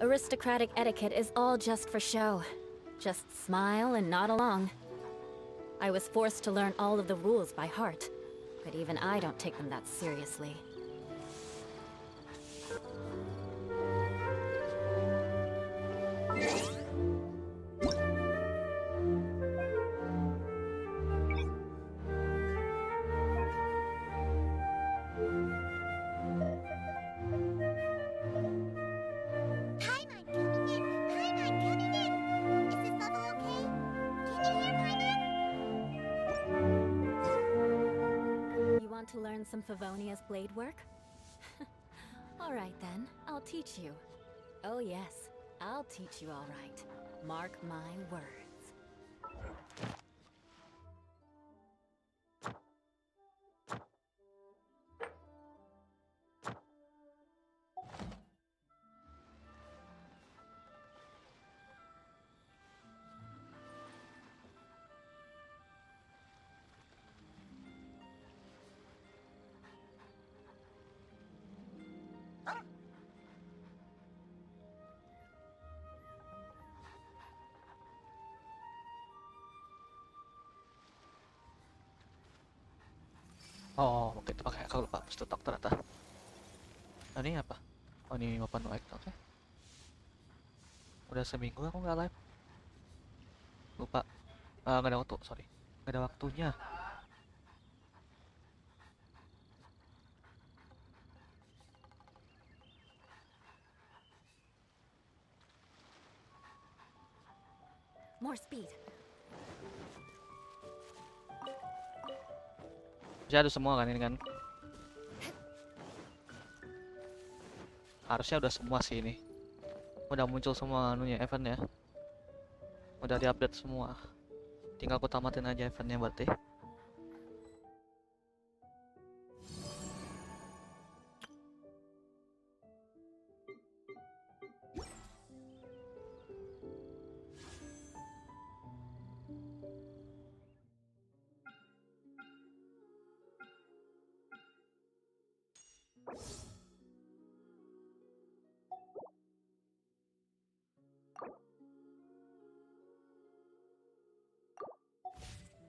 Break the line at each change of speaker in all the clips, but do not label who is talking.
Aristocratic etiquette is all just for show. Just smile and nod along. I was forced to learn all of the rules by heart, but even I don't take them that seriously. To learn some Favonia's blade work? Alright then, I'll teach you. Oh yes, I'll teach you alright. Mark my words.
Oh, oke itu pakai kalau lupa stutok ternyata. Nah, ini apa? Oh, ini open mic, oke. Udah seminggu aku nggak live. Lupa. Nggak ada waktu, sorry. Nggak ada waktunya.
More speed.
Jadi ada semua kan ini kan. Harusnya udah semua sih ini. Udah muncul semua anunya eventnya. Udah diupdate semua. Tinggal aku tamatin aja eventnya berarti.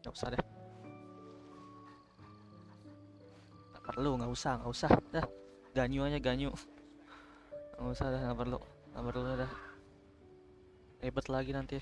Nggak usah deh. Nggak usah. Dah, ganyu aja ganyu. Nggak usah dah, nggak perlu dah. Ribet lagi nanti.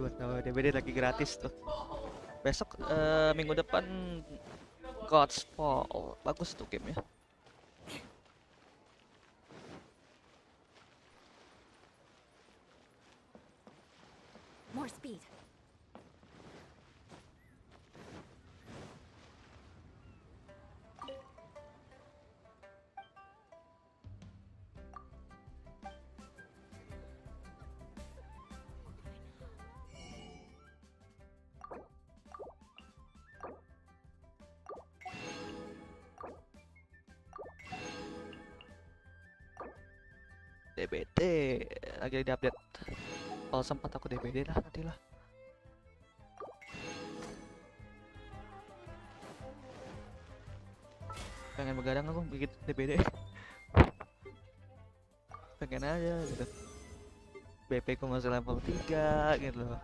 Buat DVD lagi gratis tuh. Besok minggu depan God's Fall. Bagus tuh gamenya.
More speed.
DBD lagi diupdate. Kalau sempat aku DBD lah nanti lah. Pengen begadang aku bikin DBD. Pengen aja gitu. BP ku masih level 3 gitu loh.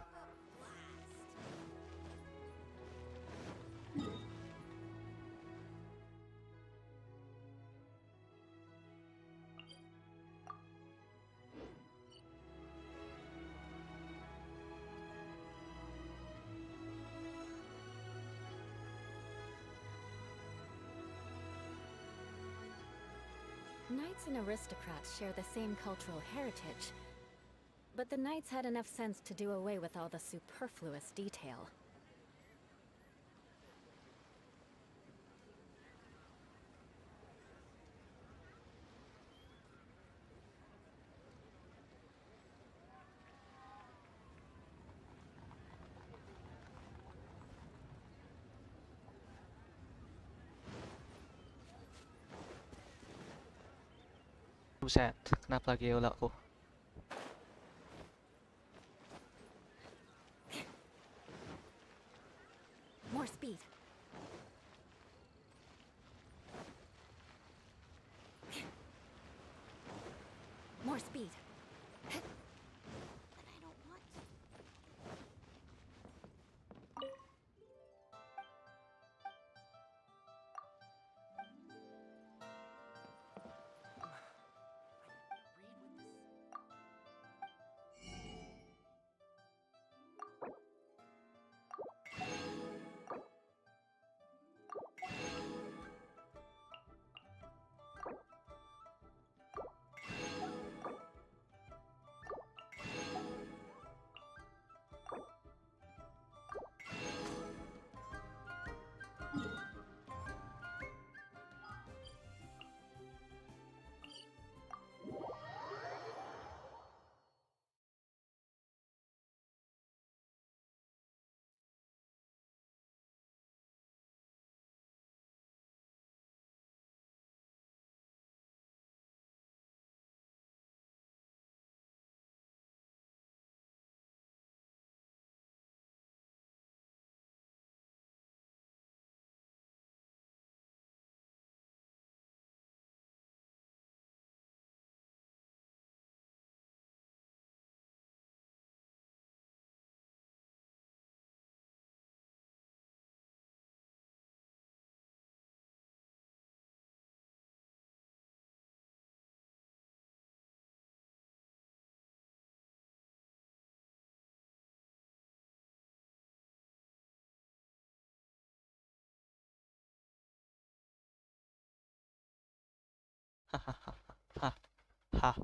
Knights and aristocrats share the same cultural heritage, but the knights had enough sense to do away with all the superfluous detail.
Buset, kenapa lagi ya aku?
More speed. More speed. But I don't want to.
Hah, hah.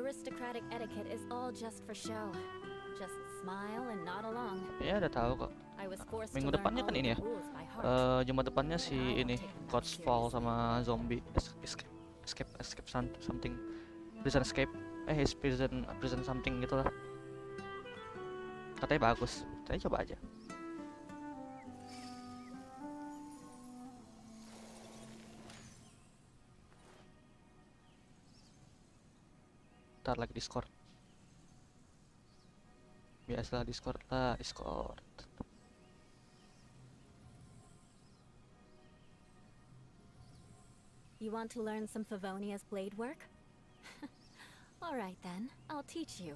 Aristocratic etiquette is all just for show. Just smile and nod along.
Ya udah tahu kok.
I was forced to
Minggu
learn
depannya
all
kan
of
ini
the
ya.
rules by heart.
Jumat depannya si
But I don't
ini
take them that
God's Fall
seriously.
sama zombie escape something prison escape his prison something gitu lah. Katanya bagus. Saya coba aja. Ntar lagi Discord. Biasalah Discord lah, Discord.
You want to learn some Favonia's blade work? All right then, I'll teach you.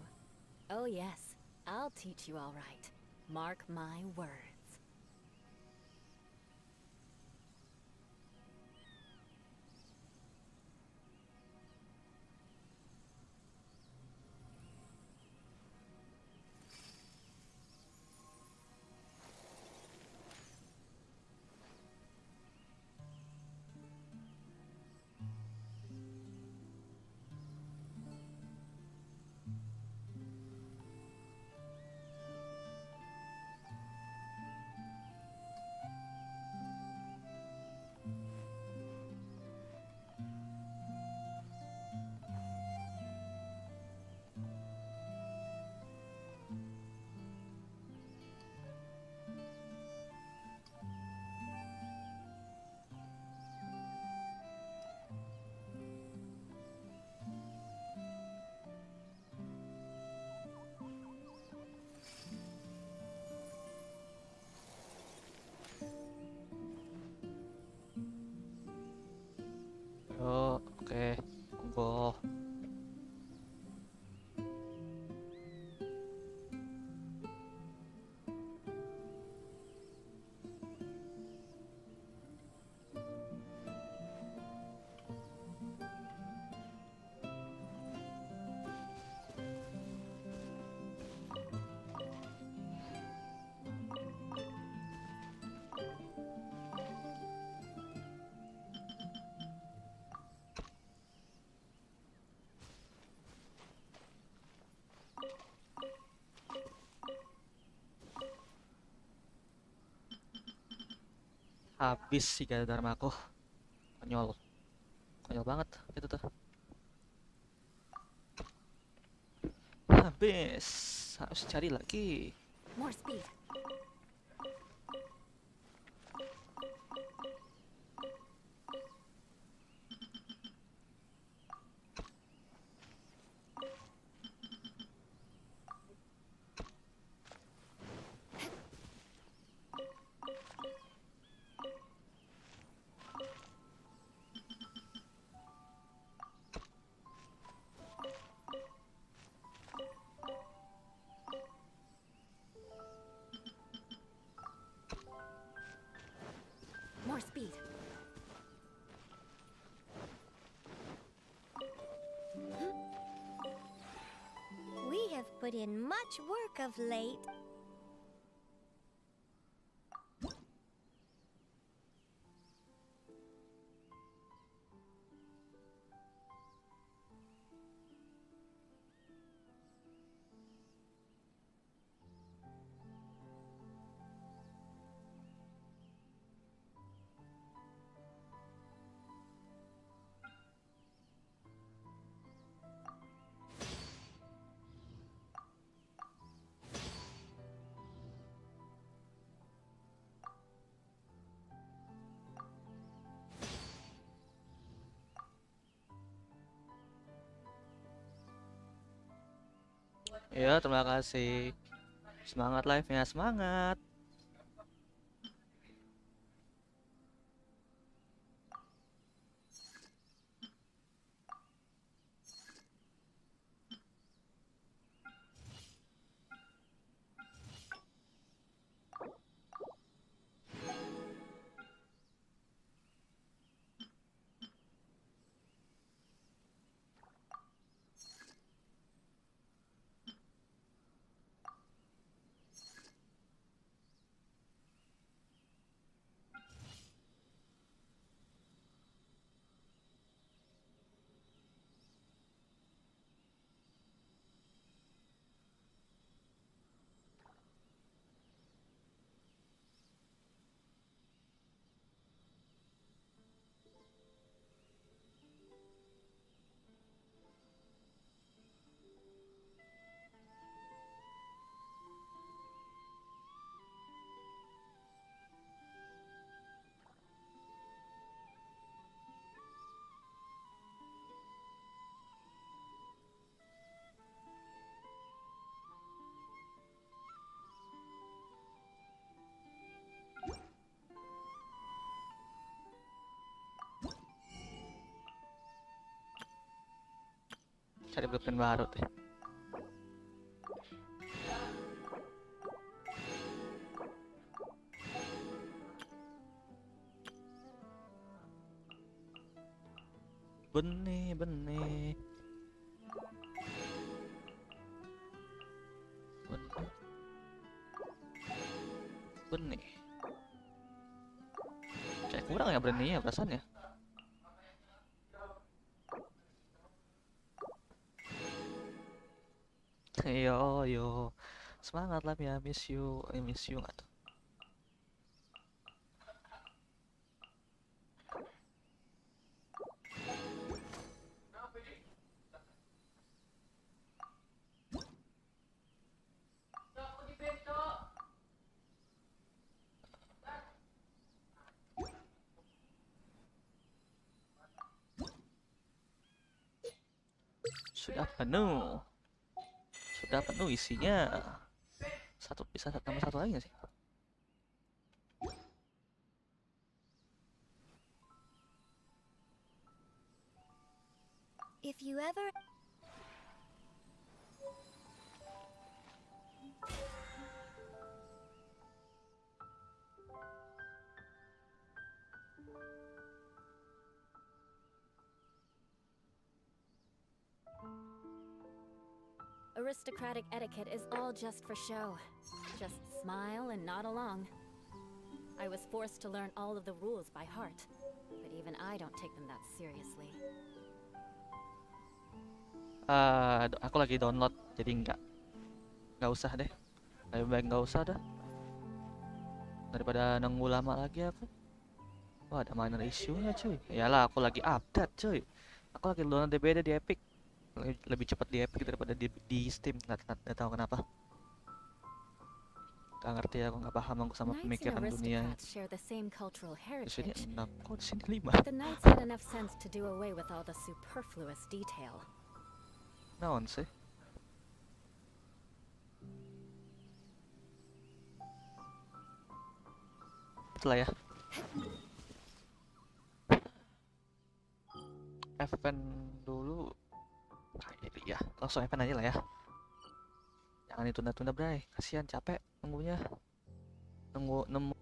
Oh yes, I'll teach you all right. Mark my words.
Habis sih gara dharmaku. Konyol. Konyol banget itu tuh. Habis. Harus cari lagi.
More speed. More speed.
We have put in much work of late.
Ya, terima kasih. Semangat live-nya, semangat. Cari blueprint baru deh. Benih, benih. Benih. Benih. Kayak kurang ya benihnya perasaan ya. Yo yo. Semangat lah ya, miss you. Miss you nggak tuh? Sudah penuh. Sudah penuh isinya. Satu bisa tambah satu lagi nggak sih?
If you ever...
Aristocratic etiquette is all just for show. Just smile and nod along. I was forced to learn all of the rules by heart, but even I don't take them that seriously.
Aku lagi download, jadi nggak usah deh. Lebih baik nggak usah dah. Daripada nunggu lama lagi aku. Wah, ada minor issue-nya cuy. Iyalah, aku lagi update cuy. Aku lagi download DBD di Epic. Lebih cepat di Epic daripada di Steam. Nggak tahu kenapa. Gak ngerti, aku nggak paham aku sama
Knights and
pemikiran dunia.
aristocrats share the same cultural
Di sini
heritage.
6, kok di sini 5?
But the knights had enough sense to do away with all the superfluous detail.
Naon sih? Itulah ya. Event dulu. Kayak ya, langsung event aja lah ya. Jangan ditunda-tunda, bray. Kasihan, capek nunggunya. Nemu.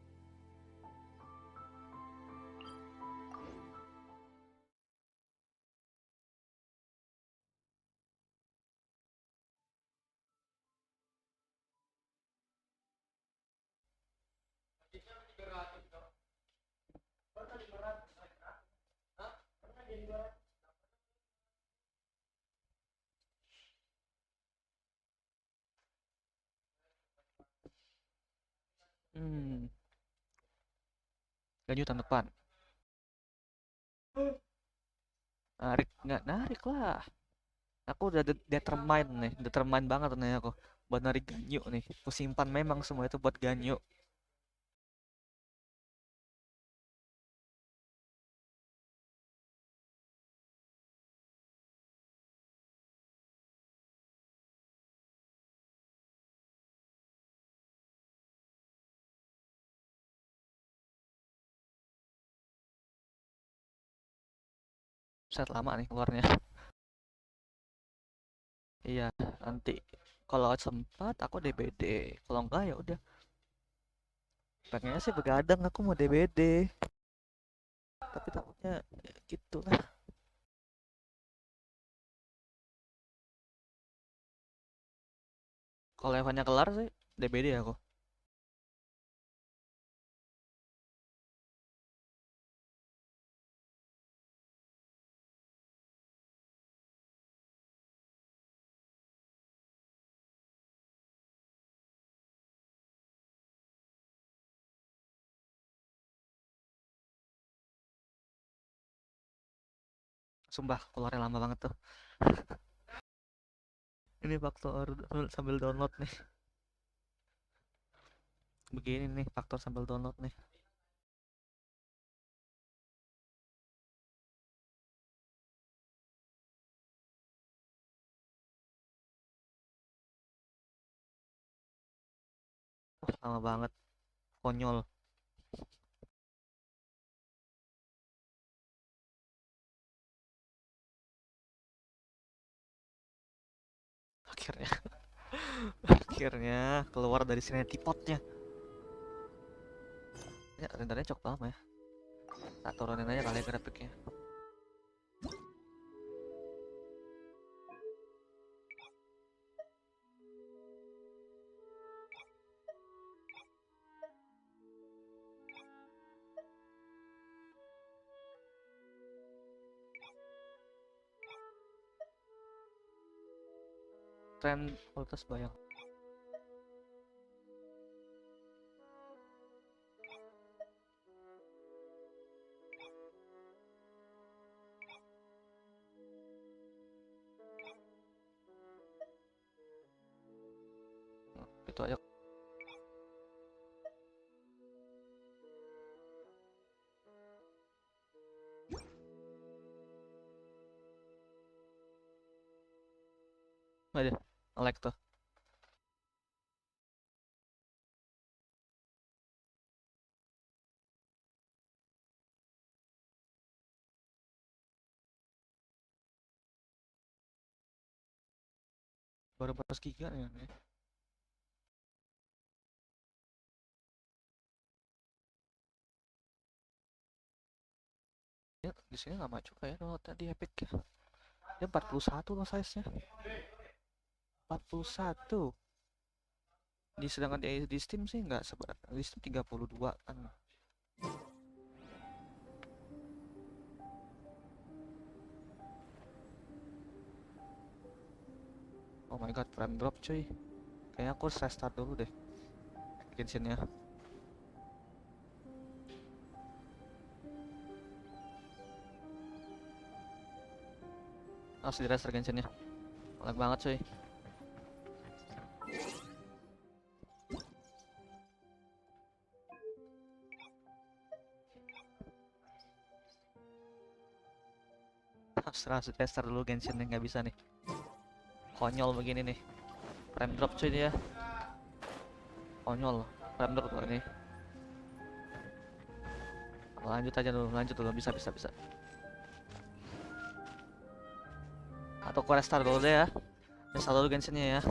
Hmm, lanjut tahun depan. Narik nggak narik lah. Aku udah determined banget nih aku buat narik ganyu nih. Aku simpan memang semua itu buat ganyu. Set lama nih keluarnya. Iya, nanti kalau sempat aku DBD. Kalau enggak ya udah. Pengennya sih begadang aku mau DBD. Tapi takutnya ya gitu lah. Kalau eventnya kelar sih DBD aku. Sumpah keluarnya lama banget tuh. Ini faktor sambil download nih. Begini nih faktor sambil download nih. Lama banget. Konyol. Akhirnya. Akhirnya keluar dari sini tipotnya. Ya, rendernya cukup lama ya. Tak turunin aja kali ya grafiknya. Tren kualitas bayang. Itu aja. Ada like tuh. Baru 14 giga ya. Ya, di sini nggak maju kayak download tadi Epic ya. Dia 41 loh size-nya. 41. Sedangkan di Steam sih nggak seberat. Di Steam 32 kan. Oh my god, frame drop cuy. Kayaknya aku harus restart dulu deh. Genshin ya. Harus di restart Genshinnya. Lag banget cuy. Harus restart dulu Genshinnya, nggak bisa nih. Konyol begini nih. Frame drop cuy dia. Konyol. Frame drop loh ini. Lanjut aja dulu, lanjut dulu, bisa. Atau aku restart dulu deh ya. Restart dulu Genshinnya ya.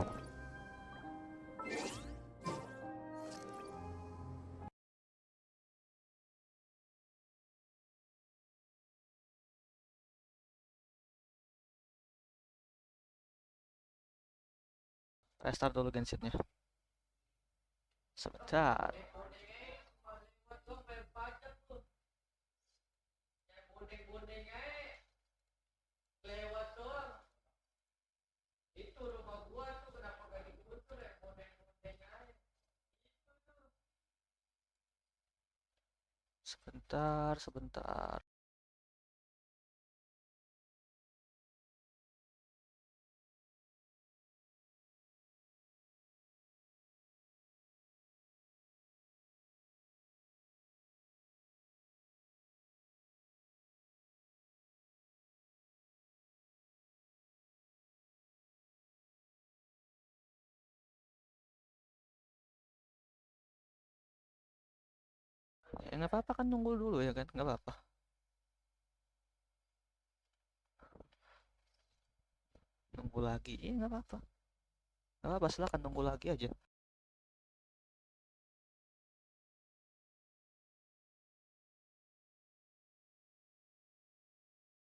Restart dulu Genshinnya. Sebentar. Sebentar. Ya nggak apa-apa kan, nunggu dulu ya kan, nggak apa-apa. Nunggu lagi, iya nggak apa-apa. Nggak apa-apa, silakan nunggu lagi aja.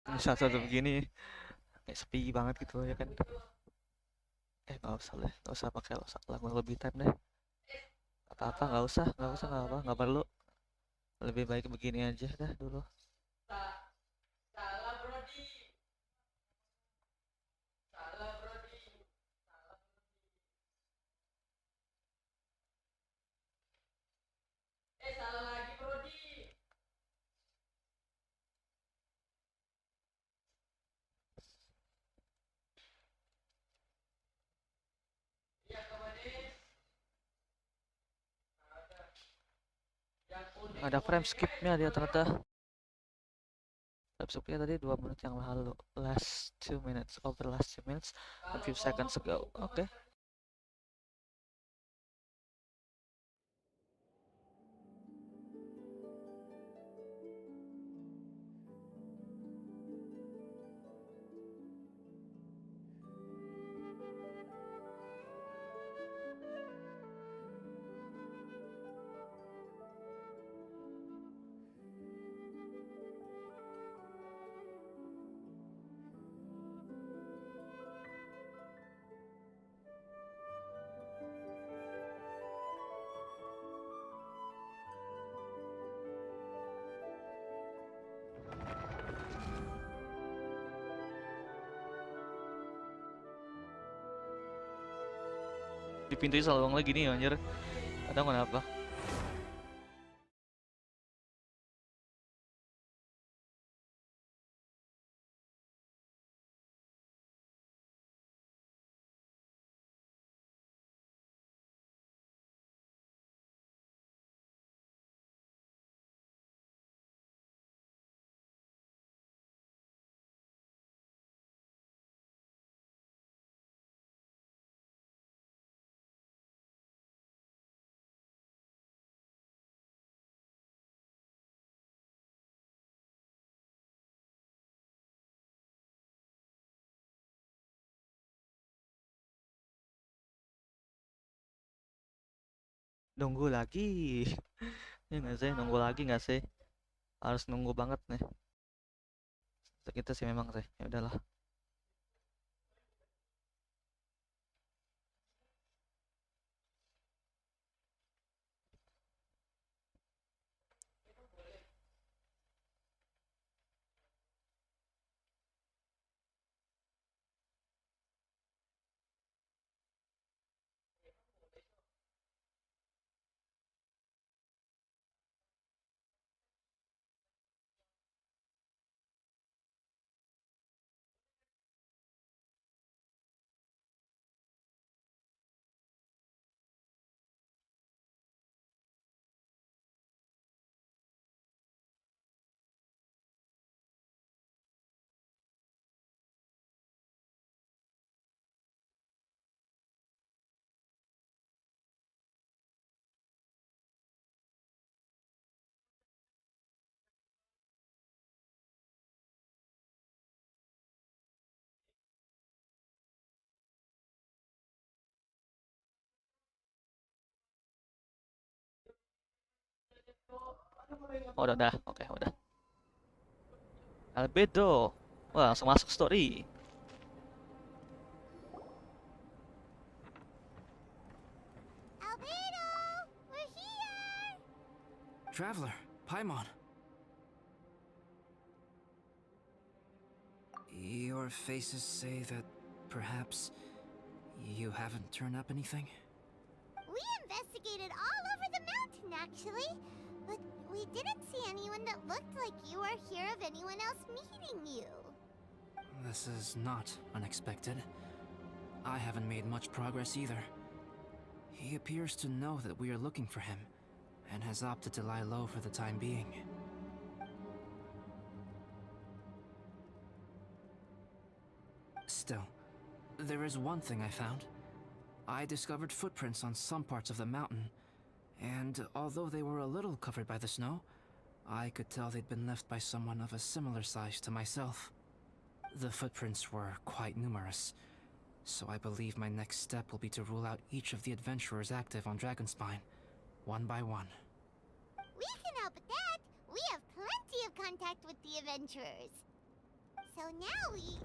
Ini satu begini, kayak sepi banget gitu ya kan. Nggak usah deh, nggak usah pakai lagu lebih time deh. Apa-apa, nggak apa, nggak perlu. Lebih baik begini aja dah dulu. Ada frame skipnya dia ternyata. Frame skipnya tadi 2 menit yang lalu. Last 2 minutes, over last 2 minutes, a few seconds ago. Oke. Di pintunya selalu lagi nih anjir. Ada kenapa? Nunggu lagi. Ya nggak sih, nunggu lagi nggak sih? Harus nunggu banget nih. Kita sih memang sih. Ya udahlah. Oh, udah. Oke, udah. Albedo. Wah, langsung masuk story.
Albedo, we're here.
Traveler, Paimon. Your faces say that perhaps you haven't turned up anything?
We investigated all over the mountain, actually. But we didn't see anyone that looked like you or hear of anyone else meeting you.
This is not unexpected. I haven't made much progress either. He appears to know that we are looking for him, and has opted to lie low for the time being. Still, there is one thing I found. I discovered footprints on some parts of the mountain, and although they were a little covered by the snow, I could tell they'd been left by someone of a similar size to myself. The footprints were quite numerous, so I believe my next step will be to rule out each of the adventurers active on Dragonspine, one by one.
We can help with that. We have plenty of contact with the adventurers. So now we...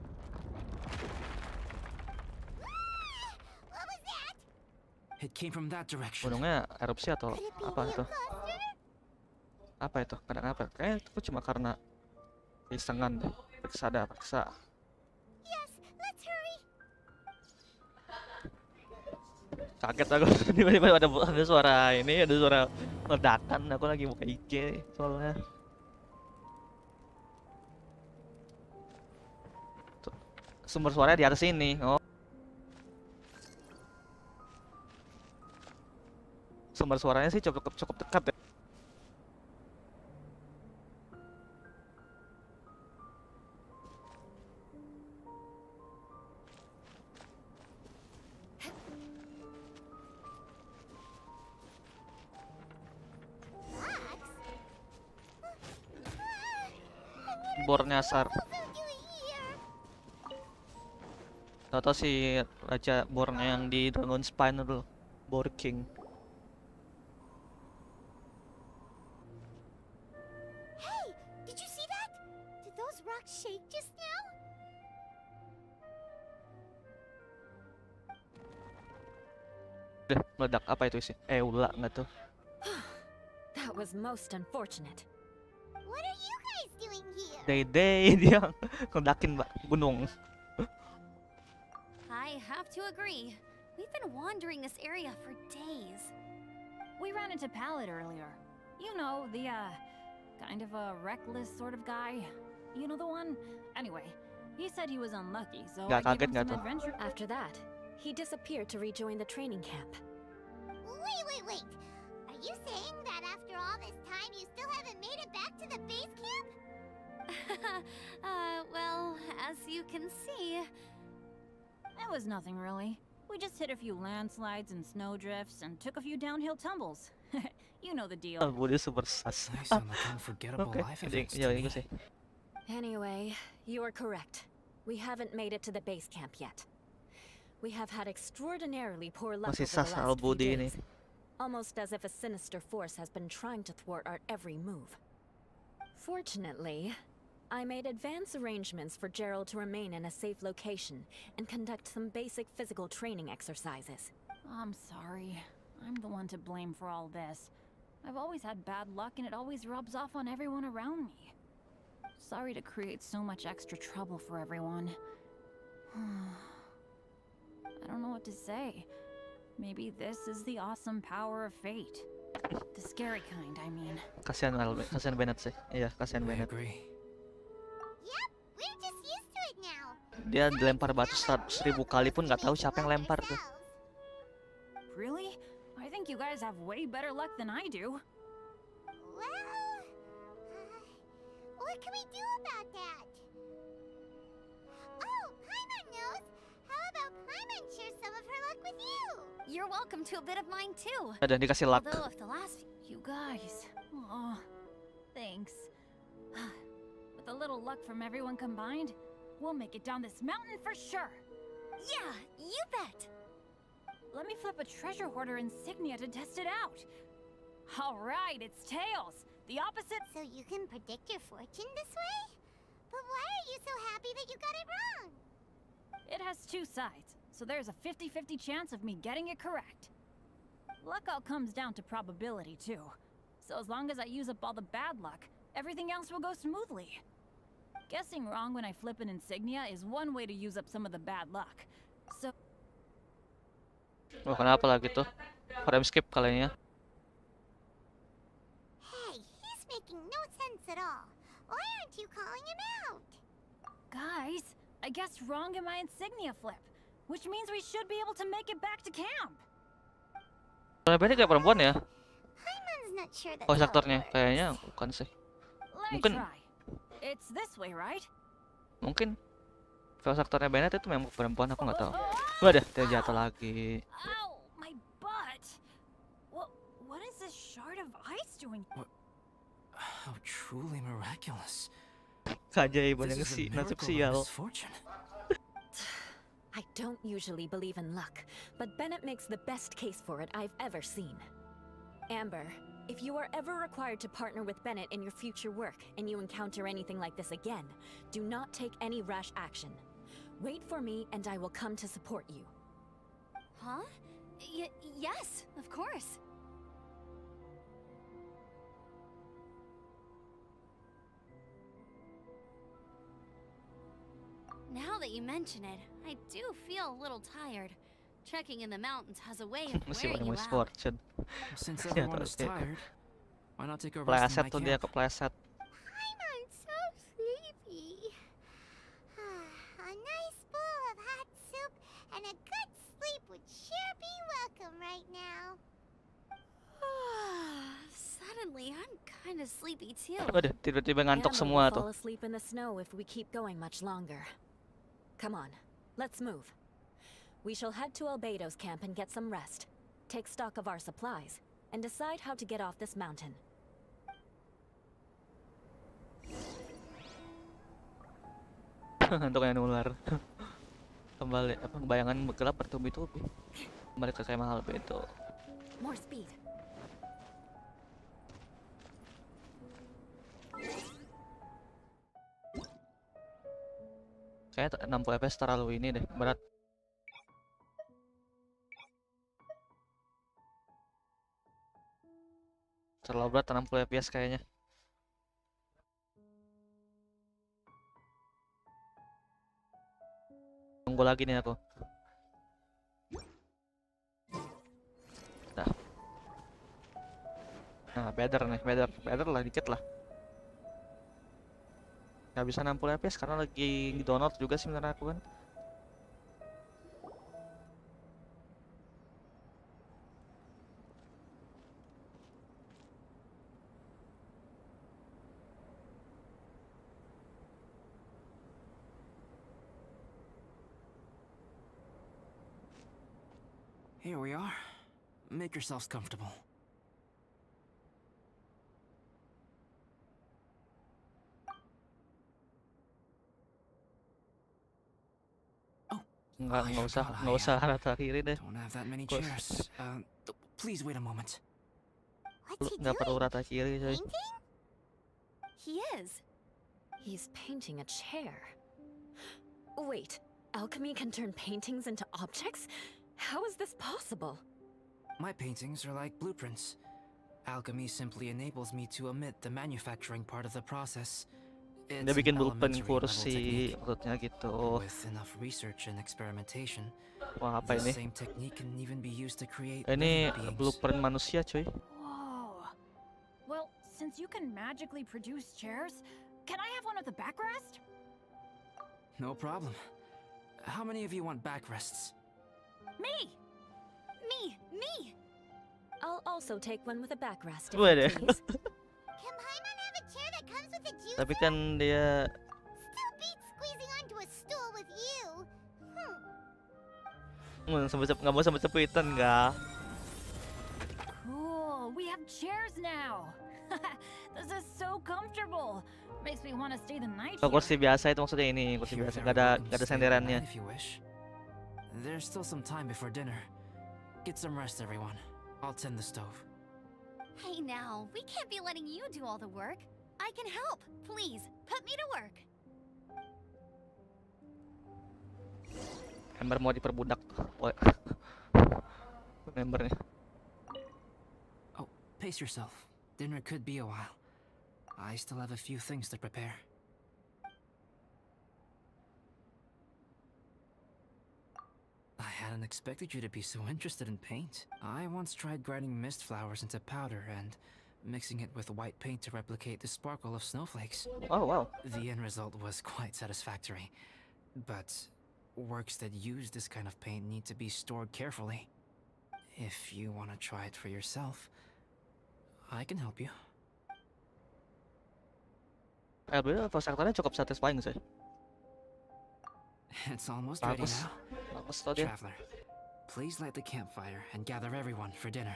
Ah! What was that?
It came from that direction.
Gunungnya erupsi atau
Could it be
apa
the
itu?
imposter?
Apa itu? Kadang apa? Kayaknya itu cuma karena isengan deh. Periksa.
Yes, let's hurry.
Kaget aku. Tiba-tiba ada suara ini, ada suara ledakan. Aku lagi buka IG soalnya. Tuh, sumber suaranya di atas ini. Oh. Sumber suaranya sih cukup dekat ya. Bor nyasar.
What are you doing here?
Tahu si raja bornya yang di Dragonspine dulu, Bor King.
Hey, did you see that? Did those rocks shake just now?
Udah meledak, apa itu sih? Ular nggak tuh?
That was most unfortunate.
What are you guys doing here?
Day dia ngeledakin gunung.
I have to agree. We've been wandering this area for days.
We ran into Pallet earlier. You know, the, kind of a reckless sort of guy. You know the one? Anyway, he said he was unlucky, so
Gak
I gave
kaget
him
nggak
some
tuh?
adventure.
After that, he disappeared to rejoin the training camp.
Wait. Are you saying that after all this time you still haven't made it back to the base camp?
Well, as you can see,
It was nothing really. We just hit a few landslides and snowdrifts and took a few downhill tumbles. You know the deal.
Budi super sas.
Nice on the unforgettable
Oke,
life events
ya
to
itu
me.
sih.
Anyway, you are correct. We haven't made it to the base camp yet. We have had extraordinarily poor luck
Masih
over the
sas
last few
Budi ini.
days. Almost as if a sinister force has been trying to thwart our every move. Fortunately, I made advance arrangements for Gerald to remain in a safe location and conduct some basic physical training exercises.
I'm sorry. I'm the one to blame for all this. I've always had bad luck and it always rubs off on everyone around me. Sorry to create so much extra trouble for everyone. I don't know what to say. Maybe this is the awesome power of fate. The scary kind, I mean.
Kasihan Bennett sih. Iya, kasihan
I
Bennett.
agree.
Yep, we're just used to it now.
Dia dilempar batu 100.000 kali pun nggak tahu siapa yang lempar tuh.
Really? I think you guys have way better luck than I do.
Well, what can we do about that? Oh, Paimon knows. How about Paimon share some of her luck with you?
you're welcome to a bit of mine too.
Ada dikasih luck.
Although if the last
You guys. Oh, thanks. With a little luck from everyone combined, we'll make it down this mountain for sure.
Yeah, you bet.
Let me flip a treasure hoarder insignia to test it out. All right, it's tails. The opposite.
So you can predict your fortune this way? But why are you so happy that you got it wrong?
It has two sides, so there's a 50-50 chance of me getting it correct. Luck all comes down to probability, too. So as long as I use up all the bad luck, everything else will go smoothly. Guessing wrong when I flip an insignia is one way to use up some of the bad luck. So
Oh, kenapa lagi tuh? Frame skip kalian ya.
Hey, he's making no sense at all. Why aren't you calling him out?
guys, I guess wrong in my insignia flip, which means we should be able to make it back to camp.
Ini kayak perempuan ya?
Paimon's not sure that's
Voice
how it
aktornya
works.
kayaknya bukan sih.
Let me
Mungkin-
try. It's this way, right?
Mungkin voice aktornya Bennett itu memang perempuan, aku nggak tahu. Waduh, dia jatuh lagi.
Ow, my butt. What is this shard of ice doing?
How truly miraculous.
Keajaiban yang
This is a
nasib
miracle of
sial.
misfortune.
I don't usually believe in luck, but Bennett makes the best case for it I've ever seen. Amber, if you are ever required to partner with Bennett in your future work and you encounter anything like this again, do not take any rash action. Wait for me and I will come to support you.
Huh? Yes, of course. Now that you mention it, I do feel a little tired. Trekking in the mountains has a way of
Masih
wearing
banyak
you out.
misfortune.
Since
Yeah,
everyone is
that's it.
tired, why not take a rest in
Pleset
my
tuh dia,
camp?
kepleset.
Paimon's so sleepy. A nice bowl of hot soup and a good sleep would sure be welcome right now.
Suddenly, I'm kind of sleepy too.
Waduh, tiba-tiba ngantuk
Amber
semua
will
tuh.
fall asleep in the snow if we keep going much longer. Come on, let's move. We shall head to Albedo's camp and get some rest. Take stock of our supplies, and decide how to get off this mountain.
Ngantuknya nular. Kembali, bayangan gelap bertubi-tubi. Kembali ke kemah Albedo.
More speed.
Kayaknya 60 fps terlalu ini deh, berat. Terlalu berat 60 fps kayaknya. Tunggu lagi nih aku. Nah, better nih, better lah dikit lah. Nggak bisa 60 fps karena lagi download juga sih sebenarnya aku kan.
Here we are. Make yourselves comfortable.
Nggak usah rata kiri deh.
Don't have that many
Course.
chairs. Please wait a moment.
What's he
Nggak perlu
doing?
rata kiri coy.
Painting?
He is.
He's painting a chair. Wait, alchemy can turn paintings into objects? How is this possible?
My paintings are like blueprints. Alchemy simply enables me to omit the manufacturing part of the process. It's
Dia bikin
an
pulpen
elementary level
kursi,
technique.
maksudnya gitu.
With enough research and experimentation,
Wah, apa
the
ini?
same technique can even be used to create
Ini
living beings.
blueprint manusia coy.
Whoa. Well, since you can magically produce chairs, can I have one with a backrest?
No problem. How many of you want backrests?
Me!
I'll also take one with a backrest, if
Waduh.
you please.
Can Paimon have a chair that comes with a juicer?
Tapi kan dia
Still beats squeezing onto a stool with you.
nggak mau sempet-sempetan nggak?
Cool, we have chairs now. This is so comfortable. Makes me want to stay the night
Oh,
here.
kursi biasa itu maksudnya ini, kursi
You're
biasa,
very welcome
nggak ada
to stay the night
senderannya.
if you wish. There's still some time before dinner. Get some rest, everyone. I'll tend the stove.
Hey now, we can't be letting you do all the work. I can help. Please, put me to work.
Ember mau diperbudak. Membernya.
Oh, pace yourself. Dinner could be a while. I still have a few things to prepare. I hadn't expected you to be so interested in paint. I once tried grinding mist flowers into powder and mixing it with white paint to replicate the sparkle of snowflakes.
Oh wow.
The end result was quite satisfactory. But works that use this kind of paint need to be stored carefully. If you want to try it for yourself, I can help you.
LB voice actornya cukup satisfying sih.
It's almost ready
Bagus.
now.
Bagus tuh dia.
Traveler, please light the campfire and gather everyone for dinner.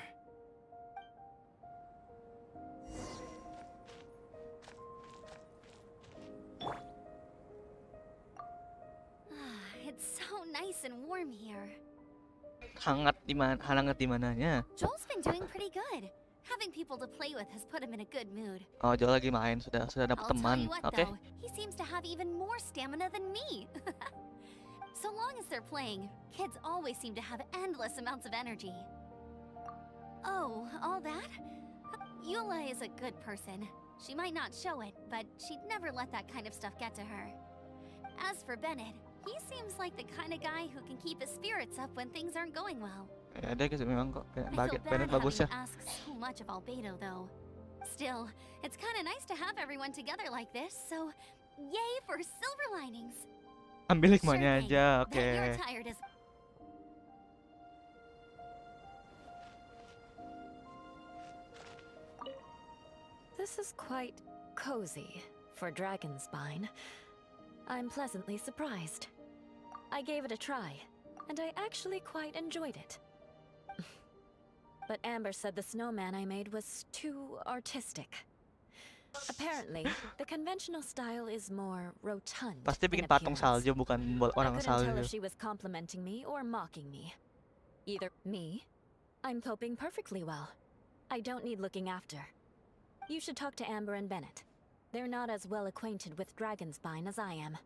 It's so nice and warm here.
Hangat di mananya?
Joel's been doing pretty good. Having people to play with has put him in a good mood.
Oh, Joel lagi main, sudah dapat
I'll tell
teman.
you what
Oke.
though, he seems to have even more stamina than me. So long as they're playing, kids always seem to have endless amounts of energy. Oh, all that? Eula is a good person. She might not show it, but she'd never let that kind of stuff get to her. As for Bennett, he seems like the kind of guy who can keep his spirits up when things aren't going well.
Ya, dia memang kok
I feel bad
Bennett bagus
having
ya.
to ask so much of Albedo, though. Still, it's kind of nice to have everyone together like this, so yay for silver linings.
Ambil hikmahnya
Sure thing.
aja,
Bet
oke.
you're tired as
This is quite cozy for Dragonspine. I'm pleasantly surprised. I gave it a try, and I actually quite enjoyed it. But Amber said the snowman I made was too artistic. Apparently, the conventional style is more rotund.
Pasti
in
bikin patung
appearance.
salju, bukan
I
orang
couldn't tell
salju.
if she was complimenting me or mocking me. Either me, I'm coping perfectly well. I don't need looking after. You should talk to Amber and Bennett. They're not as well acquainted with Dragonspine as I am.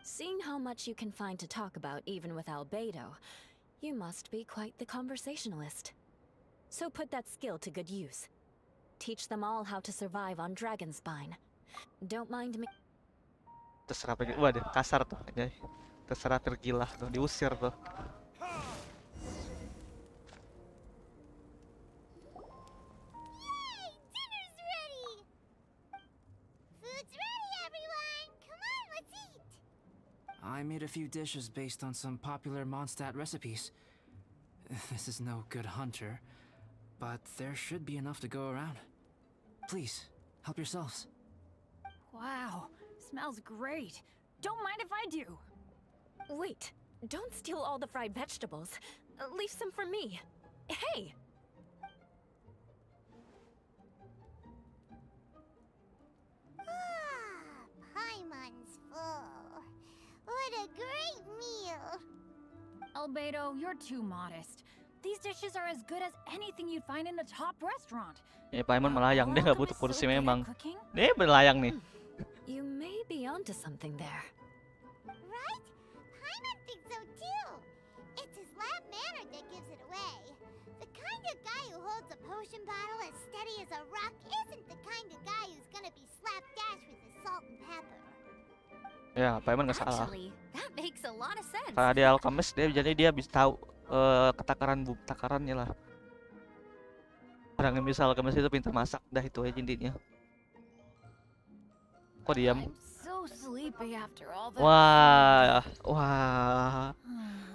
Seeing how much you can find to talk about even with Albedo, you must be quite the conversationalist. So put that skill to good use. Teach them all how to survive on Dragonspine. Don't mind me.
Terserah pergi. Waduh, kasar tuh. Anjay. Terserah tergilah tuh, diusir tuh.
Yay! Dinner's ready! Food's ready, everyone! Come on, let's eat!
I made a few dishes based on some popular Mondstadt recipes. This is no good hunter, but there should be enough to go around. Please, help yourselves.
Wow, smells great. Don't mind if I do.
Wait, don't steal all the fried vegetables. Leave some for me. Hey!
Ah, Paimon's full. What a great meal!
Albedo, you're too modest. These dishes are as good as anything you'd find in a top restaurant.
Ya, Paimon melayang, dia nggak butuh
Welcome is
kursi
so good at
memang.
cooking.
Dia berlayang nih.
You may be onto something there.
Right? Paimon thinks so too. It's his loud manner that gives it away. The kind of guy who holds a potion bottle as steady as a rock isn't the kind of guy who's gonna be slapdash with his salt and pepper.
Ya, Paimon nggak salah.
Actually, that makes a lot of sense.
Karena dia alchemist, jadi dia bisa tahu takarannya lah. Orang yang bisa alchemist itu pintar masak, dah itu aja intinya. Kok diam?
I'm so sleepy after all that.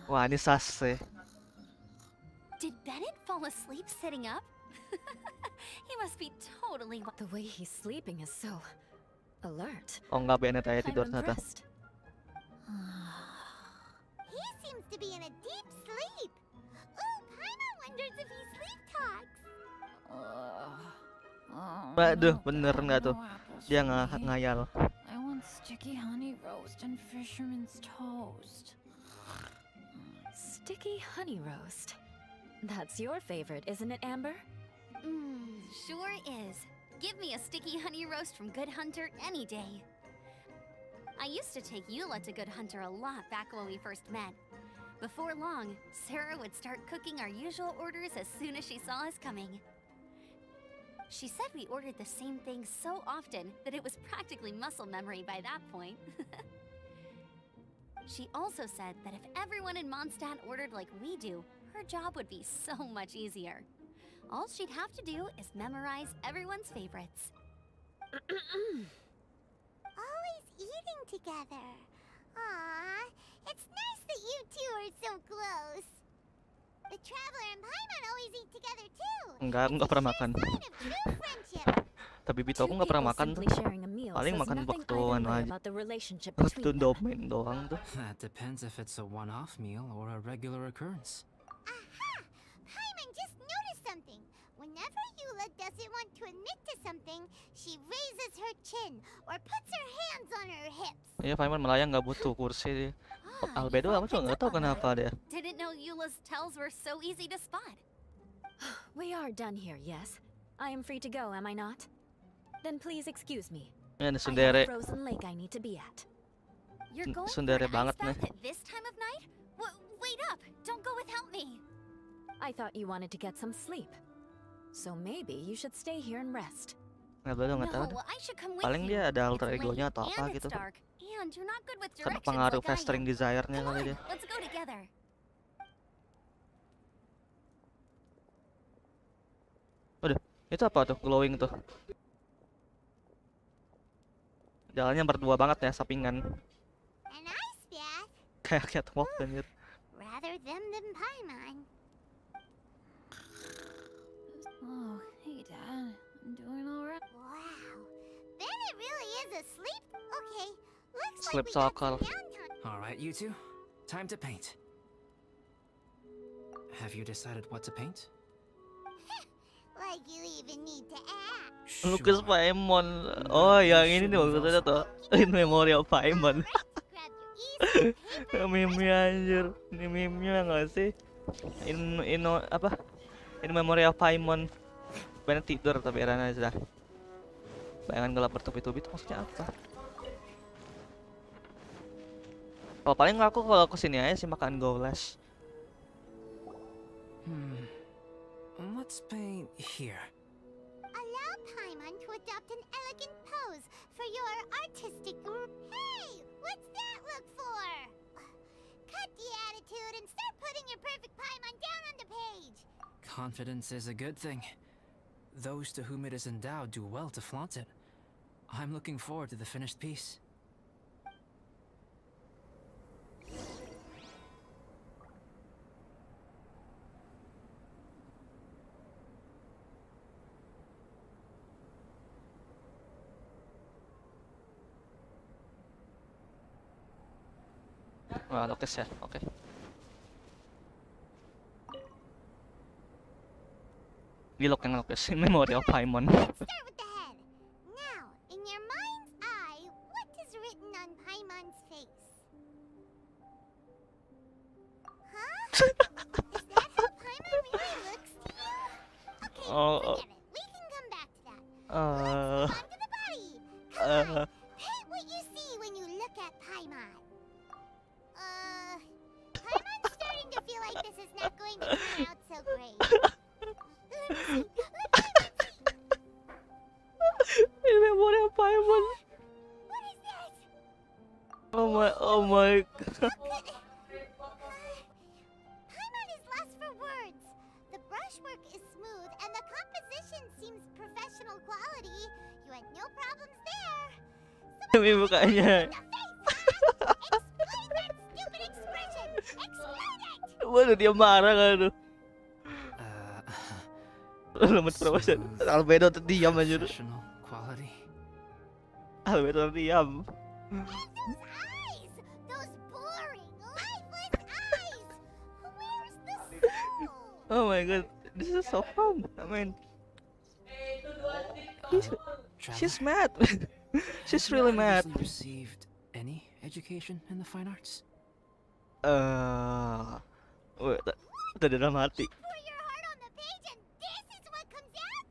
Wah, ini sase.
Did Bennett fall asleep sitting up? He must be totally.
The way he's sleeping is so alert.
Oh enggak, Bennett aja
I'm
tidur ternyata.
impressed.
He seems to be in a deep sleep. Ooh, Paimon wonders if he sleep talks.
Waduh, bener nggak tuh? Dia ngayal.
I want sticky honey roast and fisherman's toast.
Sticky honey roast. That's your favorite, isn't it, Amber?
Sure is. Give me a sticky honey roast from Good Hunter any day. I used to take Eula to Good Hunter a lot back when we first met. Before long, Sarah would start cooking our usual orders as soon as she saw us coming. She said we ordered the same thing so often that it was practically muscle memory by that point. She also said that if everyone in Mondstadt ordered like we do, her job would be so much easier. All she'd have to do is memorize everyone's favorites.
Always eating together. Aww, it's nice that you two are so close. The Traveler and Paimon always eat together too.
Enggak, aku nggak pernah makan.
Sign of true friendship.
Tapi Bito aku
Two
nggak pernah
people
makan tuh.
simply sharing a meal
Paling
says
makan
nothing
waktu
either
anu
way
aja.
about the relationship
Waktu
between them.
domain doang tuh.
That depends if it's a one-off meal or a regular occurrence.
Aha! Paimon just noticed something. Whenever Eula doesn't want to admit to something, she raises her chin or puts her hands on her hips.
Iya, Paimon melayang nggak butuh kursi dia. Albedo aku juga nggak tahu kenapa dia.
Didn't know Eula's tells were so easy to spot.
We are done here, yes? I am free to go, am I not? Then please excuse me.
Ya,
I
ada
have a
sundere.
frozen lake I need to be at.
You're going for
Sundere
an ice
banget
bath
nih.
at this time of night? Wait up! Don't go without me!
I thought you wanted to get some sleep. So maybe you should stay here and rest.
Albedo nggak tahu deh.
No, I should come with
Paling
you.
dia ada
It's
alter
late
egonya atau apa
and
gitu.
it's dark, and you're not good with
Karena
directions
pengaruh
like I
festering
am.
desire-nya
Come
kali
on,
dia.
let's go together.
Udah, itu apa tuh glowing tuh? Jalannya berdua banget ya, sampingan.
An ice bath?
Kayak catwalk dan gitu.
Rather them than Paimon.
Oh, hey, Dad. I'm doing all right.
Wow. Bennett really is asleep? Okay, looks
Sleep
like we got
cycle.
some downtime.
All right, you two. Time to paint. Have you decided what to paint?
Like you even need to ask.
Lukis
Sure.
Paimon. Oh, yang ini nih maksudnya tuh. In memory of Paimon.
Grab your easel,
Meme anjir. Ini meme-nya nggak sih? Apa? In memory of Paimon. Bener tidur tapi Erana sudah. Bayangan gelap bertubi-tubi itu maksudnya apa? Kalau paling aku kalau kesini aja sih makan goulash.
Let's paint here.
allow Paimon to adopt an elegant pose for your artistic group. Hey, what's that look for? Cut the attitude and start putting your perfect Paimon down on the page.
Confidence is a good thing. Those to whom it is endowed do well to flaunt it. I'm looking forward to the finished piece.
Wah, lukis ya. Oke. Gilok yang lukis. In memory of Paimon.
Let's start with the head. Now, in your mind's eye, what is written on Paimon's face? Huh? Is that how Paimon really looks to you? Okay,
Oh,
forget it. We can come back to that.
Uh,
Let's move on to the body. Come on, paint what you see when you look at Paimon. Paimon's starting to feel like this is not going to turn out so great.
In memory of Paimon.
What is that?
Oh my god.
Paimon is lost for words. The brushwork is smooth and the composition seems professional quality. You had no problems there.
Demi mukanya.
The face, huh? Explain that stupid expression. Explain it.
Waduh, dia marah kan tuh. Lemot perasaan. Albedo terdiam aja tuh.
Professional quality.
Albedo terdiam.
And those eyes! Those boring, lifeless eyes! Where's the soul?
Oh my god, this is so fun. I mean, she's mad. She's really mad.
Have you received any education in the fine arts?
Wait, udah dalam hati.
Pour your heart on the page and this is what comes out?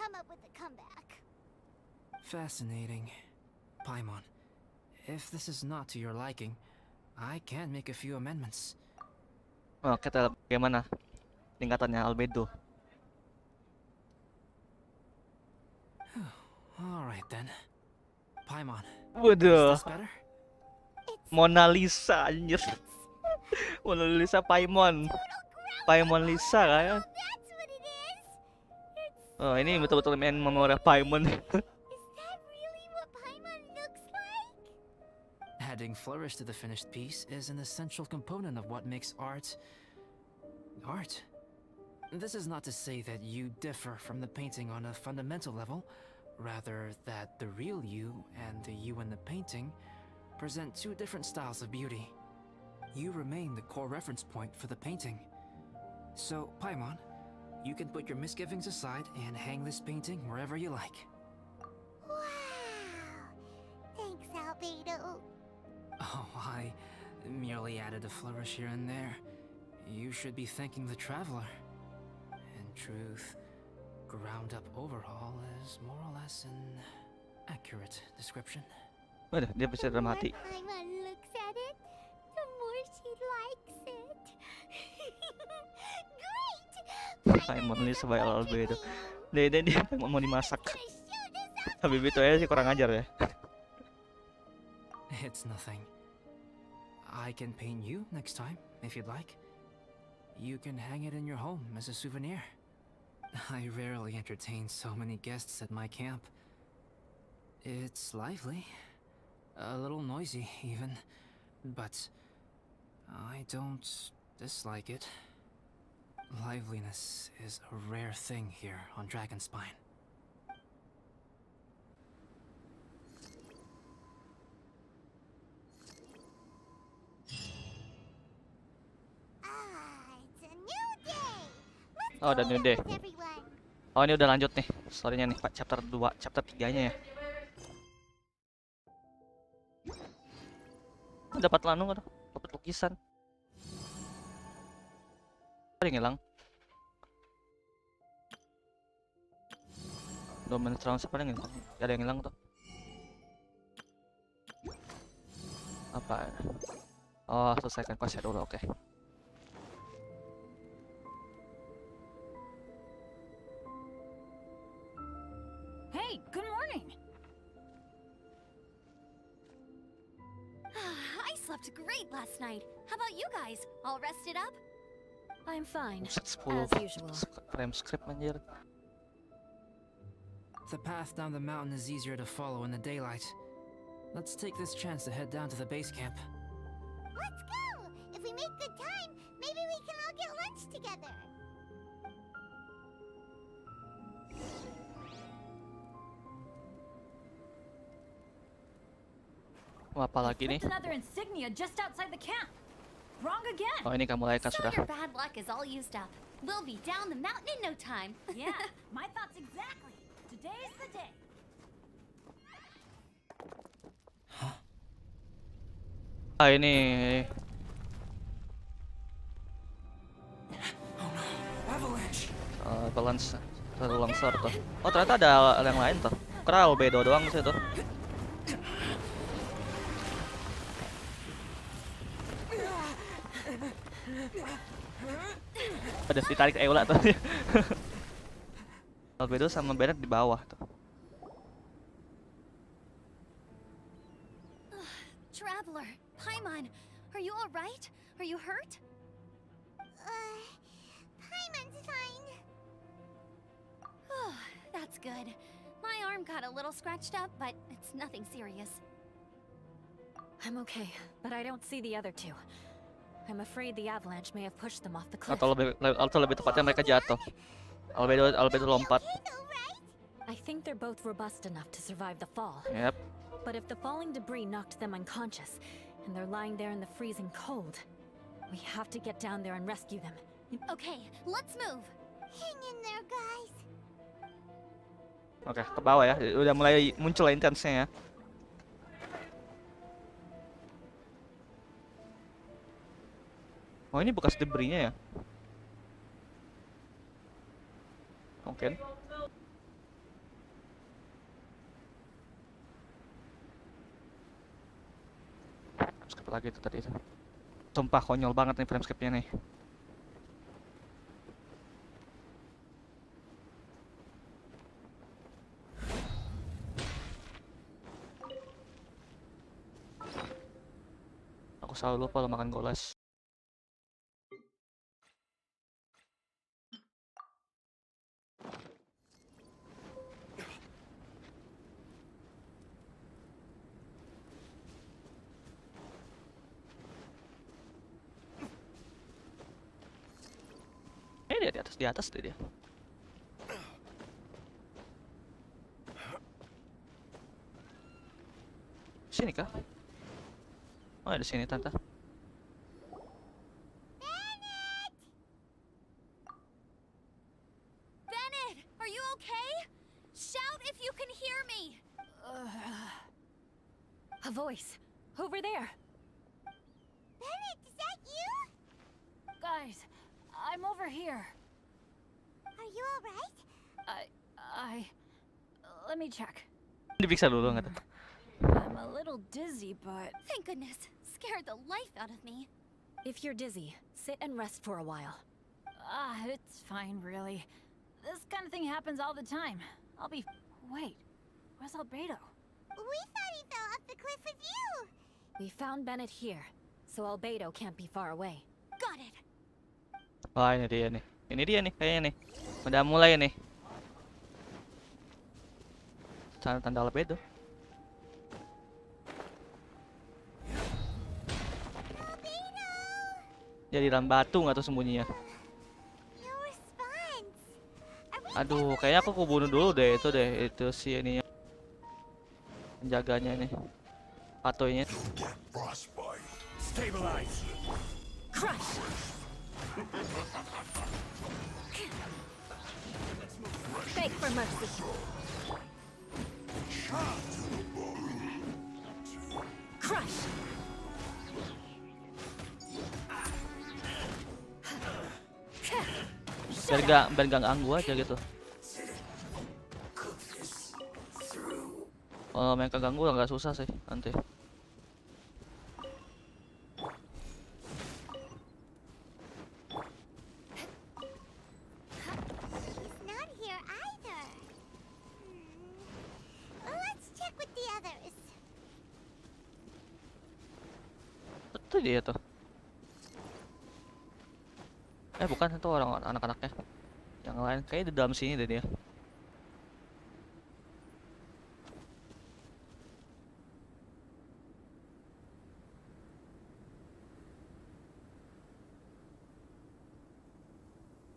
come up with a comeback.
Fascinating. Paimon, if this is not to your liking, I can make a few amendments.
Oh, kita bagaimana tingkatannya albedo?
Alright then. Paimon,
Waduh,
is this better?
Mona Lisa anjir. Mona Lisa Paimon. Paimon Lisa kan?
That's what it is.
Oh, ini betul-betul main memori Paimon.
Is that really what Paimon looks like?
Adding flourish to the finished piece is an essential component of what makes art art. This is not to say that you differ from the painting on a fundamental level, rather that the real you and the you in the painting present two different styles of beauty. You remain the core reference point for the painting. So, Paimon, you can put your misgivings aside and hang this painting wherever you like.
Wow. Thanks, Albedo.
Oh, I merely added a flourish here and there. You should be thanking the traveler. In truth, ground up overhaul is more or less an accurate description.
Waduh, dia bisa dalam hati.
The more Paimon looks at it, the more she likes it. Great!
Paimon Lisa by albedo. Dia mau dimasak.
Gonna show this off.
Habis itu aja sih kurang ajar ya.
It's nothing. I can paint you next time, if you'd like. You can hang it in your home as a souvenir. I rarely entertain so many guests at my camp. It's lively. A little noisy, even. But I don't dislike it. Liveliness is a rare thing here on Dragonspine.
It's a new day. Let's
Oh,
go
udah new
out
day.
with everyone.
Oh, ini udah lanjut nih. Story-nya nih, Pak. Chapter 2, chapter 3-nya ya. Oh, dapat lanu, dapat lukisan. Ada yang hilang. Domain transfer yang hilang. Ada yang hilang tuh. Apa? Oh, selesaikan quest dulu, oke.
Hey, good morning.
I slept great last night. How about you guys? All rested up?
I'm fine,
Buset, 10
as usual.
frame script anjir.
The path down the mountain is easier to follow in the daylight. Let's take this chance to head down to the base camp.
Let's go. If we make good time, maybe we can all get lunch together.
Wah, apa lagi nih?
Left another insignia just outside the camp. Wrong again.
Oh, ini kamu laikan
So
sudah.
your bad luck is all used up. We'll be down the mountain in no time.
Yeah, my thoughts exactly. Today's the day.
Ah, ini. Balance satu longsor tuh. Oh, ternyata ada yang lain tuh. Kira albedo doang sih tuh. Udah ditarik Eula tuh. Albedo sama Bennett di bawah tuh.
Traveler, Paimon, are you all right? Are you hurt?
Paimon's fine.
Oh, that's good. My arm got a little scratched up, but it's nothing serious.
I'm okay, but I don't see the other two. I'm afraid the avalanche may have pushed them off the cliff.
Atau lebih tepatnya mereka jatuh. Albedo lompat.
Okay though, right?
I think they're both robust enough to survive the fall.
Yep.
But if the falling debris knocked them unconscious, and they're lying there in the freezing cold, we have to get down there and rescue them.
Okay, let's move.
Hang in there, guys.
Oke, ke bawah ya. Udah mulai muncul intensnya ya. Oh, ini bekas debrisnya ya? Mungkin. lagi itu tadi itu. Sumpah konyol banget nih frameskip-nya nih. Aku selalu lupa lo makan golas. Dia di atas deh dia. Sini kah? Oh, di sini tante.
Bennett, are you okay? Shout if you can hear me.
A voice. Over there.
Bennett, is that you?
Guys, I'm over here.
Are you alright?
Let me check.
Diperiksa dulu nggak tuh?
I'm a little dizzy, but
Thank goodness. Scared the life out of me.
If you're dizzy, sit and rest for a while.
it's fine, really. This kind of thing happens all the time. I'll be. Wait, where's Albedo?
We thought he fell off the cliff with you.
We found Bennett here, so Albedo can't be far away.
Got it.
Wah, ini dia nih. Ini dia nih kayaknya nih. Udah mulai nih. Tanda albedo. Ya di dalam batu nggak tuh sembunyinya.
No response. Are we
Aduh, kayaknya aku bunuh dulu deh itu si ini penjaganya nih. Patoynya.
Frostbite. Stabilize.
Crush! Beg for mercy. Crush!
Biar gak ganggu aja gitu. Kalau mereka ganggu nggak susah sih nanti.
He's not here either. Let's check with the others.
Itu dia tuh. Bukan, itu orang anak-anaknya. Yang lain kayaknya di dalam sini deh dia.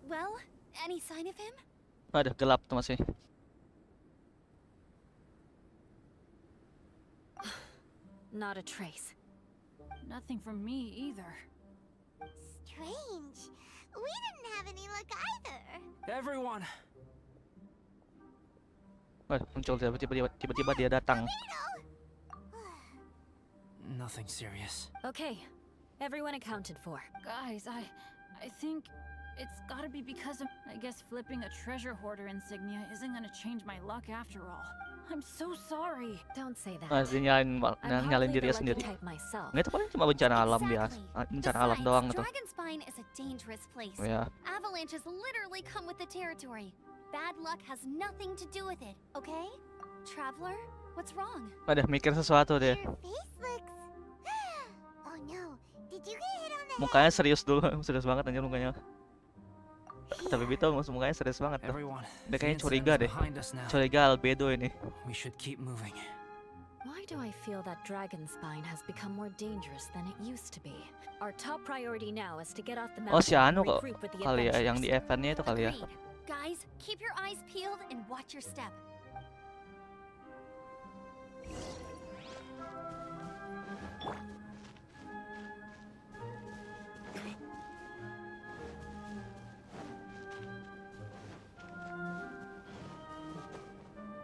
Well, any sign of him?
Ada gelap tuh masih.
Not a trace.
Nothing from me either.
Strange. We didn't have any luck either.
Everyone,
Muncul tiba-tiba dia datang.
nothing serious.
Okay, everyone accounted for.
Guys, I think it's gotta be because of. I guess flipping a treasure hoarder insignia isn't gonna change my luck after all. I'm so sorry.
Don't say that.
Dia
I'm
nyalain
hardly the
dirinya
lucky
sendiri.
type myself.
Nggak, itu paling cuma bencana alam biasa. Bencana alam
Besides,
doang tuh.
Dragon Spine is a dangerous place.
Oh ya.
Avalanches literally come with the territory. Bad luck has nothing to do with it, okay? Traveler, what's wrong?
Ada mikir sesuatu dia.
Your face looks... Oh no. Did you get hit on the
Mukanya serius dulu, serius banget anjir mukanya. Tapi Bito mukanya serius banget tuh.
Everyone,
Dia
the
kayaknya
incident
curiga
is
deh.
behind us now.
Curiga albedo ini.
We should keep moving.
Why do I feel that Dragon Spine has become more dangerous than it used to be? Our top priority now is to get off the
Oh,
mountain
si
and
Anu kok
regroup with the
kali ya, yang di
adventurers.
eventnya itu kali ya.
Agreed. Guys, keep your eyes peeled and watch your step.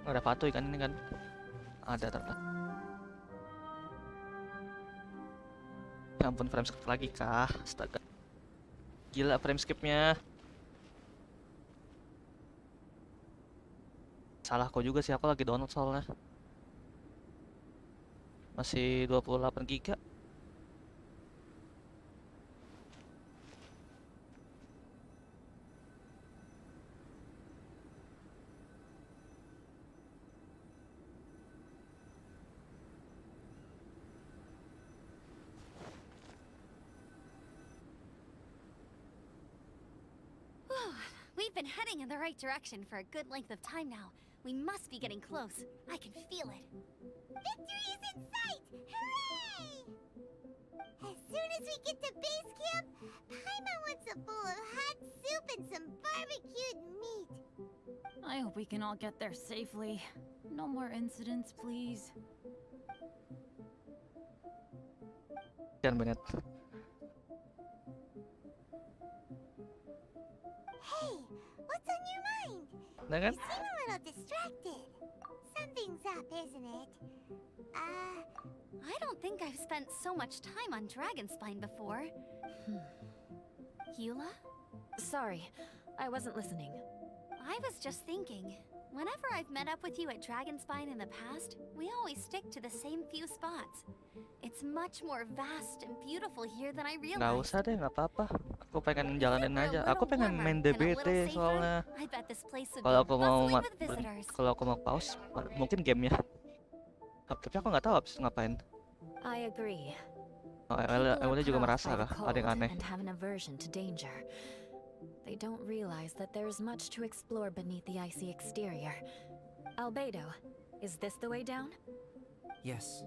Ada patuh ikan ini kan. Ada ternyata. Ya ampun, frame skip lagi kah? Astaga. Gila frame skipnya. Salahku juga sih, aku lagi download soalnya. Masih 28 giga.
We've been heading in the right direction for a good length of time now. We must be getting close. I can feel it.
Victory is in sight! Hooray! As soon as we get to base camp, Paimon wants a bowl of hot soup and some barbecued meat.
I hope we can all get there safely. No more incidents, please.
Jangan banget.
Hey, what's on your mind?
Nah
You
kan?
seem a little distracted. Something's up, isn't it?
I don't think I've spent so much time on Dragonspine before. Eula?
Sorry, I wasn't listening.
I was just thinking. Whenever I've met up with you at Dragonspine in the past, we always stick to the same few spots. It's much more vast and beautiful here than I
Nggak
realized.
usah deh, nggak apa-apa. Aku pengen jalanin
We're a
aja.
little
Aku pengen
warmer
main
and a little
DBT
safer.
soalnya.
I bet this place would
Kalau
be
aku mau
bustling with visitors.
kalau aku mau pause, mungkin game ya. Tapi aku nggak tahu abis ngapain.
I agree.
Oh,
People are
Ewelnya juga
put off
merasa
by the
kah? Ada yang
cold
aneh.
and have an aversion to danger. They don't realize that there is much to explore beneath the icy exterior. Albedo, is this the way down?
Yes.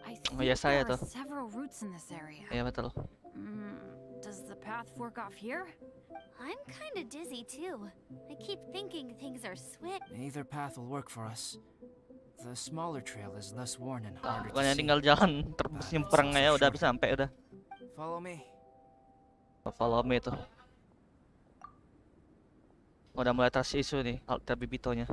I
Oh,
think
ya saya
there are
tuh.
several routes in this area.
Iya betul.
Does the path fork off here?
I'm kinda dizzy too. I keep thinking things are
Either path will work for us. The smaller trail is less worn and harder to
Bukannya
see.
tinggal jalan terus nyempreng aja udah bisa sampai udah.
Follow me.
Follow me tuh. Udah mulai trust isu nih, alter bibitonya.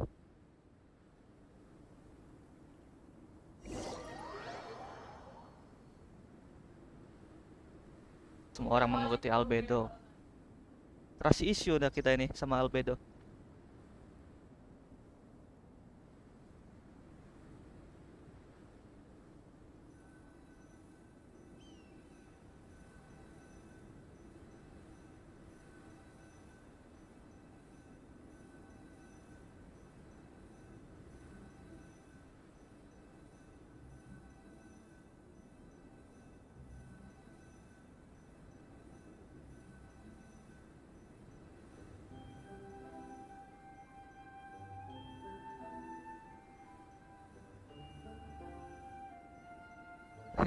Semua orang mengikuti Albedo. Trust issue udah kita ini sama Albedo.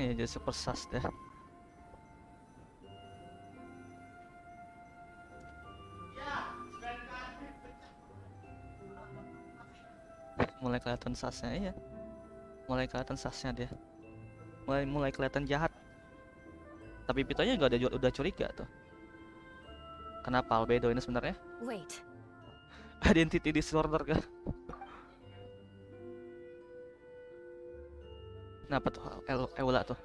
Iya jadi super sus deh. Mulai kelihatan susnya ya. Mulai kelihatan susnya dia. Mulai kelihatan jahat. Tapi Pitonya juga udah curiga tuh. Kenapa Albedo ini sebenarnya?
Wait,
Identity disorder kah? Kenapa tuh Eula tuh?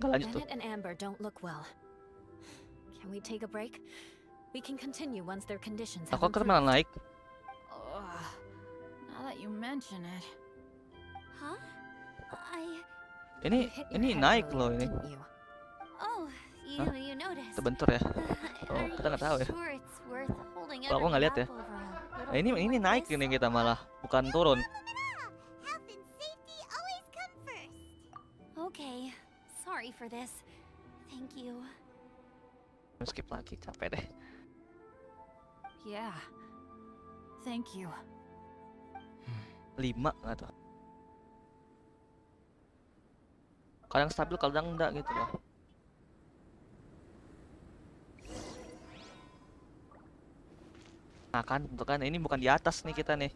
Nggak lanjut tuh.
Bennett and Amber don't look well. Can we take a break? We can continue once their conditions have
Aku kan malah
improved.
naik.
Ugh, now that you mention it.
Huh?
You hit your
Ini
head
naik
earlier,
loh ini.
didn't you?
Oh,
Hah?
you noticed.
Terbentur ya. Oh,
Are
kita nggak tahu ya.
you sure it's worth holding
Kalau aku nggak lihat ya.
everything up over a
Nah,
little
ini
thing
naik
like
ini
this?
kita malah, bukan turun.
Health and safety always come first.
Okay, sorry for this. Thank you.
Skip lagi, capek deh.
Yeah. Thank you.
5 nggak tuh. Kadang stabil, kadang enggak gitu loh. Nah kan, untuk kan ini bukan di atas nih kita nih.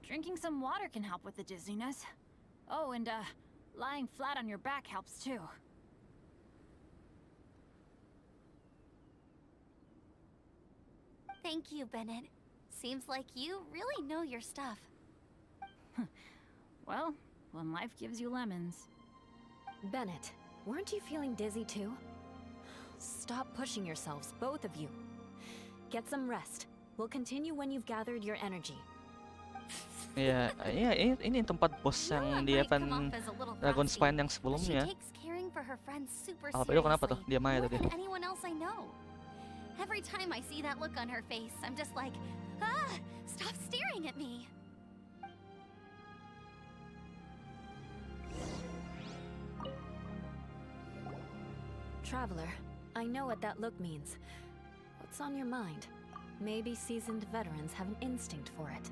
Drinking some water can help with the dizziness. Oh, and lying flat on your back helps too.
Thank you, Bennett. Seems like you really know your stuff.
Well, when life gives you lemons.
Bennett, weren't you feeling dizzy too? Stop pushing yourselves, both of you. Get some rest. We'll continue when you've gathered your energy.
Iya, ini tempat bos yang di event Dragonspine yang sebelumnya. Albedo kenapa tuh? Diam aja tadi.
Anyone else I know. Every time I see that look on her face, I'm just like, stop staring at me.
Traveler, I know what that look means. What's on your mind? Maybe seasoned veterans have an instinct for it.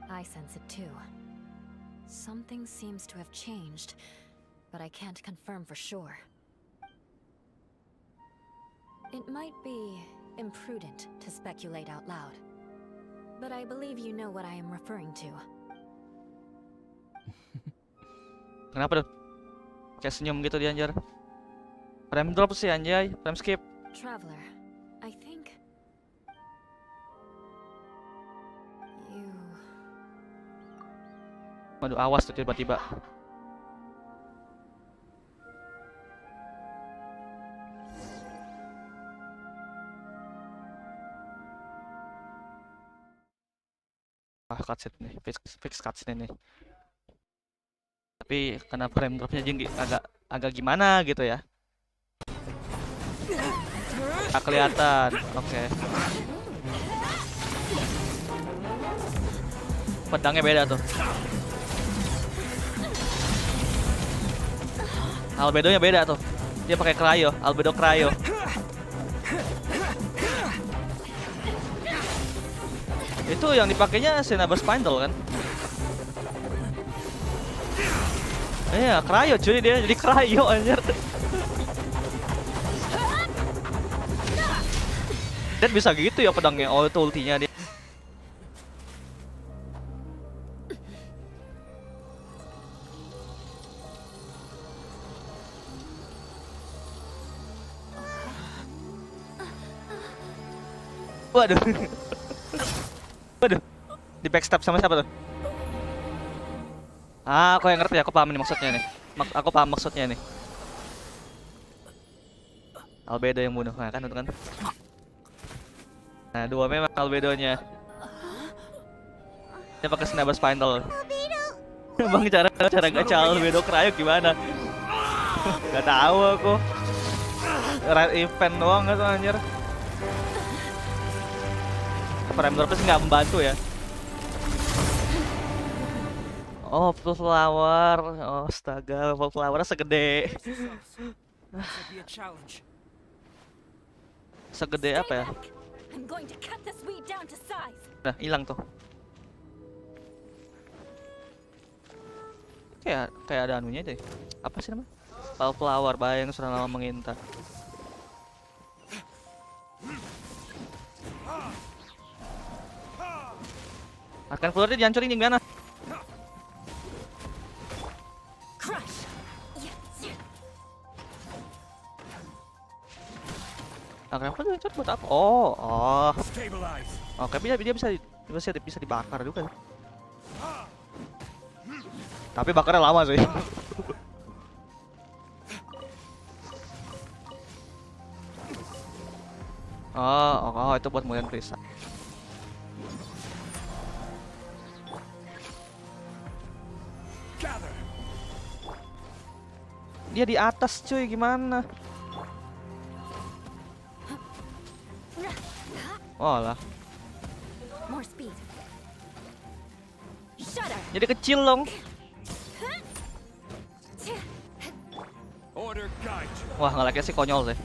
I sense it too. Something seems to have changed, but I can't confirm for sure. It might be imprudent to speculate out loud, but I believe you know what I am referring to.
Kenapa tuh? Kayak senyum gitu dia anjir. Frame drop sih anjay, frame skip.
Traveler, I think you...
Waduh, awas tuh tiba-tiba. Cutscene nih, fix cutscene nih. Tapi karena frame dropnya agak gimana gitu ya. Nggak kelihatan, oke. Pedangnya beda tuh. Albedonya beda tuh. Dia pakai cryo, albedo cryo. Itu yang dipakainya Cinnabar Spindle kan? Iya, cryo cuy, dia jadi cryo anjir. Dan bisa gitu ya pedangnya. Oh, itu ultinya dia. Waduh. Waduh. Di backstab sama siapa tuh? Ah, aku yang ngerti, aku paham nih maksudnya nih. Aku paham maksudnya nih. Albedo yang bunuh, nah kan itu kan. Nah, dua memang albedonya. Dia pakai Cinnabar Spindle. Bang, cara gacha albedo cryo gimana? Gak tahu aku. Red event doang gitu anjir. Frame drop sih nggak membantu ya. Oh, full flower. Oh, astaga, full flower segede. Segede apa ya? Nah, hilang tuh. Kayak ada anunya deh. Apa sih namanya? Full flower, bayang sudah lama mengintai. Akan floor-nya dihancurin gimana? Akan floor dihancur buat apa? Oh. Oke, dia bisa dibakar juga. Tapi bakarnya lama sih. Oh, itu buat mulian Bisa. Dia di atas cuy, gimana? Oh lah. Jadi kecil dong. Wah, ngeleknya sih konyol sih.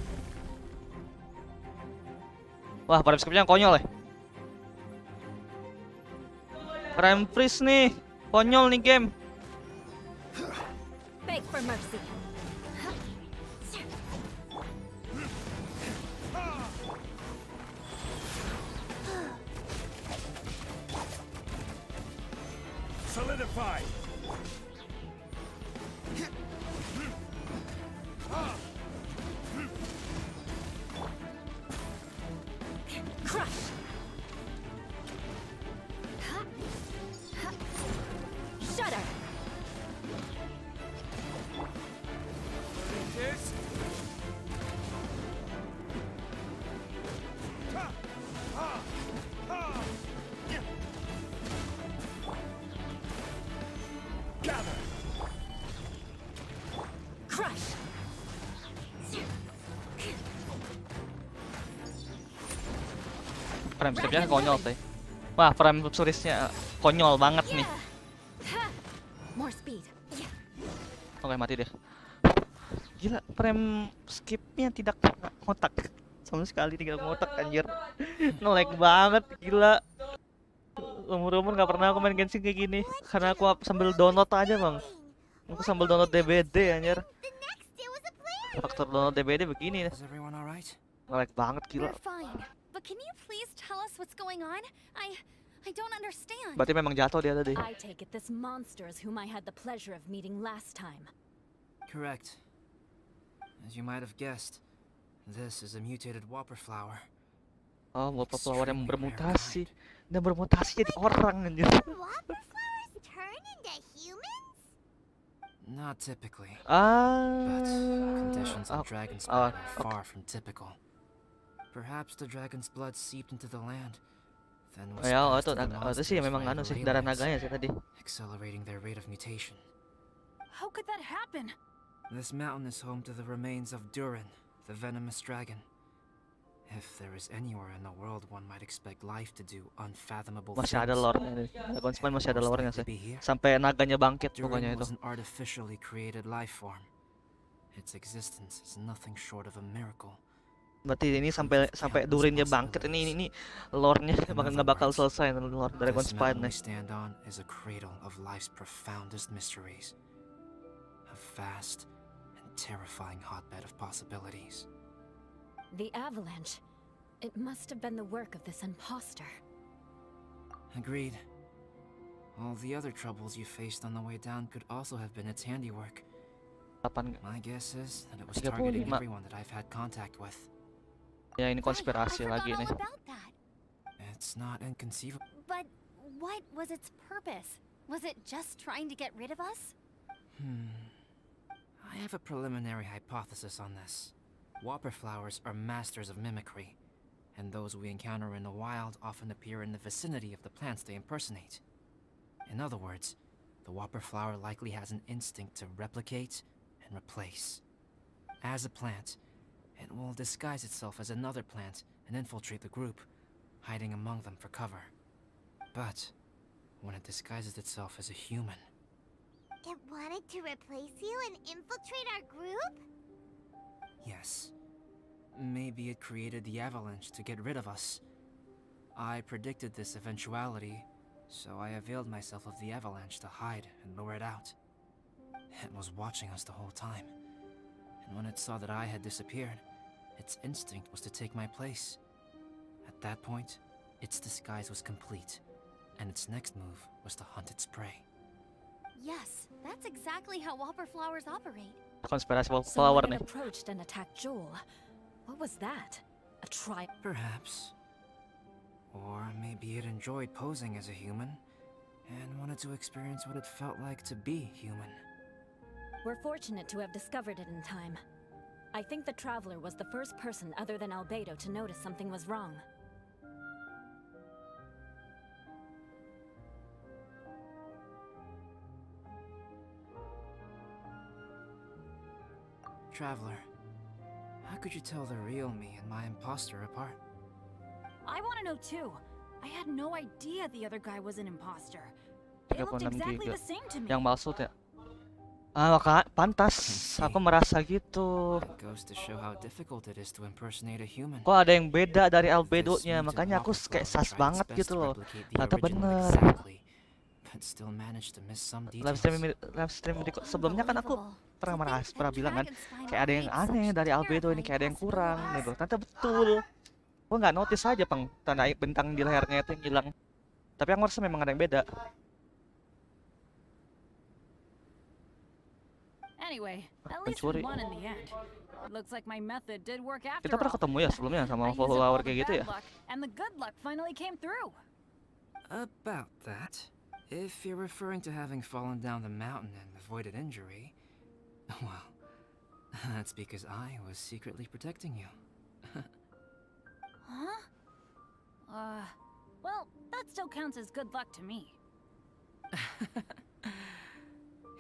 Wah, frame skipnya konyol ya. Frame freeze nih, konyol nih game.
Beg for mercy.
Solidify.
Crush. Shudder.
Gather.
Crush.
Frame skipnya konyol sih. Wah, frame freeze-nya konyol banget nih.
More speed.
Oke, mati deh. Gila, frame skipnya tidak ngotak sama sekali, tidak ngotak anjir. Nge-lag banget, gila. Umur-umur nggak pernah aku main Genshin kayak gini. Karena aku sambil download aja bang. Aku sambil download DVD anjir.
The next day was a player.
Faktor download DVD begini nih.
Is everyone alright?
Nge-lag banget gila.
We're fine. But can you please tell us what's going on? I don't understand.
Berarti memang jatuh dia tadi.
I take it this monster is whom I had the pleasure of meeting last time.
Correct. As you might have guessed, this is a mutated whopper flower.
Oh, lupa flower yang bermutasi. Dan bermutasi jadi orang anjir.
Whopper flowers turn into humans?
Not typically,
Ah.
but conditions on Dragon's blood are far from typical. Perhaps the dragon's blood seeped into the land, then was
Ya,
passed
itu
to the
itu sih
monsters
memang
via
anu sih
the
darah
leylands,
naganya sih tadi.
accelerating their rate of mutation.
How could that happen?
This mountain is home to the remains of Durin, the venomous dragon. If there is anywhere in the world one might expect life to do unfathomable
Masih ada
things,
lore-nya nih. Genshin masih ada
most
lore-nya
likely
sih.
be here.
Sampai naganya bangkit pokoknya
Durin
itu.
was an artificially created life form. Its existence is nothing short of a miracle.
Berarti ini sampai Durinnya bangkit ini lore-nya nggak bakal selesai lore Dragon
This
Spine
mountain we
nih.
stand on is a cradle of life's profoundest mysteries. A vast and terrifying hotbed of possibilities.
The avalanche. It must have been the work of this imposter.
Agreed. All the other troubles you faced on the way down could also have been its handiwork.
8.
My guess is that it was
35.
targeting everyone that I've had contact with.
Ya ini konspirasi
I
lagi
forgot
nih.
all about that.
It's not inconceivable.
But what was its purpose? Was it just trying to get rid of us?
I have a preliminary hypothesis on this. Whopper flowers are masters of mimicry, and those we encounter in the wild often appear in the vicinity of the plants they impersonate. In other words, the whopper flower likely has an instinct to replicate and replace. As a plant, it will disguise itself as another plant and infiltrate the group, hiding among them for cover. But when it disguises itself as a human,
It wanted to replace you and infiltrate our group?
yes, maybe it created the avalanche to get rid of us. I predicted this eventuality, so I availed myself of the avalanche to hide and lure it out. It was watching us the whole time, and when it saw that I had disappeared, its instinct was to take my place. At that point, its disguise was complete, and its next move was to hunt its prey.
Yes, that's exactly how whopper flowers operate.
Konspirasi flower
Someone
nih.
had approached and attacked Joel. What was that? A
Perhaps. Or maybe it enjoyed posing as a human, and wanted to experience what it felt like to be human.
We're fortunate to have discovered it in time. I think the Traveler was the first person other than Albedo to notice something was wrong.
Traveler, how could you tell the real me and my imposter apart?
I want to know too. I had no idea the other guy was an imposter. It looked
36
exactly
giga.
the same to me.
Yang maksud ya. Maka pantas aku merasa gitu.
It goes to show how difficult it is to impersonate a human.
Kok ada yang beda dari
This
albedonya,
mutant
makanya aku
whopper
kayak
flower
sas
tried
banget
its best
gitu
to
loh.
replicate the
Ternyata
original
bener.
exactly, but still managed to miss some
Live
details.
stream sebelumnya kan aku
Unbelievable.
pernah
To think that
pernah bilang kan
dragon's spine
kayak ada yang
operates
aneh
such
dari albedo ini, kayak ada yang kurang gitu. Ternyata betul. Gua nggak notice aja peng tanda bintang di lehernya itu yang hilang. Tapi aku rasa memang ada yang beda.
Anyway, at least
Pencuri.
we won in the end. It looks like my method did work after
Kita pernah
all.
ketemu ya sebelumnya sama
I used up all
follower
the
kayak gitu ya.
bad luck, and the good luck finally came through.
About that, if you're referring to having fallen down the mountain and avoided injury, well, that's because I was secretly protecting you.
Huh? Well, that still counts as good luck to me.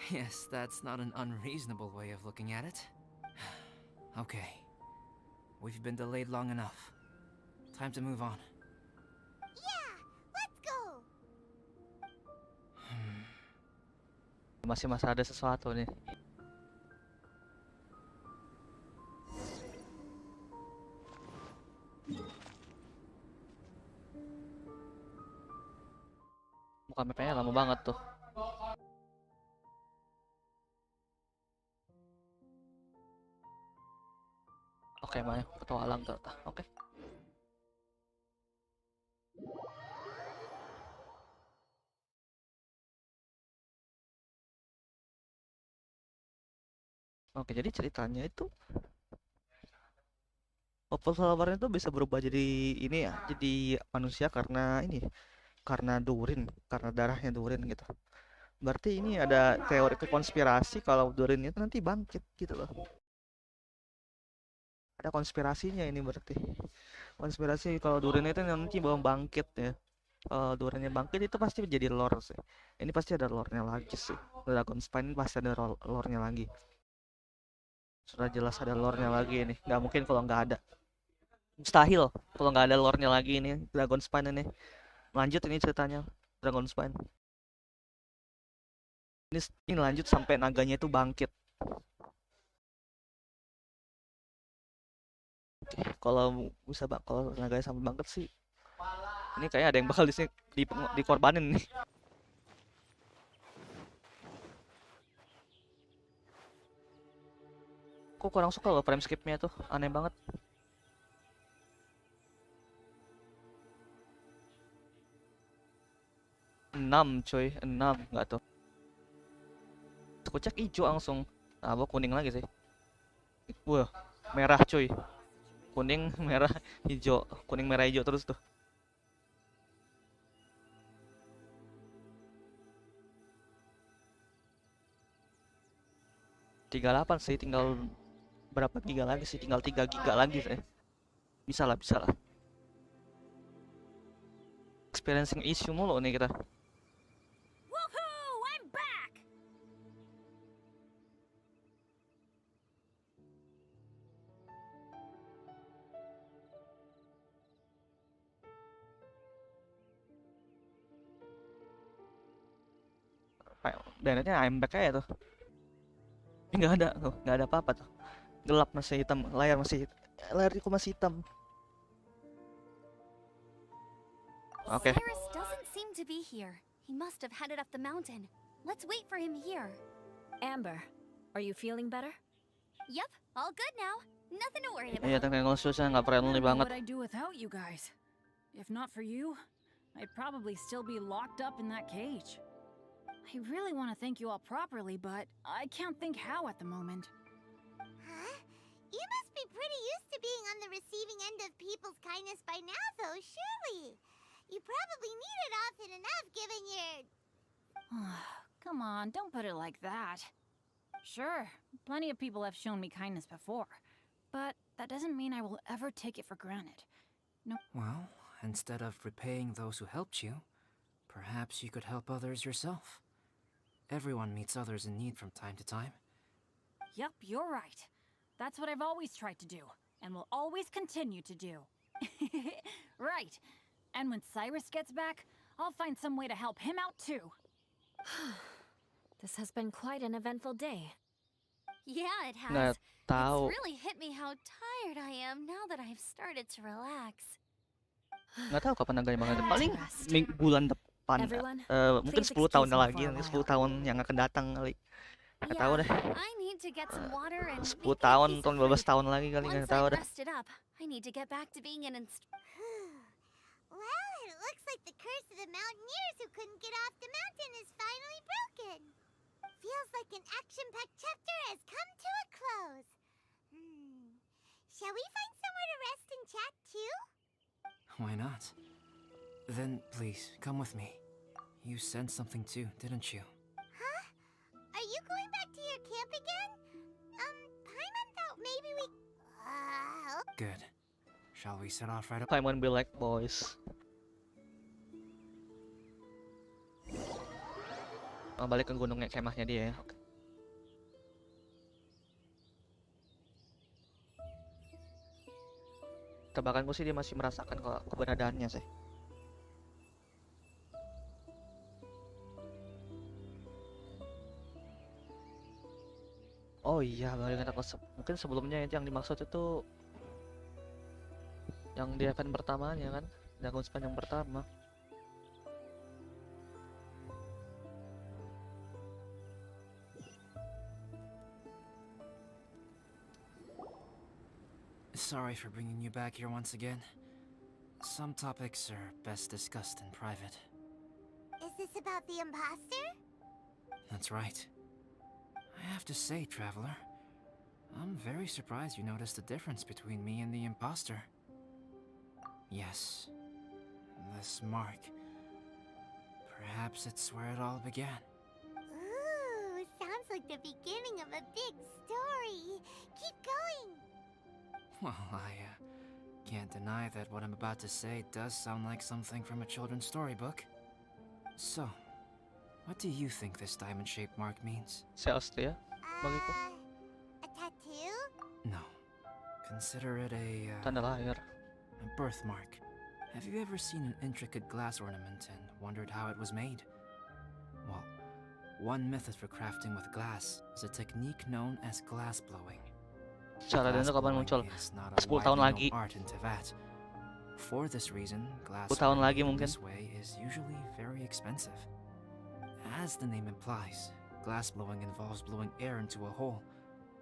Yes, that's not an unreasonable way of looking at it. Okay. We've been delayed long enough. Time to move on.
Yeah, let's go.
Masih ada sesuatu nih. mapnya lama banget tuh. Oke, Maya, petualang ternyata. Oke. Oke, jadi ceritanya itu Purple Flower itu bisa berubah jadi ini ya, jadi manusia karena ini, karena Durin, karena darahnya Durin gitu. Berarti ini ada teori konspirasi kalau Durin itu nanti bangkit gitu loh. Ada konspirasinya ini berarti. Konspirasi kalau Durin itu nanti mau bangkit ya. Kalau Durinnya bangkit itu pasti menjadi lore sih. Ini pasti ada lore-nya lagi sih. Dragon Spine pasti ada lore-nya lagi. Sudah jelas ada lore-nya lagi ini. Nggak mungkin kalau nggak ada. Mustahil kalau nggak ada lore-nya lagi ini Dragon Spine ini. Lanjut ini ceritanya Dragon Spine. Ini lanjut sampai naganya itu bangkit. Kalau bisa kalau naganya sampai bangkit sih, ini kayaknya ada yang bakal dikorbanin nih. Kok kurang suka loh frame skipnya tuh, aneh banget. Enam coy, 6 nggak tuh. Aku cek hijau langsung. Nah, kuning lagi sih. Wah, merah coy. Kuning, merah, hijau. Kuning, merah, hijau terus tuh. $38 sih, tinggal berapa giga lagi sih? Tinggal 3 giga lagi sih. Bisa lah, bisa lah. Experiencing issue mulu nih kita. Danetnya I'm back aja tuh. Nggak ada tuh, nggak ada apa-apa tuh. Gelap masih hitam, layarku masih hitam. Oke.
Cyrus doesn't seem to be here. He must have headed up the mountain. Let's wait for him here.
Amber, are you feeling better?
Yep, all good now. Nothing to worry
Iya,
about.
teknik khususnya nggak friendly
I don't know
banget.
what I'd do without you guys. If not for you, I'd probably still be locked up in that cage. I really want to thank you all properly, but I can't think how at the moment.
Huh? You must be pretty used to being on the receiving end of people's kindness by now, though, surely. You probably need it often enough, given your...
Come on, don't put it like that. Sure, plenty of people have shown me kindness before, but that doesn't mean I will ever take it for granted. No.
Well, instead of repaying those who helped you, perhaps you could help others yourself. Everyone meets others in need from time to time.
Yep, you're right. That's what I've always tried to do, and will always continue to do. Right. And when Cyrus gets back, I'll find some way to help him out too.
This has been quite an eventful day.
Yeah, it
Nggak
has.
tahu,
It's really hit me how tired I am now that I've started to relax.
nggak tahu kapan naganya bakal ada. Paling
Interesting.
bulan depan.
Everyone,
Mungkin
please
10 tahun
excuse me
lagi,
for a
nanti
while.
10 tahun yang akan datang kali. Nggak tahu deh.
I need to get some water and
10
maybe a
tahun
piece
atau
of
12
fruit.
tahun lagi kali,
Once
nggak tahu
I've
deh.
rested up, I need to get back to being an
Well, it looks like the curse of the mountaineers who couldn't get off the mountain is finally broken. Feels like an action-packed chapter has come to a close. Shall we find somewhere to rest and chat too?
Why not? Then please, come with me. You sensed something too, didn't you?
Huh? Are you going back to your camp again? Paimon thought maybe we...
Good. Shall we set off right up?
Paimon be like boys. Oh, balik ke gunungnya, kemahnya dia ya. Oke. Tebakanku sih dia masih merasakan keberadaannya sih. Oh iya, balik aku mungkin sebelumnya itu yang dimaksud itu yang di event pertamanya kan, Dragon Spine yang pertama.
sorry for bringing you back here once again. Some topics are best discussed in private.
Is this about the imposter?
That's right. I have to say, Traveler, I'm very surprised you noticed the difference between me and the imposter. Yes, this mark. Perhaps it's where it all began.
Ooh, sounds like the beginning of a big story. Keep going.
Well, I can't deny that what I'm about to say does sound like something from a children's storybook. So, what do you think this diamond-shaped mark means?
Si Austria, bagiku.
A tattoo?
No. Consider it a
Tanda lahir.
birthmark. Have you ever seen an intricate glass ornament and wondered how it was made? Well, one method for crafting with glass is a technique known as glass blowing.
Cara dan itu kapan muncul? 10 tahun lagi.
Art in Tibet. For this reason, glass
10 tahun lagi
blowing
mungkin.
this way is usually very expensive. As the name implies, glass blowing involves blowing air into a hole,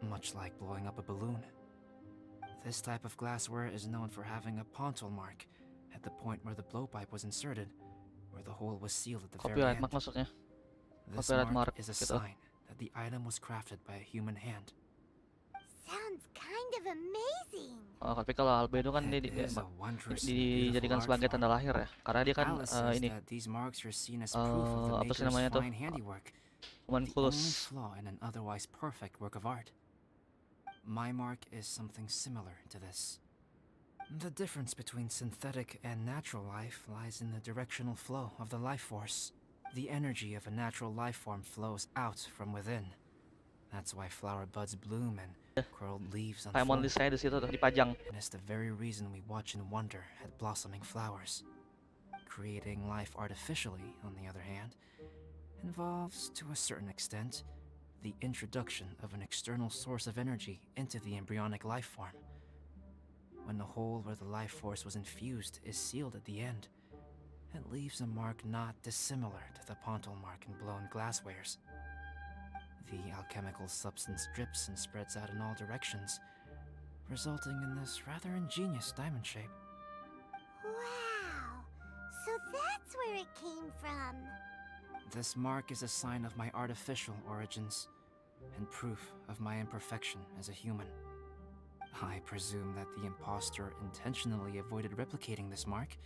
much like blowing up a balloon. This type of glassware is known for having a pontal mark at the point where the blowpipe was inserted, where the hole was sealed at the very
Copyright
end.
mark maksudnya.
This
Copyright
mark
mark
is a
gitu.
sign that the item was crafted by a human hand.
Sounds kind of amazing.
Oh, tapi kalau albedo kan
It is a wondrous and
dijadikan
beautiful
sebagai
art
tanda
form.
lahir ya. Karena dia kan
Alice says
ini
that these marks are seen as proof of the
apa sih
maker's
namanya tuh?
fine handiwork, the only
Homunculus.
flaw in an otherwise perfect work of art. My mark is something similar to this. The difference between synthetic and natural life lies in the directional flow of the life force. The energy of a natural life form flows out from within. That's why flower buds bloom and curled leaves
Paimon
unfold.
saya di situ tuh dipajang.
And it's the very reason we watch and wonder at blossoming flowers. Creating life artificially, on the other hand, involves, to a certain extent, the introduction of an external source of energy into the embryonic life form. When the hole where the life force was infused is sealed at the end, it leaves a mark not dissimilar to the pontal mark in blown glasswares. The alchemical substance drips and spreads out in all directions, resulting in this rather ingenious diamond shape.
Wow. So that's where it came from.
This mark is a sign of my artificial origins, and proof of my imperfection as a human. I presume that the imposter intentionally avoided replicating this mark,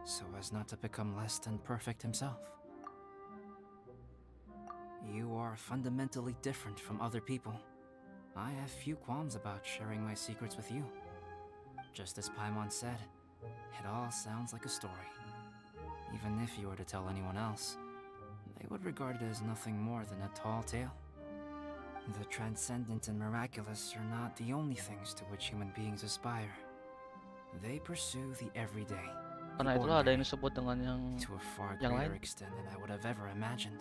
so as not to become less than perfect himself. You are fundamentally different from other people. I have few qualms about sharing my secrets with you. Just as Paimon said, it all sounds like a story. Even if you were to tell anyone else, they would regard it as nothing more than a tall tale. The transcendent and miraculous are not the only things to which human beings aspire. They pursue the everyday,
Karena itulah ada yang disebut dengan yang
to a far
yang
greater
lain.
extent than I would have ever imagined.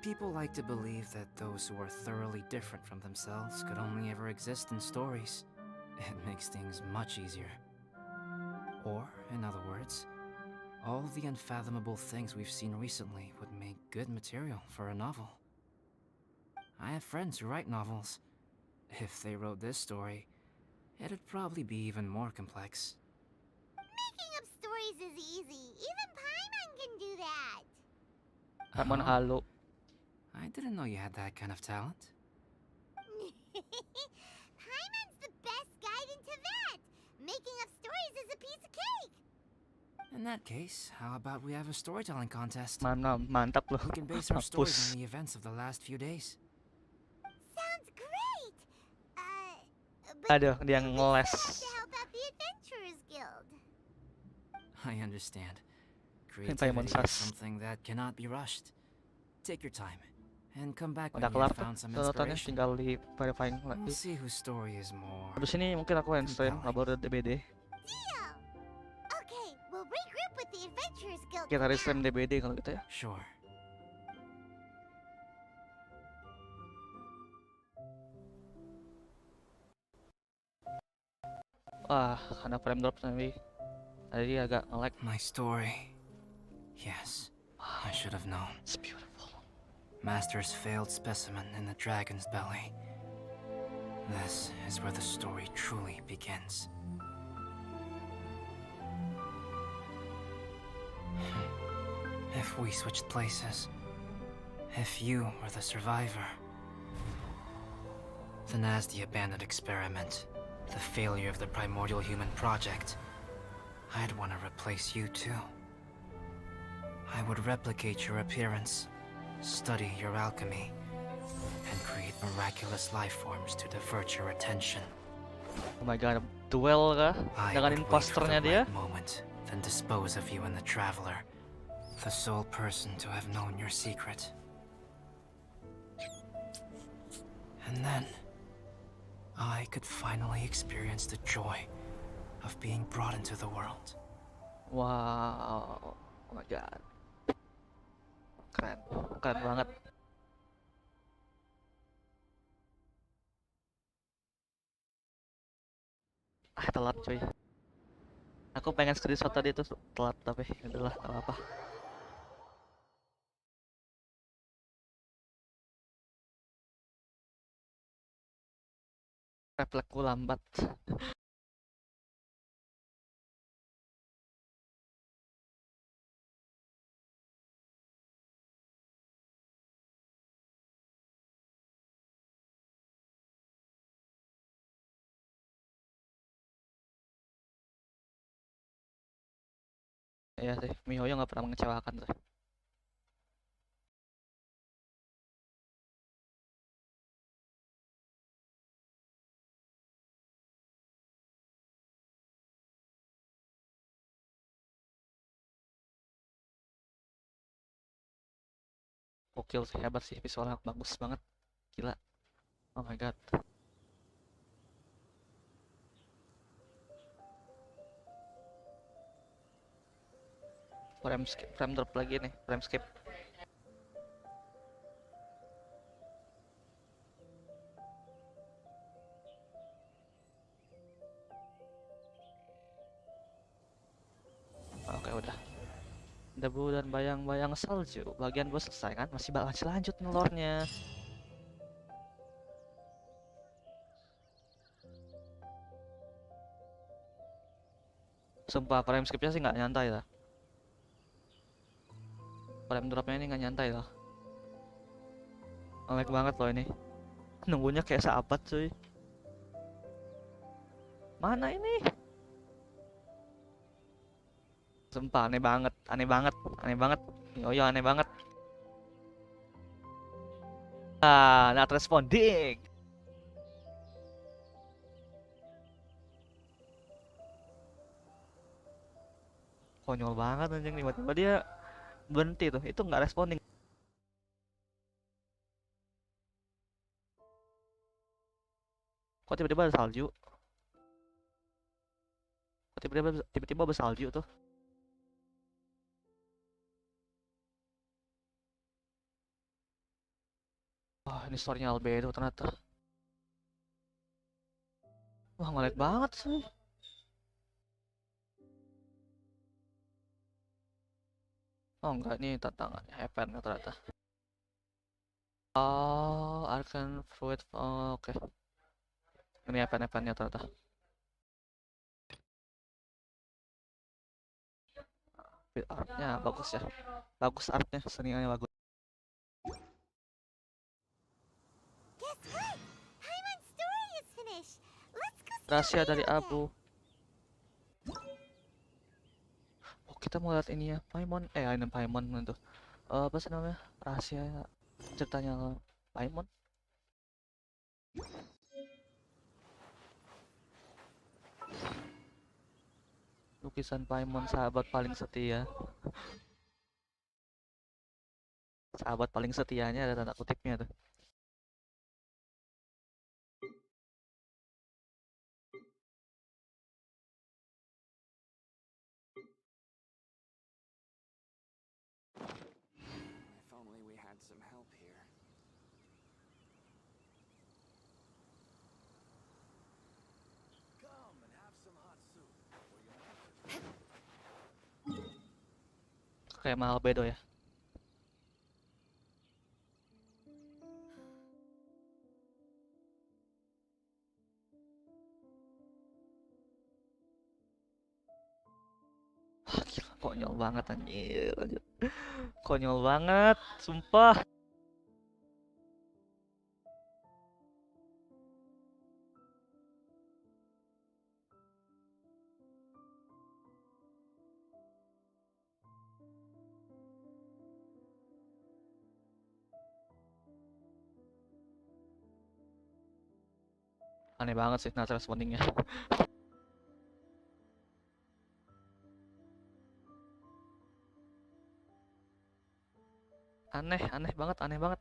People like to believe that those who are thoroughly different from themselves could only ever exist in stories. It makes things much easier. Or, in other words, all the unfathomable things we've seen recently would make good material for a novel. I have friends who write novels. If they wrote this story, it'd probably be even more complex.
Making up stories is easy. Even Paimon can do that.
Paimon halo.
I didn't know you had that kind of talent.
Paimon's the best guide in Tibet. Making up stories is a piece of cake.
In that case, how about we have a storytelling contest?
Mana mantap loh.
We can base our stories
Mampus.
on the events of the last few days.
Sounds great. But
Aduh, dia
we
ngeles.
still have to help out the Adventurers Guild.
I understand.
Paimon
Creativity is
sas.
something that cannot be rushed. Take your time, and come back when
Udah
you
kelar
have
tuh
found some
nontonnya,
inspiration.
tinggal di verifying
We'll
lagi.
see whose story is more.
Habis ini mungkin aku yang stream
Compelling.
kabar DBD.
Deal. Okay, we'll regroup with the Adventurers Guild.
Kita
for
stream
now.
DBD kalau gitu ya.
Sure.
Wah, ada frame drop tadi. Tadi agak nge-lag.
My story. Yes, I should have known.
It's beautiful.
Master's failed specimen in the dragon's belly. This is where the story truly begins. If we switched places, if you were the survivor, then as the abandoned experiment, the failure of the primordial human project, I'd want to replace you too. I would replicate your appearance, study your alchemy, and create miraculous life forms to divert your attention.
Oh my god, duel kah?
I
Dengan
would wait for
imposternya
the
dia?
right moment, then dispose of you and the traveler, the sole person to have known your secret. And then, I could finally experience the joy of being brought into the world.
Wow, oh my god, keren, keren banget. Telat cuy. Aku pengen screenshot tadi tuh telat tapi udahlah nggak apa-apa. Refleksku lambat. Iya sih, MiHoYo nggak pernah mengecewakan sih. Gokil sih, hebat sih, visualnya bagus banget, gila. Oh my god. Frame skip, frame drop lagi nih, frame skip. Oke udah. Debu dan bayang-bayang salju. Bagian gue selesai kan? Masih lanjut ngelornya. Sumpah frame skipnya sih nggak nyantai lah. Frame dropnya ini nggak nyantai lah. Lag banget loh ini. Nunggunya kayak sahabat cuy. Mana ini? Sumpah aneh banget, aneh banget, aneh banget. Yo aneh banget. Not responding. Konyol banget anjing, tiba-tiba dia berhenti tuh. Itu nggak responding. Kok tiba-tiba ada salju? Kok tiba-tiba bersalju tuh? Wah, ini storynya albedo ternyata. Wah, ngelag banget sih. Oh enggak, ini tantangannya Heaven ternyata. Oh, Arcane Fruit. Oh, oke. Ini Heaven-nya ternyata. Artnya bagus ya. Bagus artnya, seninya bagus.
Guess what? Paimon's story is finished. Let's go see
Rahasia
the
dari
man
Abu. Oh, kita mau lihat ini ya, Paimon. Ini Paimon itu. Apa sih namanya? Rahasia ceritanya Paimon. Lukisan Paimon, sahabat paling setia. Sahabat paling setianya ada tanda kutipnya tuh.
If only we had some help here. Come and have some hot soup.
Kayak mahal bedo ya. Konyol banget anjir, anjir. Konyol banget, sumpah. Aneh banget sih not respondingnya. Aneh banget, aneh banget.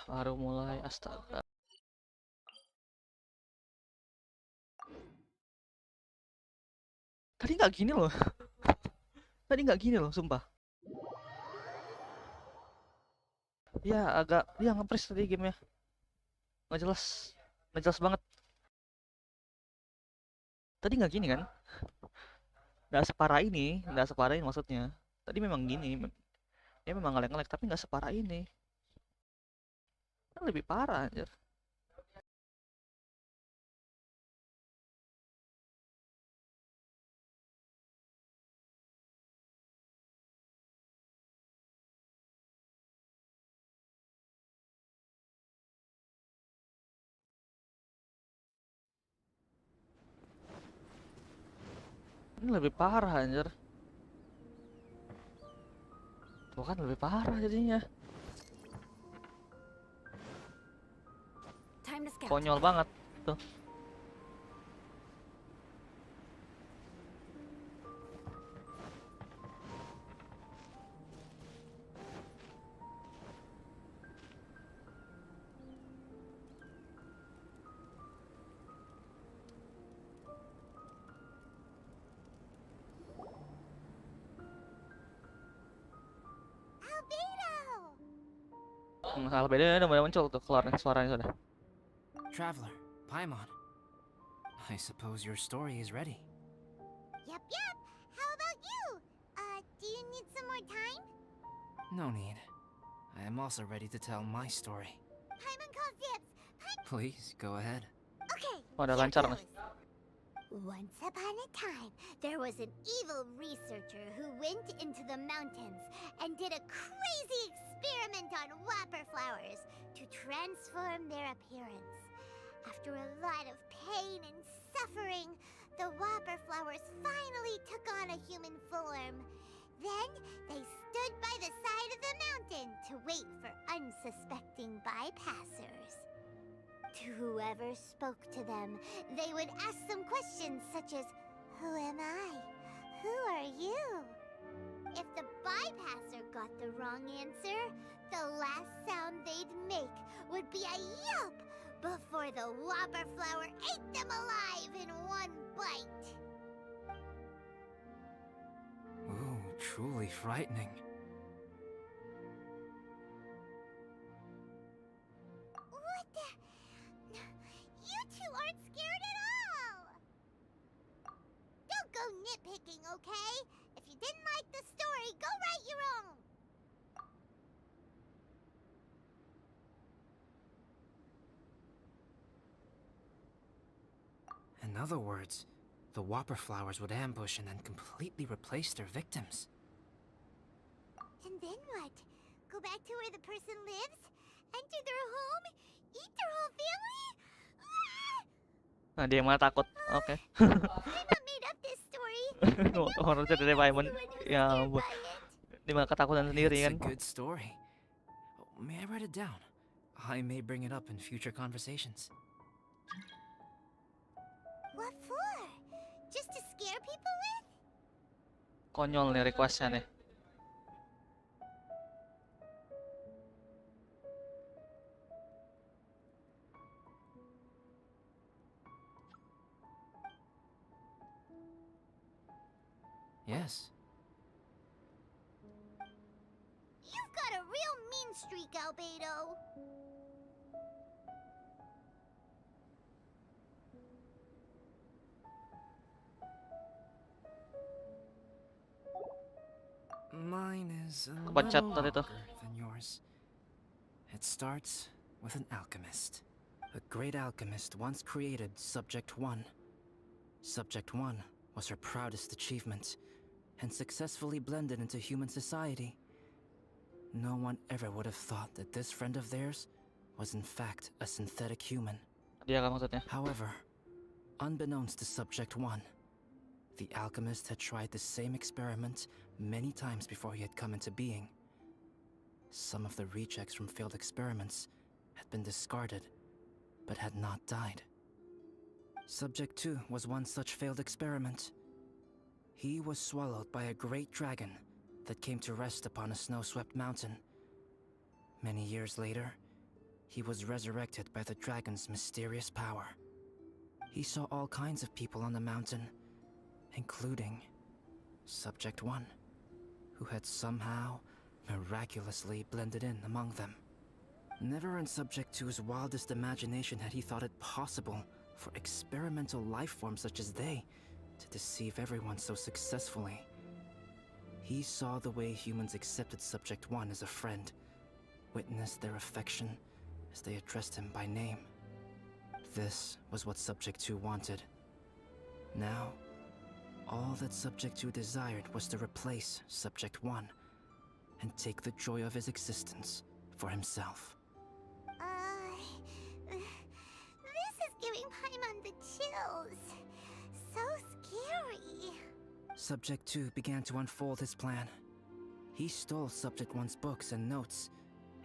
Baru mulai, astaga. Tadi nggak gini loh. Tadi nggak gini loh, sumpah. Ya agak, ya ngepres tadi gamenya. Nggak jelas, nggak jelas banget. Tadi nggak gini kan? Nggak separah ini maksudnya. Tadi memang gini, ya memang ngelek-ngelek, tapi nggak separah ini. Kan lebih parah anjir. Ini lebih parah anjir. Tuh kan lebih parah jadinya.
Time to scout.
Konyol banget tuh.
Albedo!
Hal beda udah mulai muncul tuh keluar suaranya sudah.
Traveler, Paimon. I suppose your story is ready.
Yep, yep. How about you? Do you need some more time?
No need. I am also ready to tell my story.
Paimon calls dibs.
Please, go ahead.
Okay.
Oh, udah
here
lancar nih.
goes. Once upon a time, there was an evil researcher who went into the mountains and did a crazy experiment on whopper flowers to transform their appearance. After a lot of pain and suffering, the whopper flowers finally took on a human form. Then they stood by the side of the mountain to wait for unsuspecting bypassers. To whoever spoke to them, they would ask some questions such as, "Who am I? Who are you?" If the bypasser got the wrong answer, the last sound they'd make would be a yelp before the whopper flower ate them alive in one bite.
Ooh, truly frightening.
What the? You two aren't scared at all! Don't go nitpicking, okay? If you didn't like the story, go write your own!
In other words, the whopper flowers would ambush and then completely replace their victims.
And then what? Go back to where the person lives? Enter their home? Eat their whole family? Ah!
Nah, dia malah takut. Oke.
Paimon made up this story.
Horor cerita dari Paimon.
The one who's
Ya
scared
ampun.
by it.
Dia malah ketakutan sendiri
It's
kan.
a good story. Oh, may I write it down? I may bring it up in future conversations.
What for? Just to scare people with?
Konyol nih requestnya nih.
Yes.
You've got a real mean streak, Albedo.
Mine is a
Kepencet
little
tadi tuh.
longer than yours. It starts with an alchemist. A great alchemist once created Subject 1. Subject 1 was her proudest achievement and successfully blended into human society. No one ever would have thought that this friend of theirs was in fact a synthetic human.
Dia kan maksudnya.
However, unbeknownst to Subject 1, the alchemist had tried the same experiment many times before he had come into being. Some of the rejects from failed experiments had been discarded, but had not died. Subject 2 was one such failed experiment. He was swallowed by a great dragon that came to rest upon a snow-swept mountain. Many years later, he was resurrected by the dragon's mysterious power. He saw all kinds of people on the mountain, including Subject 1, who had somehow miraculously blended in among them. Never in Subject 2's wildest imagination had he thought it possible for experimental life forms such as they to deceive everyone so successfully. He saw the way humans accepted Subject 1 as a friend, witnessed their affection as they addressed him by name. This was what Subject 2 wanted. Now, all that Subject 2 desired was to replace Subject 1 and take the joy of his existence for himself.
This is giving Paimon the chills. So scary.
Subject 2 began to unfold his plan. He stole Subject 1's books and notes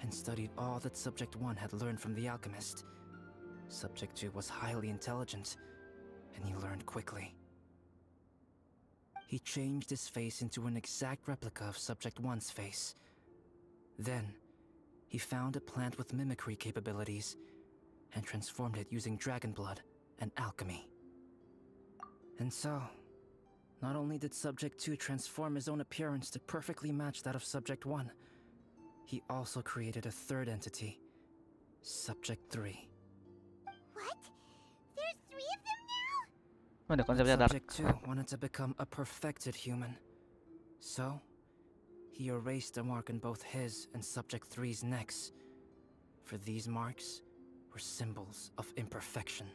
and studied all that Subject 1 had learned from the alchemist. Subject 2 was highly intelligent, and he learned quickly. He changed his face into an exact replica of Subject 1's face. Then, he found a plant with mimicry capabilities and transformed it using dragon blood and alchemy. And so, not only did Subject 2 transform his own appearance to perfectly match that of Subject 1, he also created a third entity, Subject 3.
What? There's 3 of them now?
Ada konsepnya dark.
Subject 2 wanted to become a perfected human. So, he erased a mark on both his and Subject 3's necks. For these marks were symbols of imperfection.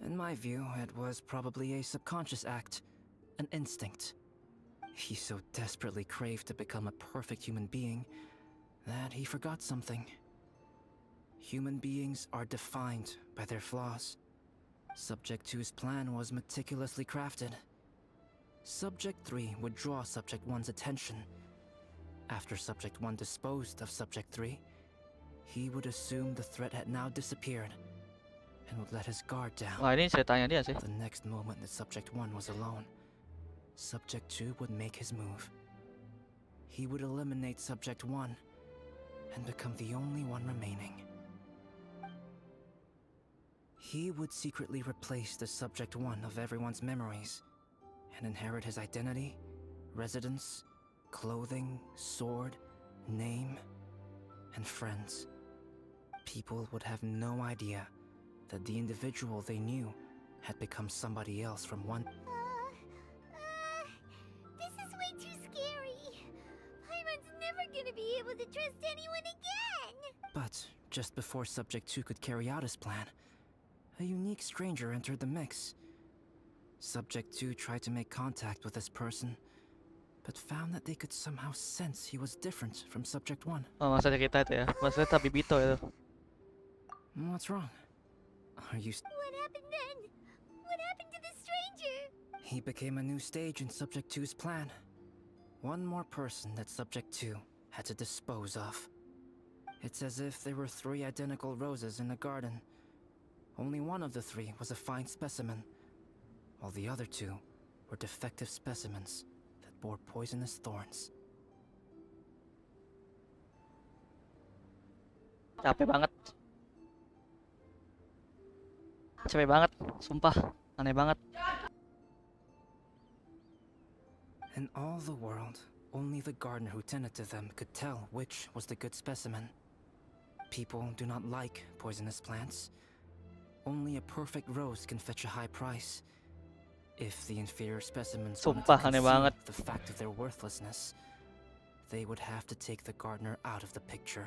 In my view, it was probably a subconscious act, an instinct. He so desperately craved to become a perfect human being that he forgot something. Human beings are defined by their flaws. Subject 2's plan was meticulously crafted. Subject 3 would draw Subject 1's attention. After Subject 1 disposed of Subject 3, he would assume the threat had now disappeared and would let his guard down.
Wah, ini ceritanya dia sih.
The next moment that Subject 1 was alone, Subject 2 would make his move. He would eliminate Subject 1 and become the only one remaining. He would secretly replace the Subject 1 of everyone's memories and inherit his identity, residence, clothing, sword, name, and friends. People would have no idea that the individual they knew had become somebody else from one.
This is way too scary. Paimon's never gonna be able to trust anyone again.
But just before Subject 2 could carry out his plan, a unique stranger entered the mix. Subject 2 tried to make contact with this person, but found that they could somehow sense he was different from Subject 1.
Oh, maksudnya kita itu ya. Maksudnya Tabibito itu.
What's wrong? Are you...
What happened then? What happened to the stranger?
He became a new stage in Subject 2's plan. One more person that Subject 2 had to dispose of. It's as if there were 3 identical roses in a garden. Only one of the 3 was a fine specimen, while the other 2 were defective specimens that bore poisonous thorns.
Capek banget. Capek banget, sumpah. Aneh banget.
In all the world, only the gardener who tended to them could tell which was the good specimen. People do not like poisonous plants. Only a perfect rose can fetch a high price. If the inferior specimens wanted to
Sumpah, aneh
conceal
banget.
the fact of their worthlessness, they would have to take the gardener out of the picture,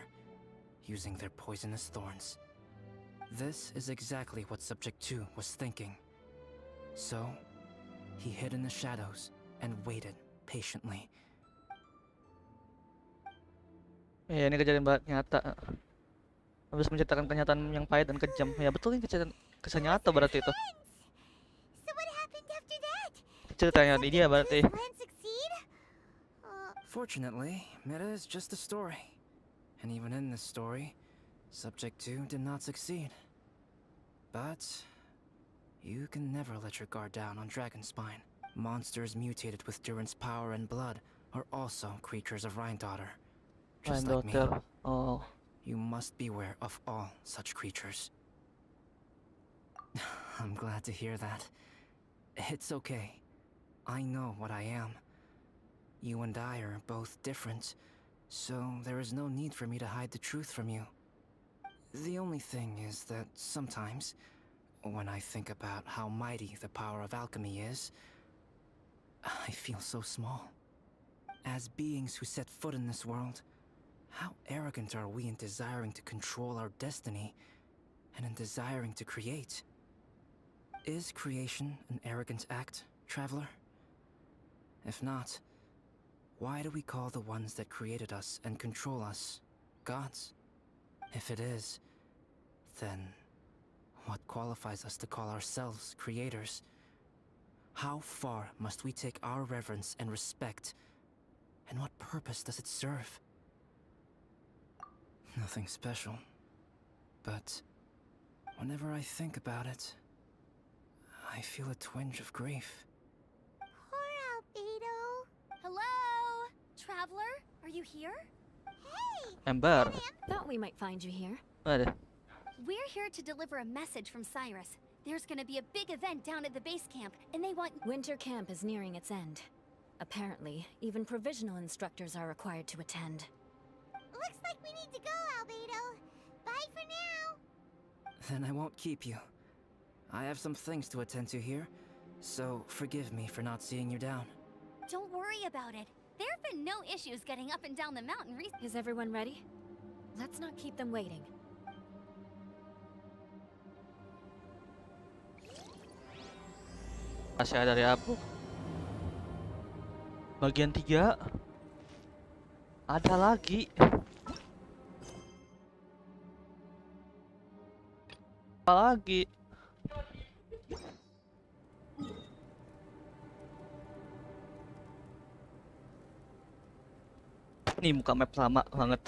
using their poisonous thorns. This is exactly what Subject 2 was thinking. So, he hid in the shadows and waited patiently.
Ya, ini kejadian nyata. Habis menceritakan kenyataan yang pahit dan kejam. Ya betul, ini kisah nyata berarti itu.
So what happened after that?
Ceritanya dia berarti.
Does his plan succeed?
Fortunately, it is just a story. And even in this story, Subject 2 did not succeed. But you can never let your guard down on Dragonspine. Monsters mutated with Durin's power and blood are also creatures of Rhine-Daughter. Just like me.
Oh.
You must beware of all such creatures. I'm glad to hear that. It's okay. I know what I am. You and I are both different, so there is no need for me to hide the truth from you. The only thing is that sometimes, when I think about how mighty the power of alchemy is, I feel so small. As beings who set foot in this world, how arrogant are we in desiring to control our destiny, and in desiring to create? Is creation an arrogant act, traveler? If not, why do we call the ones that created us and control us gods? If it is, then what qualifies us to call ourselves creators? How far must we take our reverence and respect, and what purpose does it serve? Nothing special, but whenever I think about it, I feel a twinge of grief.
Poor Albedo.
Hello? Traveler, are you here?
Hey!
Ember.
Thought we might find you here.
Ada.
We're here to deliver a message from Cyrus. There's gonna be a big event down at the base camp, and they want...
Winter camp is nearing its end. Apparently, even provisional instructors are required to attend.
Looks like we need to go, Albedo. Bye for now.
Then I won't keep you. I have some things to attend to here, so forgive me for not seeing you down.
Don't worry about it. There have been no issues getting up and down the mountain recently.
Is everyone ready? Let's not keep them waiting.
Masih ada dari aku. Bagian 3. Ada lagi. Apa lagi? Nih muka map lama banget.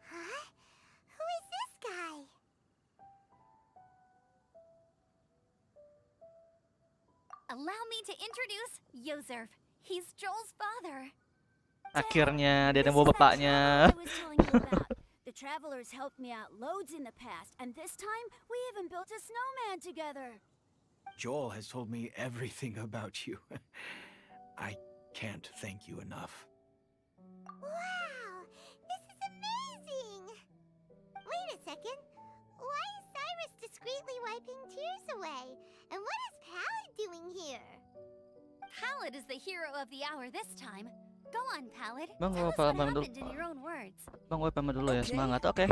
Huh? Who is this guy?
Allow me to introduce Eazer. He's Joel's father.
Akhirnya dia
This
nemu
is that
bapaknya.
traveler I was telling you about. The travelers helped me out loads in the past, and this time we even built a snowman together.
Joel has told me everything about you. I can't thank you enough.
Wow! This is amazing! Wait a second. Why is Cyrus discreetly wiping tears away? And what is Pallet doing here?
Pallet is the hero of the hour this time. Go on, Pallet.
Bang,
Tell
gua
us what
paham dulu.
happened in your own words.
Bang, gue pamit dulu ya, semangat. Oke.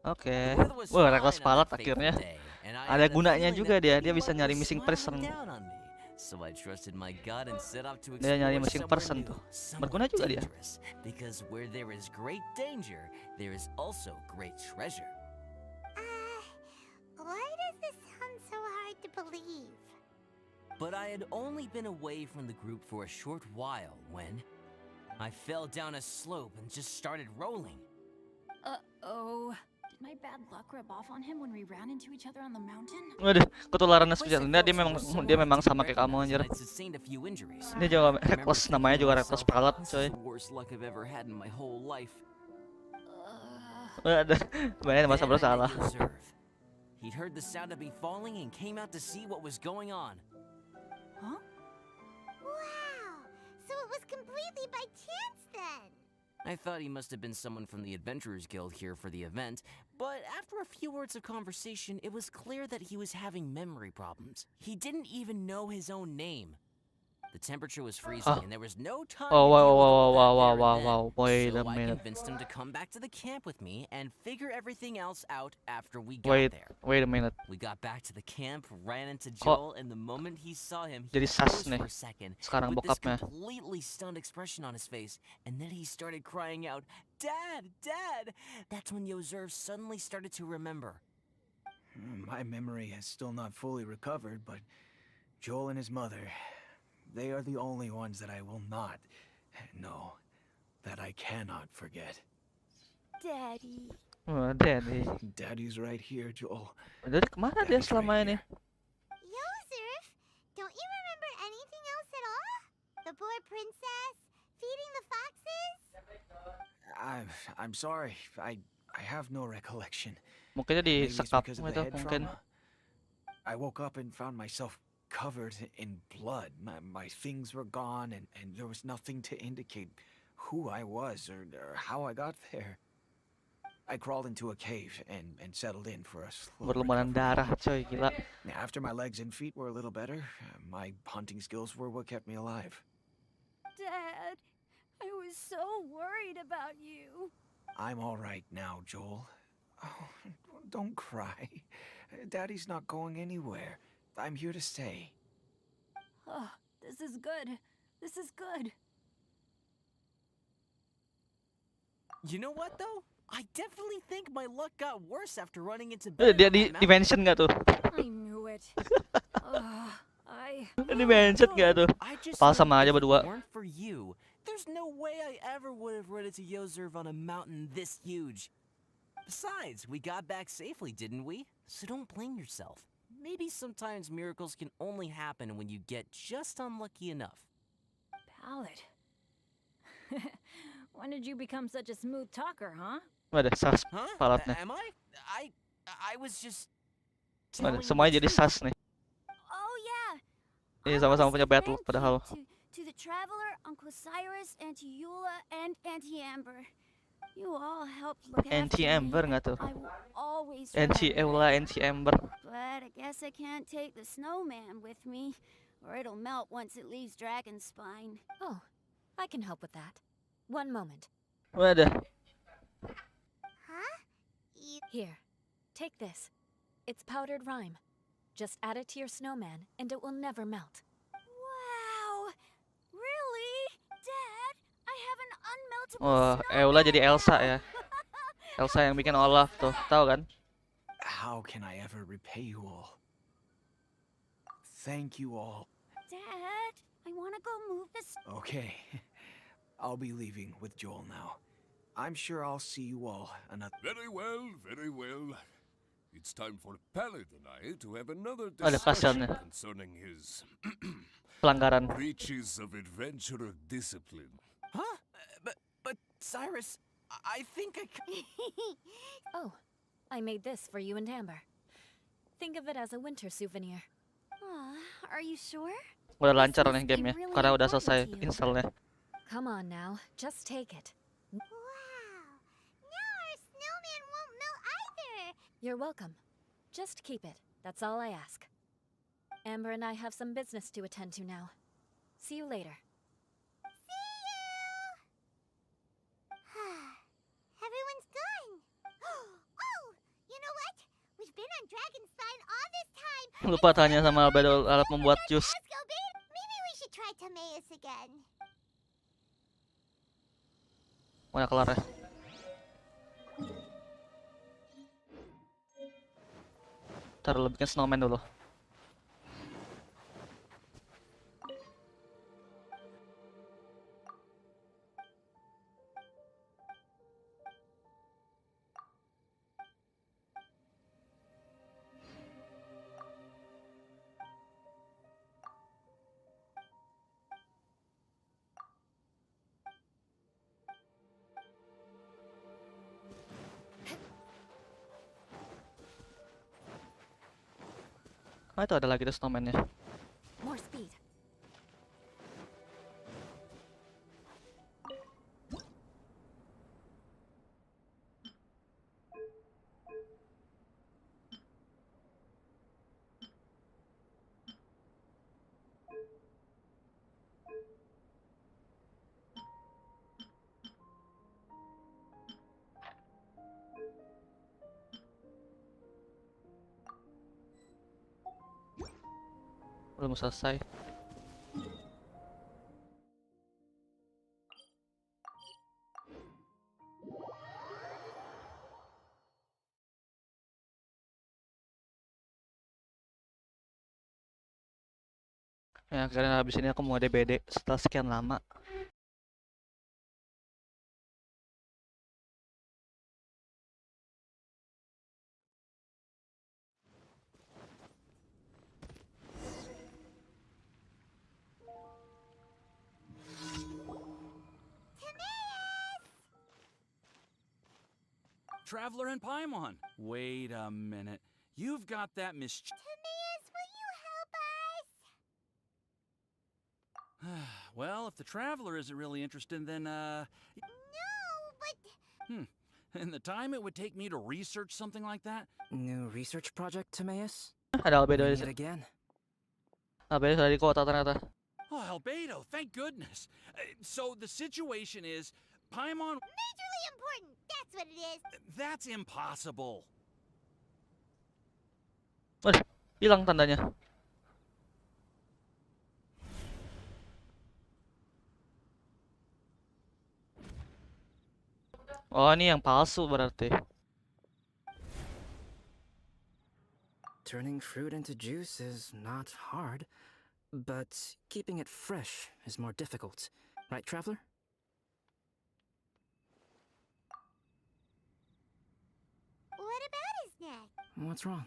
Oke.
Weather was
Wah,
fine
reckless
on
palette
that
akhirnya.
fateful day, and I
Ada
had a
gunanya
feeling
juga
that
dia
maybe
bisa
one
nyari
was
missing
smiling
person.
down on me. So I trusted my gut and set out to
Dia nyari
explore
missing
somewhere
person
new,
tuh.
somewhere
Berguna juga dia.
dangerous. Because where there is great danger, there is also great treasure.
Why does this sound so hard to
But I had only been away from the group for a short while when I fell down a slope and just started rolling.
Uh-oh. Did my bad luck rub off on him when we ran into each other on the mountain?
Waduh, ketularan
Place I
spesial.
fell
Dia
so
memang
hard I
sama
didn't
kayak kamu
recognize
anjir.
it. I'd sustained a few injuries.
Dia juga
I remember
reckless,
thinking
namanya
to
juga reckless
myself,
pilot,
this
coy.
is the worst luck I've ever had in my whole life.
Waduh, banyak masa
Then I met
bersalah.
Eazer. He'd heard the sound of me falling and came out to see what was going on.
Huh?
Wow! So it was completely by chance then!
I thought he must have been someone from the Adventurers Guild here for the event, but after a few words of conversation, it was clear that he was having memory problems. He didn't even know his own name. The temperature was freezing, and there was no time
Oh,
to
wow,
deal with
wow,
all
wow,
that
wow,
there and
wow,
then.
wow. Wait
So
a
I
minute.
convinced him to come back to the camp with me and figure everything else out after we got
Wait,
there.
wait a minute.
We got back to the camp, ran into
Kok
Joel, and the moment he saw him, he
jadi sas
froze
nih
for a second
sekarang
with this
bokapnya?
completely stunned expression on his face, and then he started crying out, "Dad, Dad!" That's when Eazer suddenly started to remember.
My memory has still not fully recovered, but Joel and his mother, they are the only ones that I will not, no, that I cannot forget.
Daddy.
Oh, Daddy.
Daddy's right here, Joel.
Dari kemana dia
Daddy's
selama
right
ini?
here.
Eazer, don't you remember anything else at all? The poor princess? Feeding the foxes?
I'm sorry. I have no recollection.
Mungkin dia
Maybe it's
disekap
because of
gitu,
the head
mungkin.
trauma. I woke up and found myself covered in blood. My things were gone, and there was nothing to indicate who I was or how I got there. I crawled into a cave and settled in for a slow
Berlumuran
recovery.
darah, coy, gila.
After my legs and feet were a little better, my hunting skills were what kept me alive.
Dad, I was so worried about you.
I'm all right now, Joel. Oh, don't cry. Daddy's not going anywhere. I'm here to stay.
Oh, this is good. This is good.
You know what, though? I definitely think my luck got worse after running into
Dia
Berikan
di
on that
dimension nggak tuh?
I knew it.
Dimension nggak tuh?
I just
Pas
know
sama aja
if it
berdua.
weren't for you, there's no way I ever would have run into Eazer on a mountain this huge. Besides, we got back safely, didn't we? So don't blame yourself. Maybe sometimes miracles can only happen when you get just unlucky enough.
Ballad. When did you become such a smooth talker, huh?
Waduh, sas
Huh?
palatnya.
Am I? I was just
Waduh,
telling
semuanya
the
jadi
truth.
sas nih.
Oh yeah.
Ini
I
sama-sama
wanna
punya
say
bad luck
thank
padahal.
you to the Traveler, Uncle Cyrus, Auntie Eula, and Auntie Amber. You all helped look after
Anti
me.
Amber nggak tuh?
I will always
Anti
remember
Eula,
it.
anti Amber.
But I guess I can't take the snowman with me, or it'll melt once it leaves Dragonspine.
Oh, I can help with that. One moment.
Waduh.
Huh?
Here, take this. It's powdered rime. Just add it to your snowman, and it will never melt.
Wow! Really? Dad, I have an unmeltable
Wah, Eula jadi Elsa ya. Elsa yang bikin Olaf tuh, tahu kan?
How can I ever repay you all? Thank you all.
Dad, I want to go move this.
Okay. I'll be leaving with Joel now. I'm sure I'll see you all another.
Very well, very well. It's time for Pallet and I to have another
Ada
discussion
kasihannya.
concerning his
Pelanggaran.
breaches of adventurer discipline.
Huh? But Cyrus, I think I.
Oh, I made this for you and Amber. Think of it as a winter souvenir.
Are you sure?
Udah
This
lancar
must
nih
be
gamenya,
really
karena udah
important
selesai
to you.
installnya.
Come on now, just take it.
Wow! Now our snowman won't melt either!
You're welcome. Just keep it. That's all I ask. Amber and I have some business to attend to now. See you later.
See you! Everyone's gone! Oh! You know what? We've been on Dragonspine all this time!
Lupa tanya sama Albedo alat membuat jus.
Let's go, babe! Maybe we should try Timaeus again.
Mana kelar ya? Ntar lu bikin snowman dulu. Oh, itu ada lagi tuh snowman-nya.
More speed.
Belum selesai. Ya, akhirnya habis ini aku mau DBD setelah sekian lama.
Traveler and Paimon. Wait a minute. You've got that
Timaeus, will you help us?
Well, if the Traveler isn't really interested, then,
No, but...
And the time it would take me to research something like that?
New research project, Timaeus?
Ada albedo di
Meet
sini.
again.
Albedo sudah di kota ternyata.
Oh, Albedo, thank goodness. So the situation is, Paimon...
Majorly important, that's what it is.
That's impossible.
Waduh, hilang tandanya. Oh, ini yang palsu berarti.
Turning fruit into juice is not hard, but keeping it fresh is more difficult. Right, Traveler?
What about his neck?
What's wrong?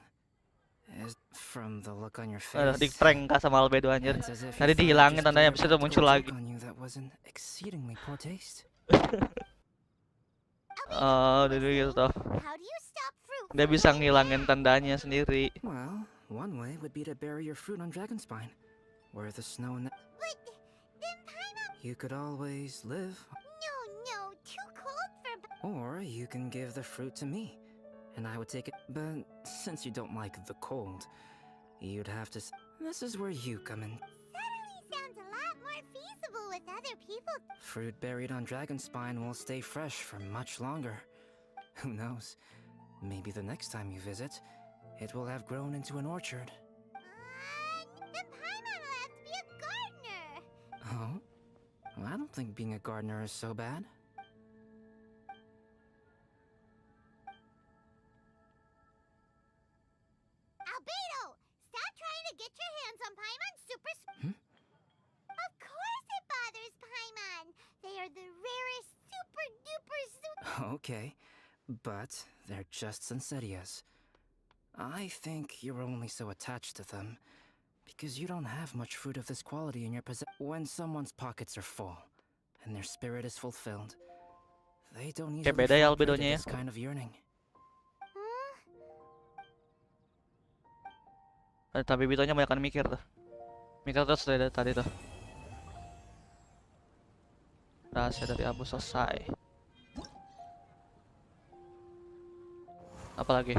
From the look on your
Aduh,
face,
di-prank kah sama Albedo anjir.
it's as if
Tadi
you thought I
dihilangin
just
tandanya,
did a
habis itu muncul
practical
lagi.
joke on you that was an exceedingly poor taste.
Oh, udah gitu toh.
How do you stop fruit
Dia
from
bisa
getting
ngilangin
bad?
tandanya sendiri.
Well, one way would be to bury your fruit on Dragonspine, where the snow and the...
But then Paimon...
You could always live,
No, too cold for...
or you can give the fruit to me, and I would take it. But since you don't like the cold, you'd have to... This is where you come in.
Suddenly sounds a lot more feasible with other people.
Fruit buried on Dragonspine will stay fresh for much longer. Who knows? Maybe the next time you visit, it will have grown into an orchard.
Then Paimon will have to be a gardener.
Oh? Well, I don't think being a gardener is so bad.
Albedo, stop trying to get your hands on Paimon's super...
Hmm?
Of course it bothers Paimon. They are the rarest super-duper...
Okay, but they're just Sensetias. I think you're only so attached to them because you don't have much fruit of this quality in your possession. When someone's pockets are full and their spirit is fulfilled, they don't
Kayak
easily
beda ya
fall prey to
albedonya ya.
this kind of yearning.
Tapi Bitonya banyak mikir tuh. Mikir terus dari tadi tuh. Rahasia dari Abu selesai. Apalagi?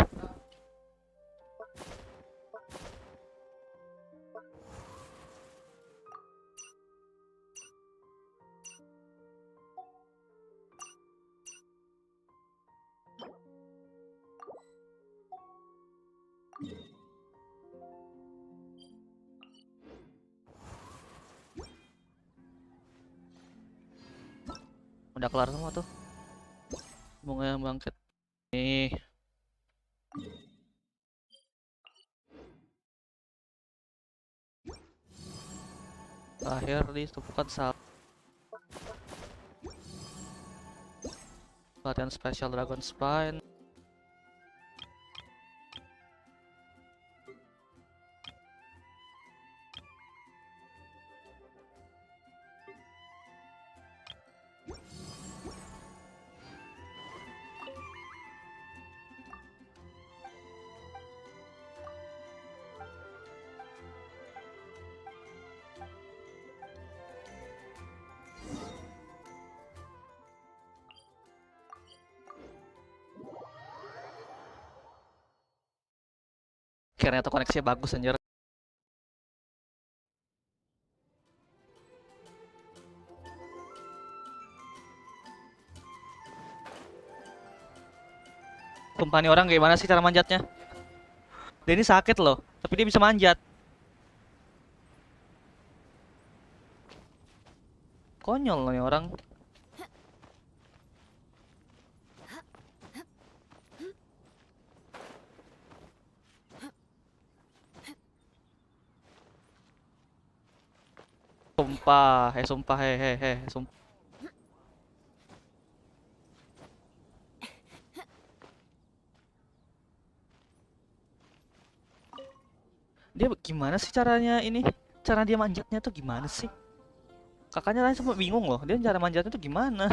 Udah kelar semua tuh. Bunga yang bangkit. Nih. Terakhir ditemukan saat latihan spesial Dragon Spine. Ternyata koneksinya bagus anjir. Sumpah nih orang gimana sih cara manjatnya? Dia ini sakit loh, tapi dia bisa manjat. Konyol loh nih orang. Sumpah, sumpah. Dia gimana sih caranya ini? Cara dia manjatnya tuh gimana sih? Kakaknya lain sempat bingung loh, dia cara manjatnya tuh gimana?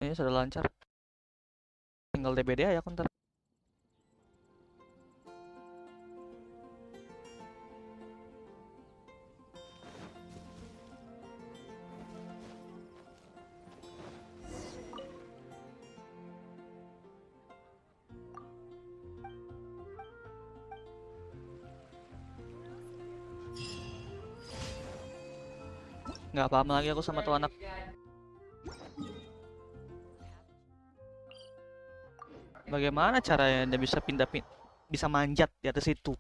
Ini sudah lancar. Tinggal DBD ya konter. Nggak paham lagi aku sama tuh anak. Bagaimana caranya dia bisa bisa manjat di atas itu?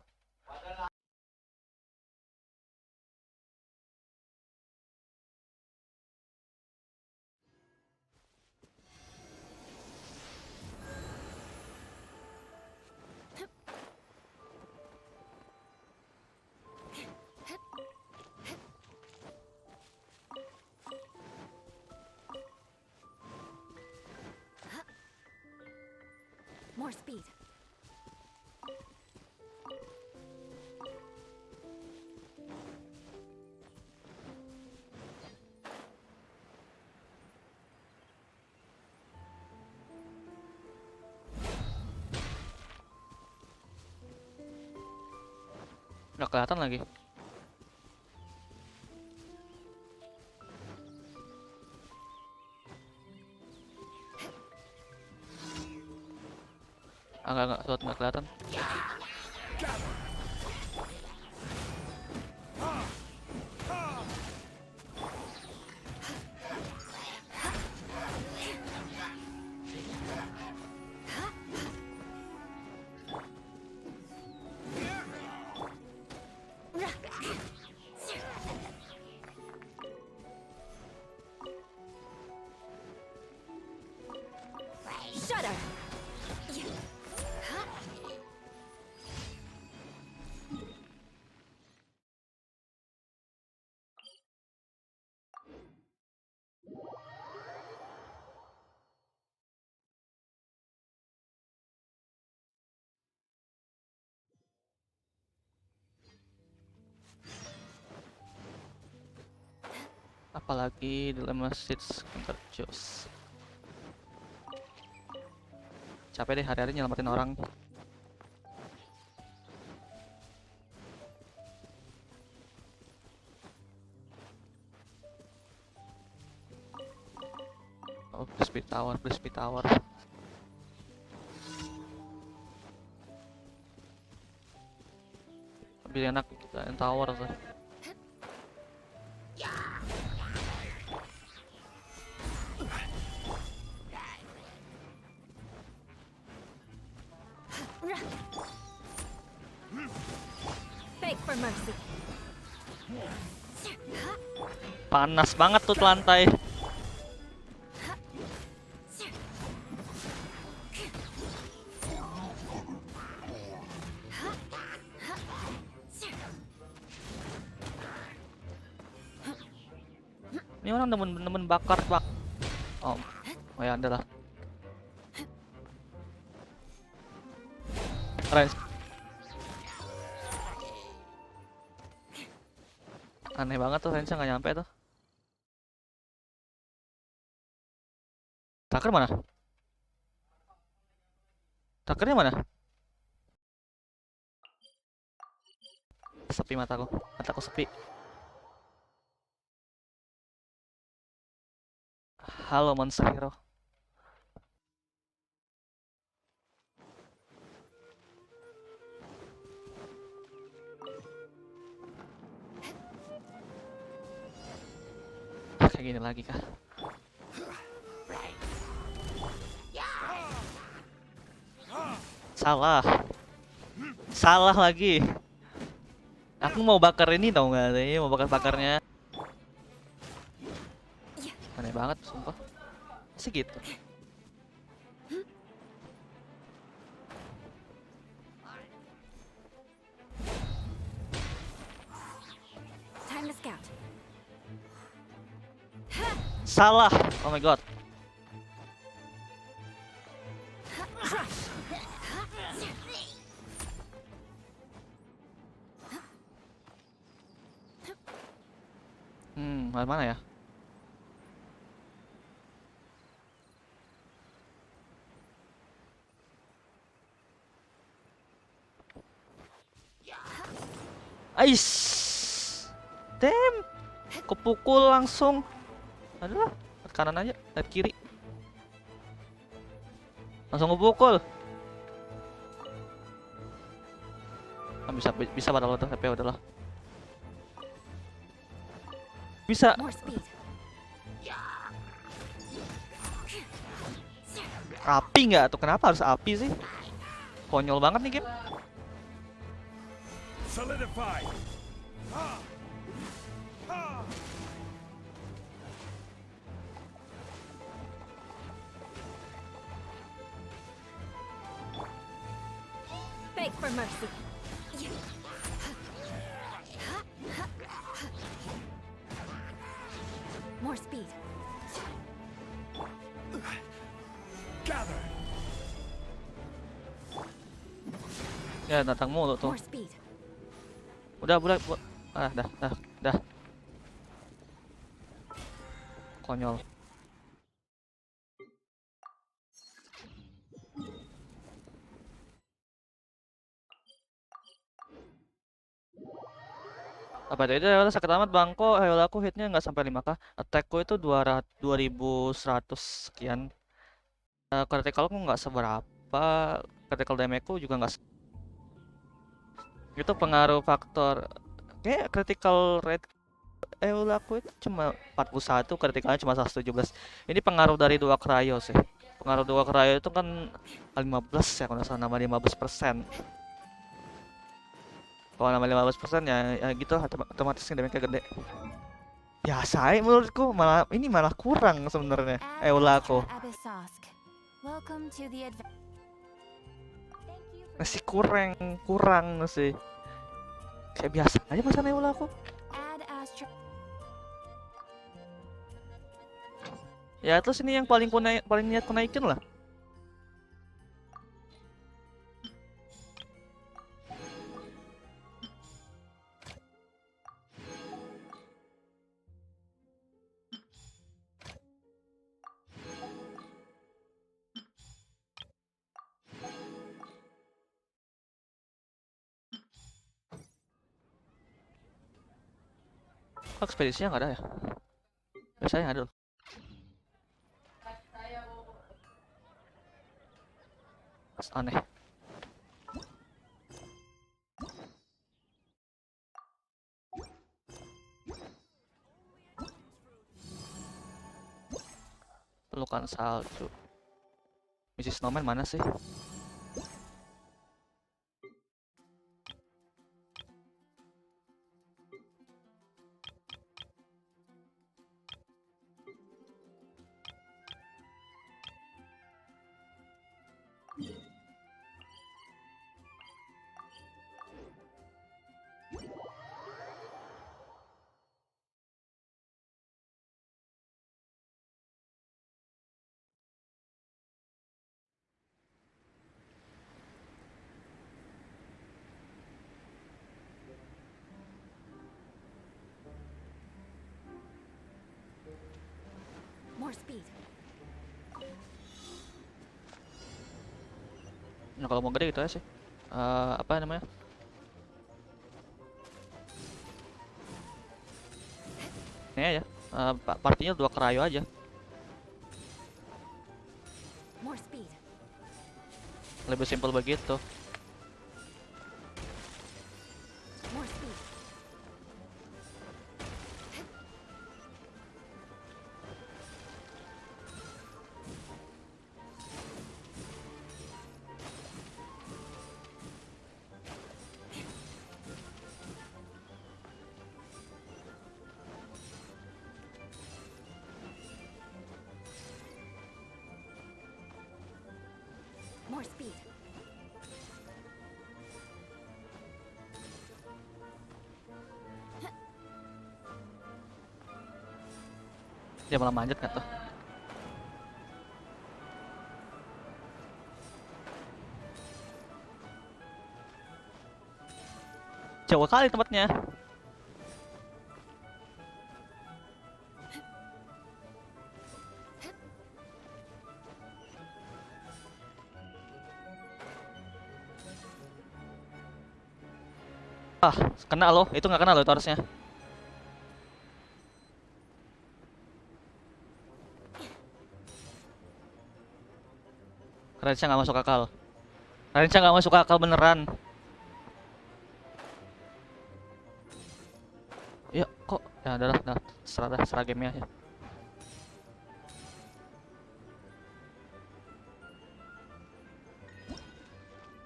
More speed.
Nggak kelihatan lagi. Enggak, suatu nggak kelihatan.
Shudder.
Apalagi dilemma seats counter juice. Capek deh hari-hari nyelamatin orang. Oh, crispy tower. Lebih enak kita yang tower tuh.
Beg for mercy.
Panas banget tuh lantai. Ini orang demen bakar bak. Oh ya ada lah. Range. Aneh banget tuh range-nya nggak nyampe tuh. Tracker mana? Trackernya mana? Sepi mataku sepi. Halo Monster Hero. Kayak gini lagi kah? Salah. Salah lagi. Aku mau bakar ini tau gak sih? Mau bakar-bakarnya. Aneh banget sumpah. Masih gitu.
Time to scout.
Salah. Oh my god. Mana ya? Ais. Damn. Kepukul langsung. Aduh, lihat kanan aja, lihat kiri. Langsung kepukul. Ah, bisa padahal tuh, tapi ya udahlah. Bisa. Api nggak tuh? Kenapa harus api sih? Konyol banget nih game.
Solidify.
Beg for mercy. More speed.
Gather.
Ya datang mulu tuh.
More speed.
Udah. Dah. Konyol. Apa itu ya sakit amat bangko, ayo aku hitnya nggak sampai 5k, attackku itu 2100 sekian. Criticalku nggak seberapa, critical damage-ku juga nggak itu pengaruh faktor kayak critical rate aku itu cuma 41, criticalnya cuma 117. Ini pengaruh dari 2 cryo sih. Pengaruh 2 cryo itu kan 15 ya kalau nggak salah, nama 15%. Kalau nama 15% ya gitu otomatis damage-nya gede. Ya saya menurutku malah kurang sebenarnya aku. Masih kurang sih. Kayak biasa aja pasan aku. Ya terus ini yang paling niat ku naikin lah. Ekspedisinya nggak ada ya? Biasanya ada loh. Aneh. Pelukan salju. Misi snowman mana sih?
More speed.
Nah kalau mau gede gitu aja sih. Apa namanya? Ini aja. Partinya 2 cryo aja.
More speed.
Lebih simpel begitu.
More speed. More speed.
Dia malah manjat nggak tuh? Jauh kali tempatnya. Ah, kena loh. Itu nggak kena loh itu harusnya. Range nggak masuk akal. Range nggak masuk akal beneran. Ya kok? Ya udah, serah gamenya ya.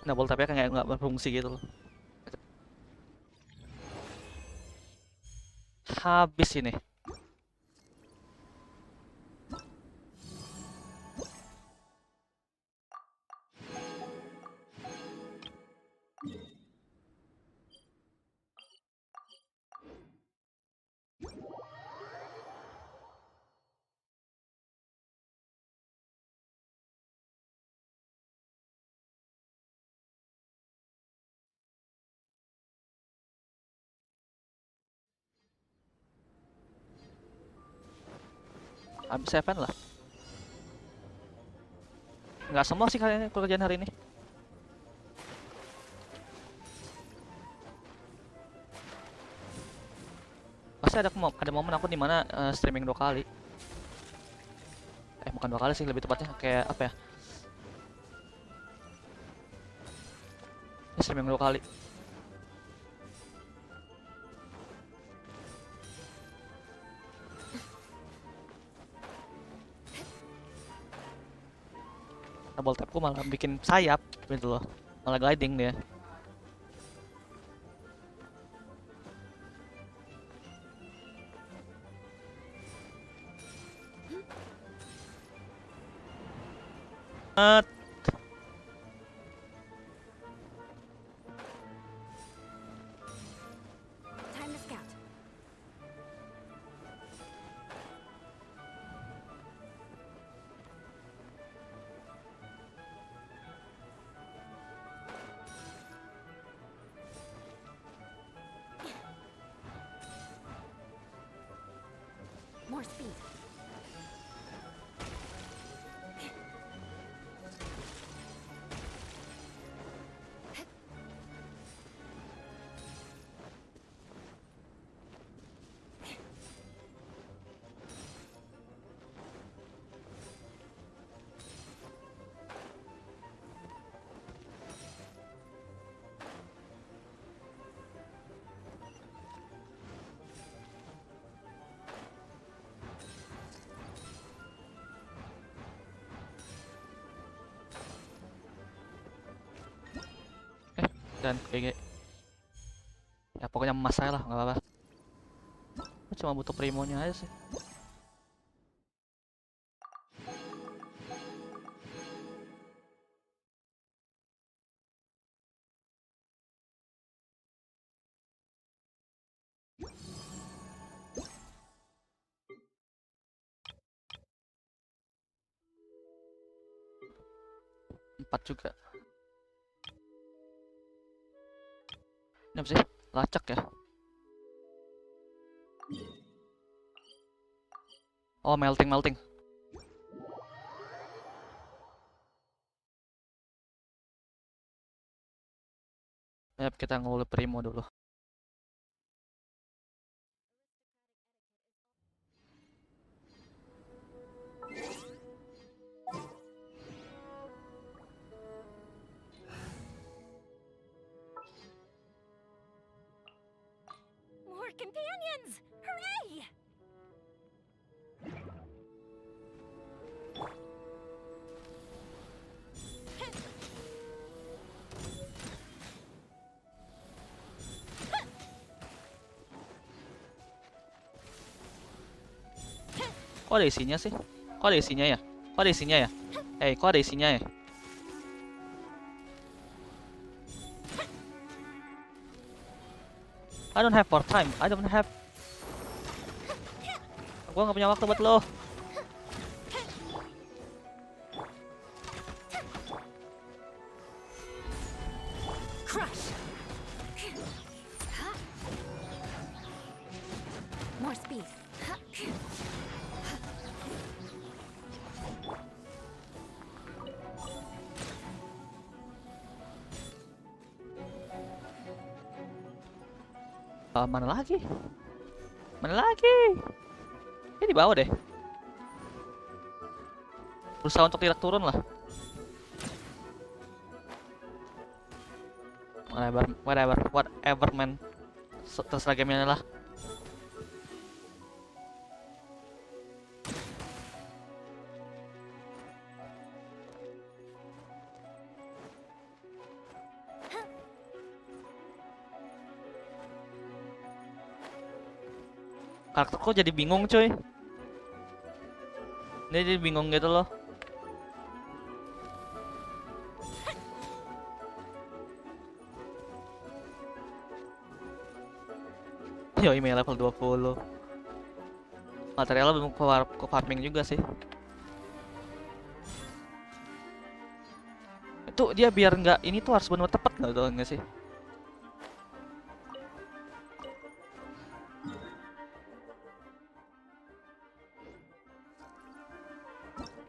Double tap-nya kayak nggak berfungsi gitu loh. Habis ini. Habis 7 lah. Nggak semua sih kalian kerjaan hari ini. Pasti ada momen aku dimana streaming 2 kali. Bukan 2 kali sih, lebih tepatnya kayak apa ya? Streaming 2 kali. Double tapku malah bikin sayap gitu loh. Malah gliding dia.
Time to scout. More speed.
Dan GG. Ya pokoknya emas saya lah, nggak apa-apa. Aku cuma butuh primonya aja sih. Empat juga. Ini apa sih? Lacak ya? Oh, melting. Ya, kita ngulur primo dulu. Kok ada isinya sih? Kok ada isinya ya? Kok ada isinya ya? Kok ada isinya ya? I don't have more time. I don't have. Gua nggak punya waktu buat lo.
Crush. More speed.
Mana lagi? Mana lagi? Ini di bawah deh. Berusaha untuk tidak turun lah. Whatever man. Terserah gamenya lah. Karakterku jadi bingung cuy. Dia jadi bingung gitu loh. Yo, email level 20. Materialnya belum ke farming juga sih. Itu dia biar nggak ini tuh harus benar tepat nggak sih?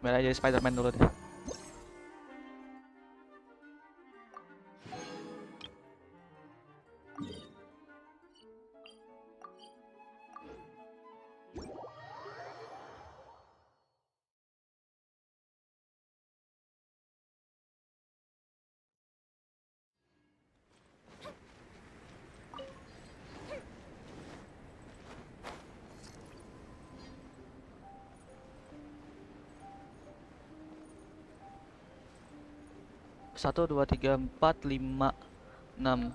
Biar aja Spider-Man dulu deh. Satu, dua, tiga, empat, lima, 6.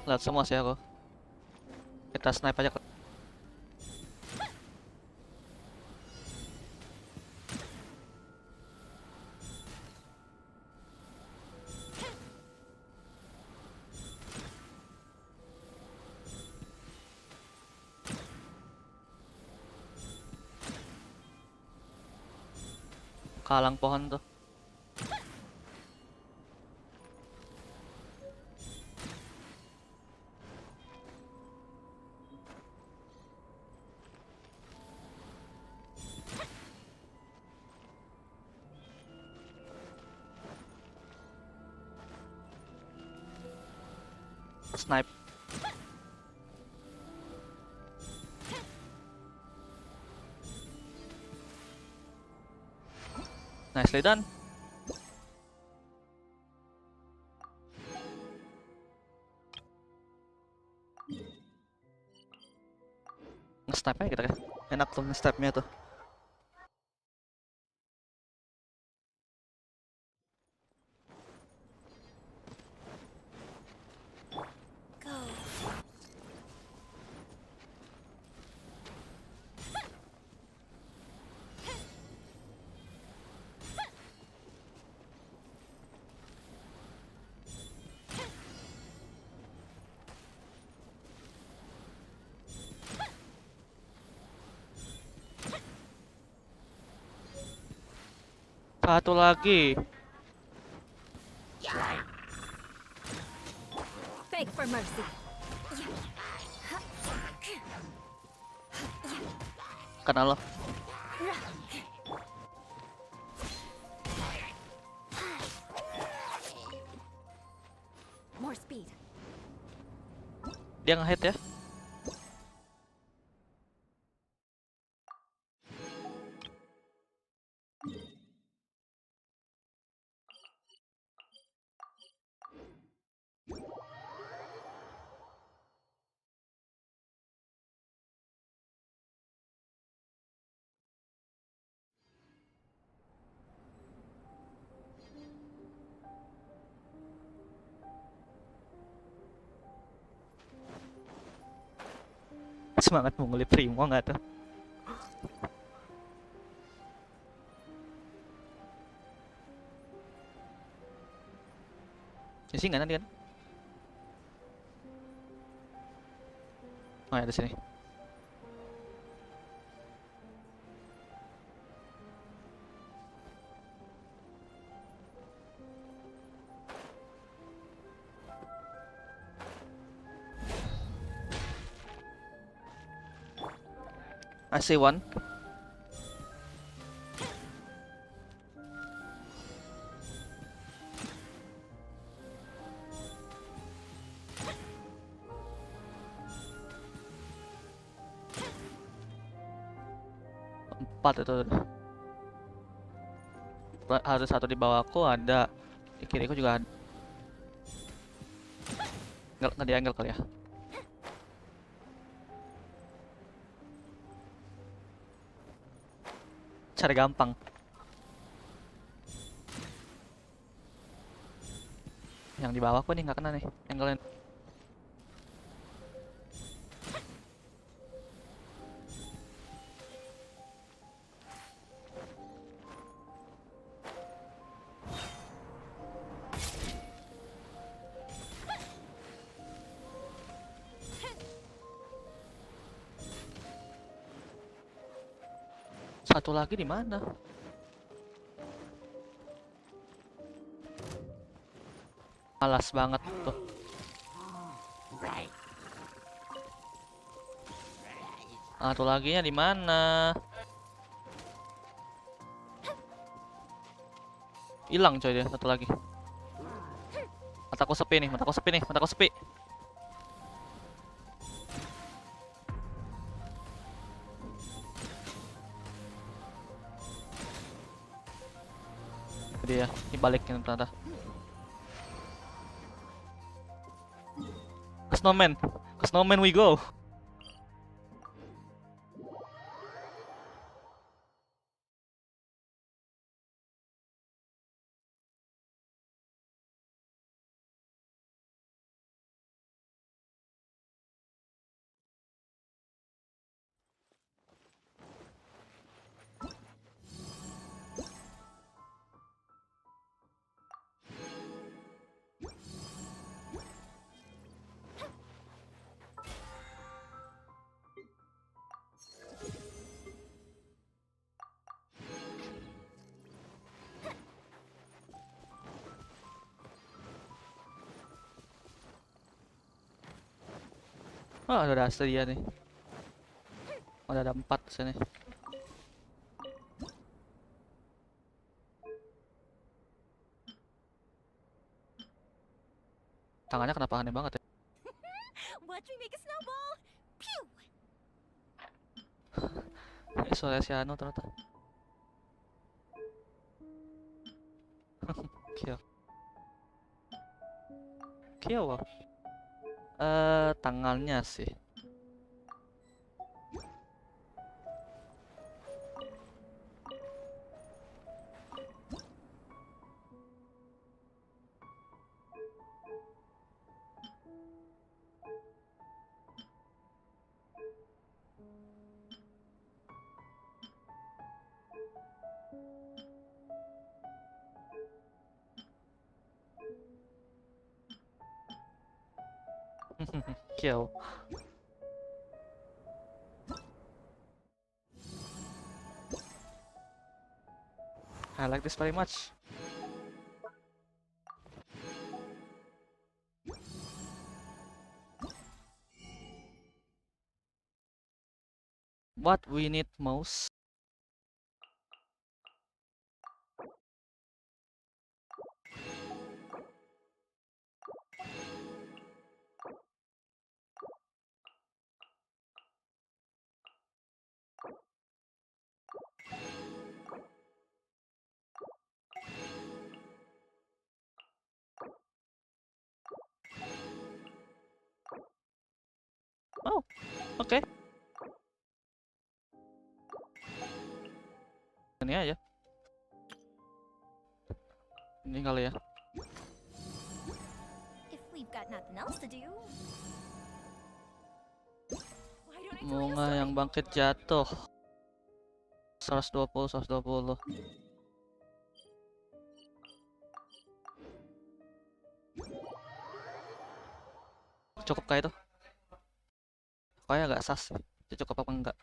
Lihat semua sih aku. Kita snipe aja. Kalang pohon tuh. Snipe. Nicely done. Nge-snipe aja kita kan. Enak tuh nge-snipe-nya tuh. Satu lagi.
Beg for mercy.
Kena lo.
More speed.
Dia nge-hit ya. semangat mengulip Primo nggak tuh? Ya sih nggak nanti kan? Oh ya di sini. I see one. Empat itu. Harus satu di bawahku ada. Di kiriku juga ada. Nggak dianggel kali ya. Cari gampang. Yang di bawahku nih nggak kena nih. Angle-nya. Satu lagi di mana? Malas banget tuh. Satu laginya di mana? Hilang coy dia satu lagi. Mataku sepi nih, mataku sepi nih, mataku sepi. Dia dibalikin ternyata. Ke snowman we go. Oh, udah asli dia nih. Udah ada 4 di sini. Tangannya kenapa aneh banget ya?
Watch me make a snowball. Pew!
Suara si Anu ternyata. Kill. Kill. Tangannya sih. Kill. I like this very much. What we need most. Oh, oke. Ini aja. Ini kali ya.
If we've got nothing else to do. Why don't I
Bunga yang bangkit jatuh. 120, 120. Cukup kayak itu? Kayaknya nggak sas sih. Itu cukup apa enggak?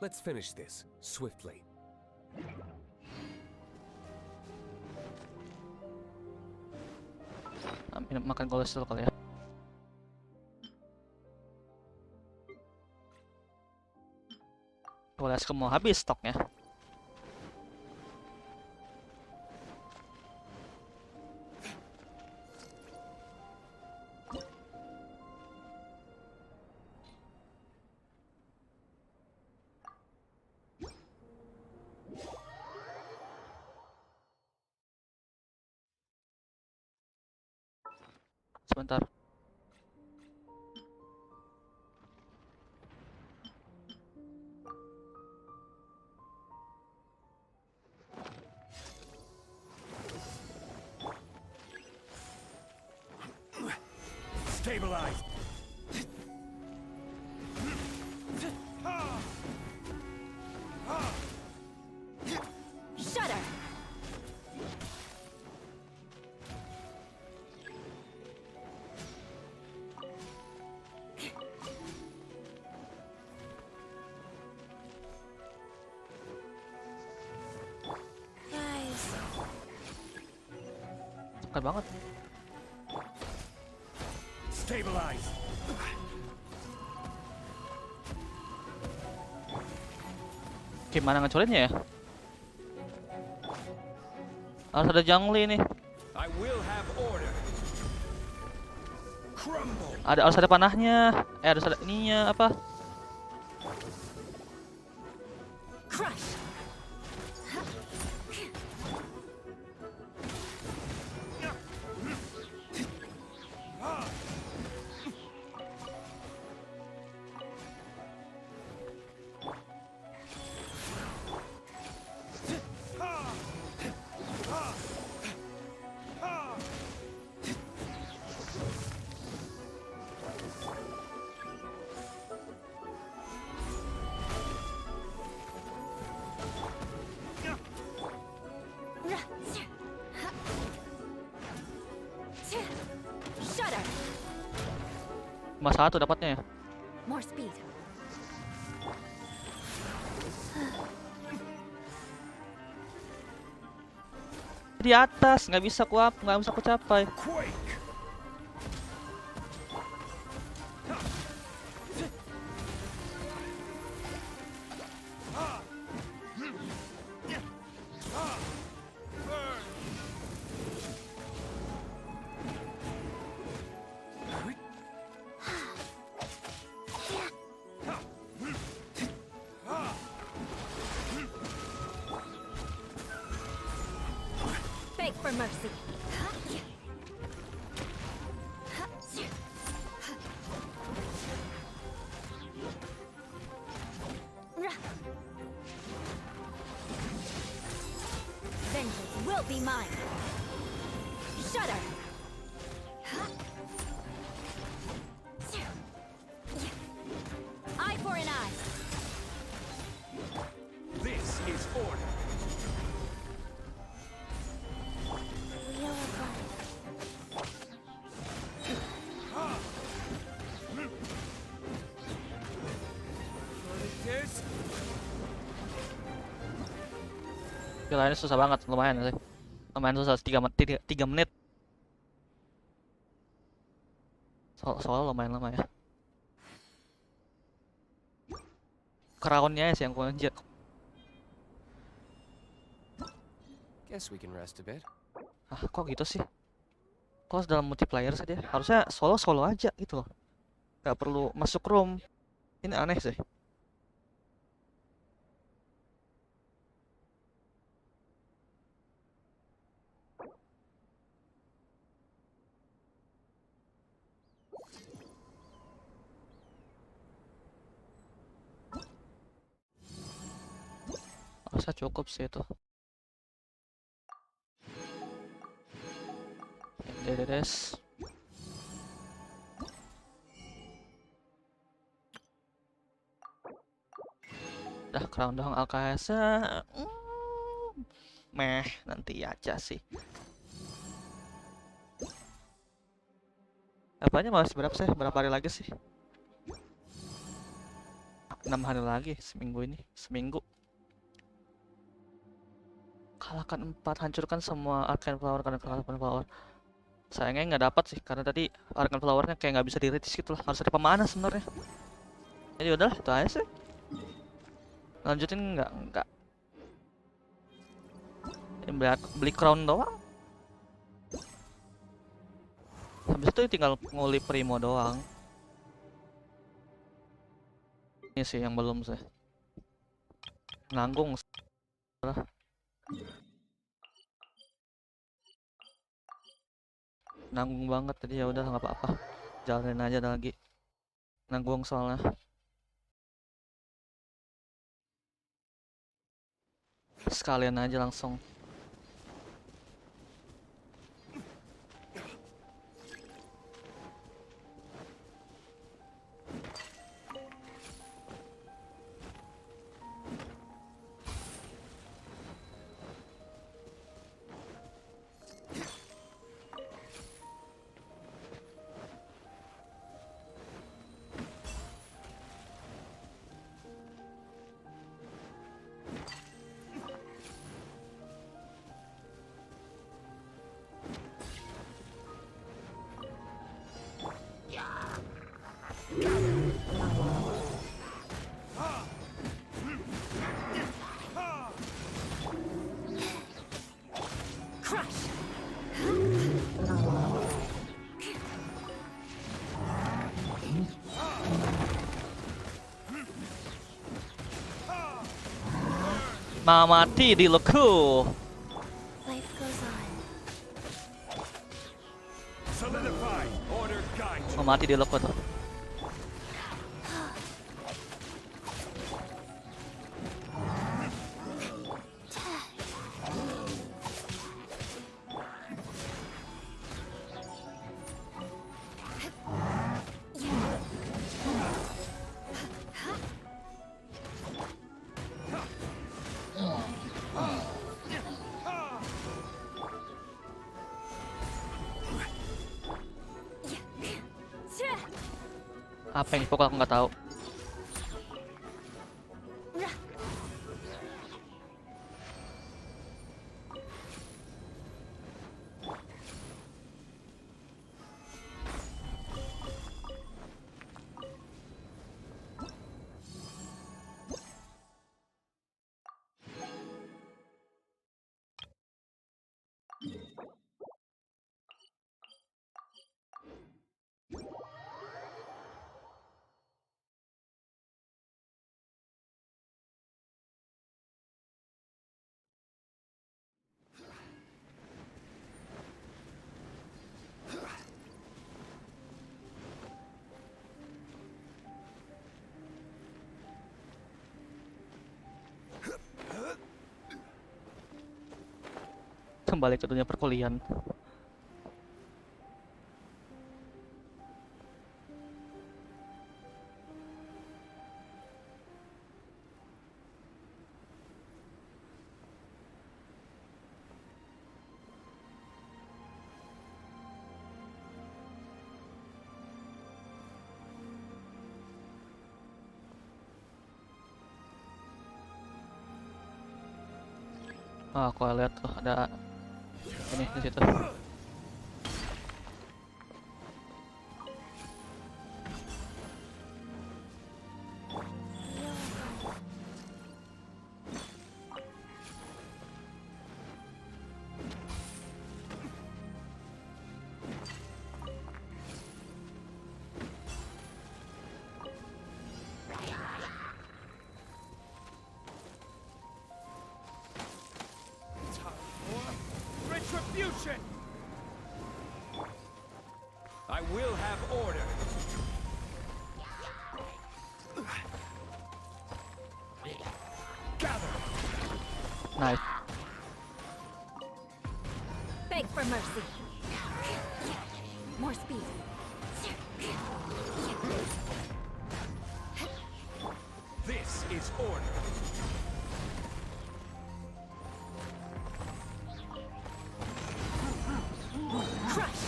Let's finish this swiftly.
Makan kolesterol kali ya. Kolesterol mau habis stoknya. Sebentar.
Stabilize.
Shudder!
Guys,
Cepat banget.
Stabilize.
Gimana ngecolinnya ya? Harus ada jungli nih.
I will have order. Crumble.
Harus ada panahnya. Harus ada ininya apa?
Crush! Shudder!
Cuma satu dapatnya ya.
More speed.
Di atas nggak bisa ku capai.
Quake.
Beg for mercy. Vengeance will be mine. Shudder. Eye for an eye.
This is order.
Lainnya susah banget, lumayan sih. Lumayan susah 3 menit. Soalnya lumayan lama ya. Crown-nya sih yang kunci.
Guess we can rest a bit.
Ah, kok gitu sih? Kok dalam multiplayer saja? Harusnya solo aja gitu loh. Gak perlu masuk room. Ini aneh sih. Rasa cukup sih itu. Des. Dah crown doang AKHIRNYA. Meh, nanti aja sih. Apanya masih berapa sih? Berapa hari lagi sih? 6 hari lagi seminggu ini. Seminggu. Kalahkan 4, hancurkan semua arcane flower karena kalahkan flower. Sayangnya nggak dapat sih karena tadi arcane flowernya kayak nggak bisa di-reach gitu lah. Harus ada pemana sebenarnya. Jadi udahlah itu aja sih. Lanjutin enggak. Beli crown doang. Habis itu tinggal nguli primo doang. Ini sih yang belum sih. Nanggung. Nanggung banget tadi, ya udah nggak apa-apa. Jalanin aja lagi. Nanggung soalnya. Sekalian aja langsung. Mati di loku.
Life goes on.
Solidify. Order guide.
Mati di loku tuh. Apa yang pokoknya aku nggak tahu. Kembali ke dunia perkuliahan. Aku lihat tuh ada ini di situ.
Retribution! I will have order. Gather.
Beg for mercy. More speed.
This is order.
Crush.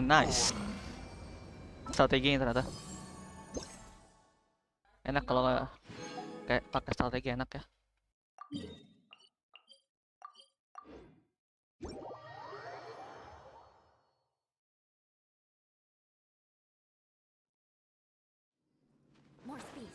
Nice. Strategi ternyata. Enak kalau kayak pakai strategi, enak ya.
More speed.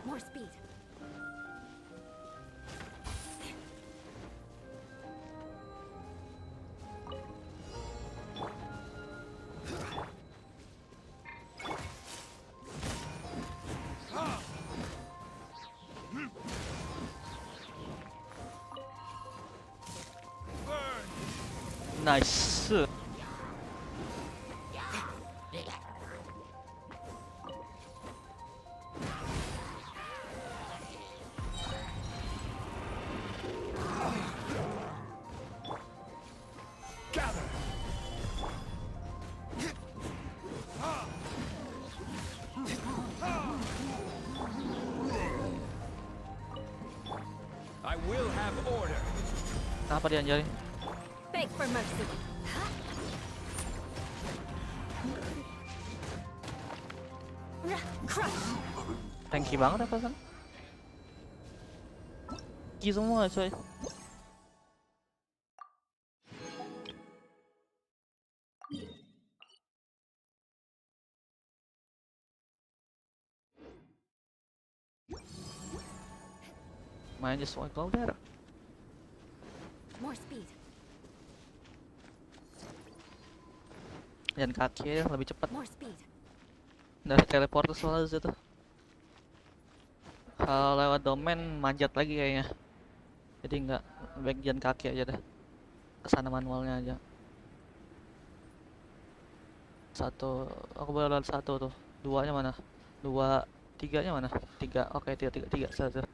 More speed.
Nice.
I will have order.
Kenapa dia anjay?
Beg for mercy. Crush.
Tanky banget apa kan? Tanky semua coy. Main just one cloud there.
More speed.
Dan kaki lebih cepat.
More speed.
Dari teleporter soalnya situ. Kalau lewat domain manjat lagi kayaknya. Jadi nggak bagian kaki aja deh. Kesana manualnya aja. Satu, aku boleh lewat satu tuh. Duanya mana? Dua, tiganya mana? Tiga, oke tiga satu.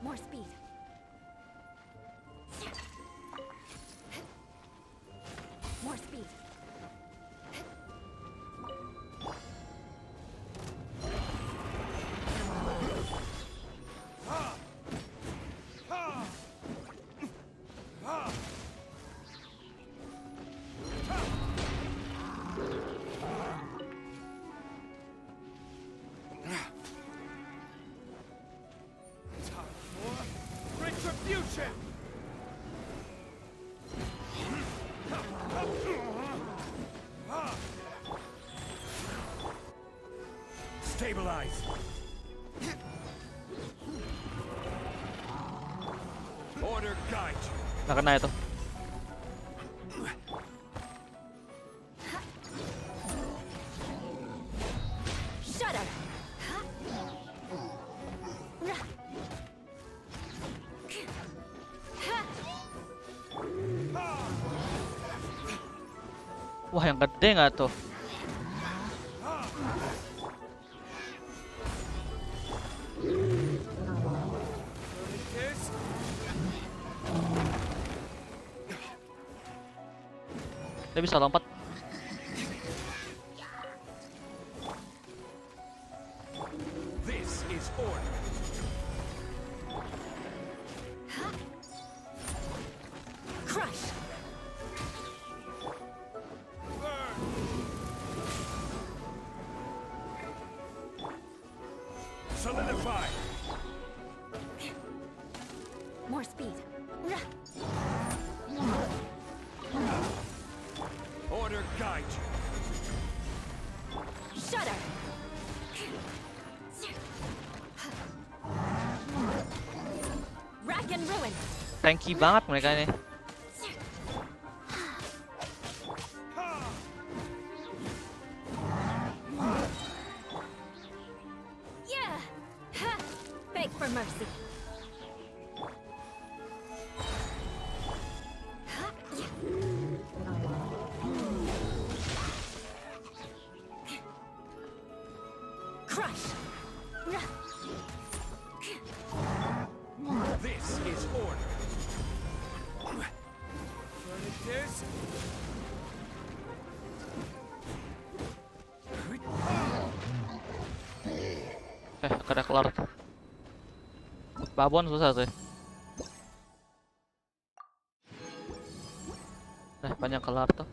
More speed. More speed.
Retribution! Stabilize! Order guide you.
Nggak kena itu.
Shudder.
Wah, yang gede nggak tuh? Dia bisa lompat.
This is is order.
Crush!
Solidify.
More speed.
Order guide you.
Shudder! Rack and ruin!
Tanky banget mereka nih.
Yeah! Ha! Beg for mercy. Ha! Yeah. Crush!
This is order. Furnaces.
Udah kelar. Babon susah sih. Banyak kelar tuh.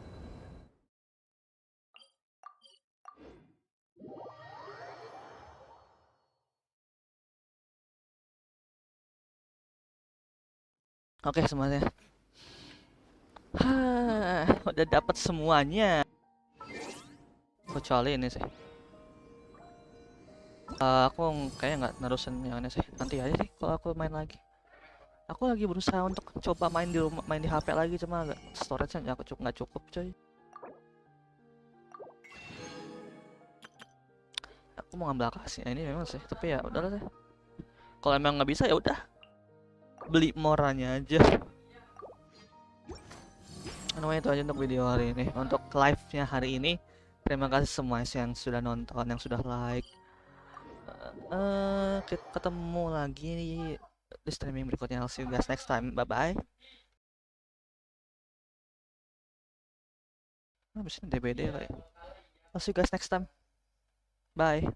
Oke semuanya. Udah dapat semuanya. Kecuali ini sih. Aku kayaknya nggak nerusin yang ini sih. Nanti aja sih kalau aku main lagi. Aku lagi berusaha untuk coba main di rumah, main di HP lagi, cuma agak storage-nya nggak cukup coy. Aku mau ngambil AKHIRNYA ini memang sih, tapi ya udahlah sih. Kalau emang nggak bisa ya udah. Beli moranya aja. Namanya itu aja untuk video hari ini. Untuk live-nya hari ini, terima kasih semua yang sudah nonton, yang sudah like. Kita ketemu lagi di streaming berikutnya. I'll see you guys next time. Bye bye. Habis ini DBD kali. I'll see you guys next time. Bye.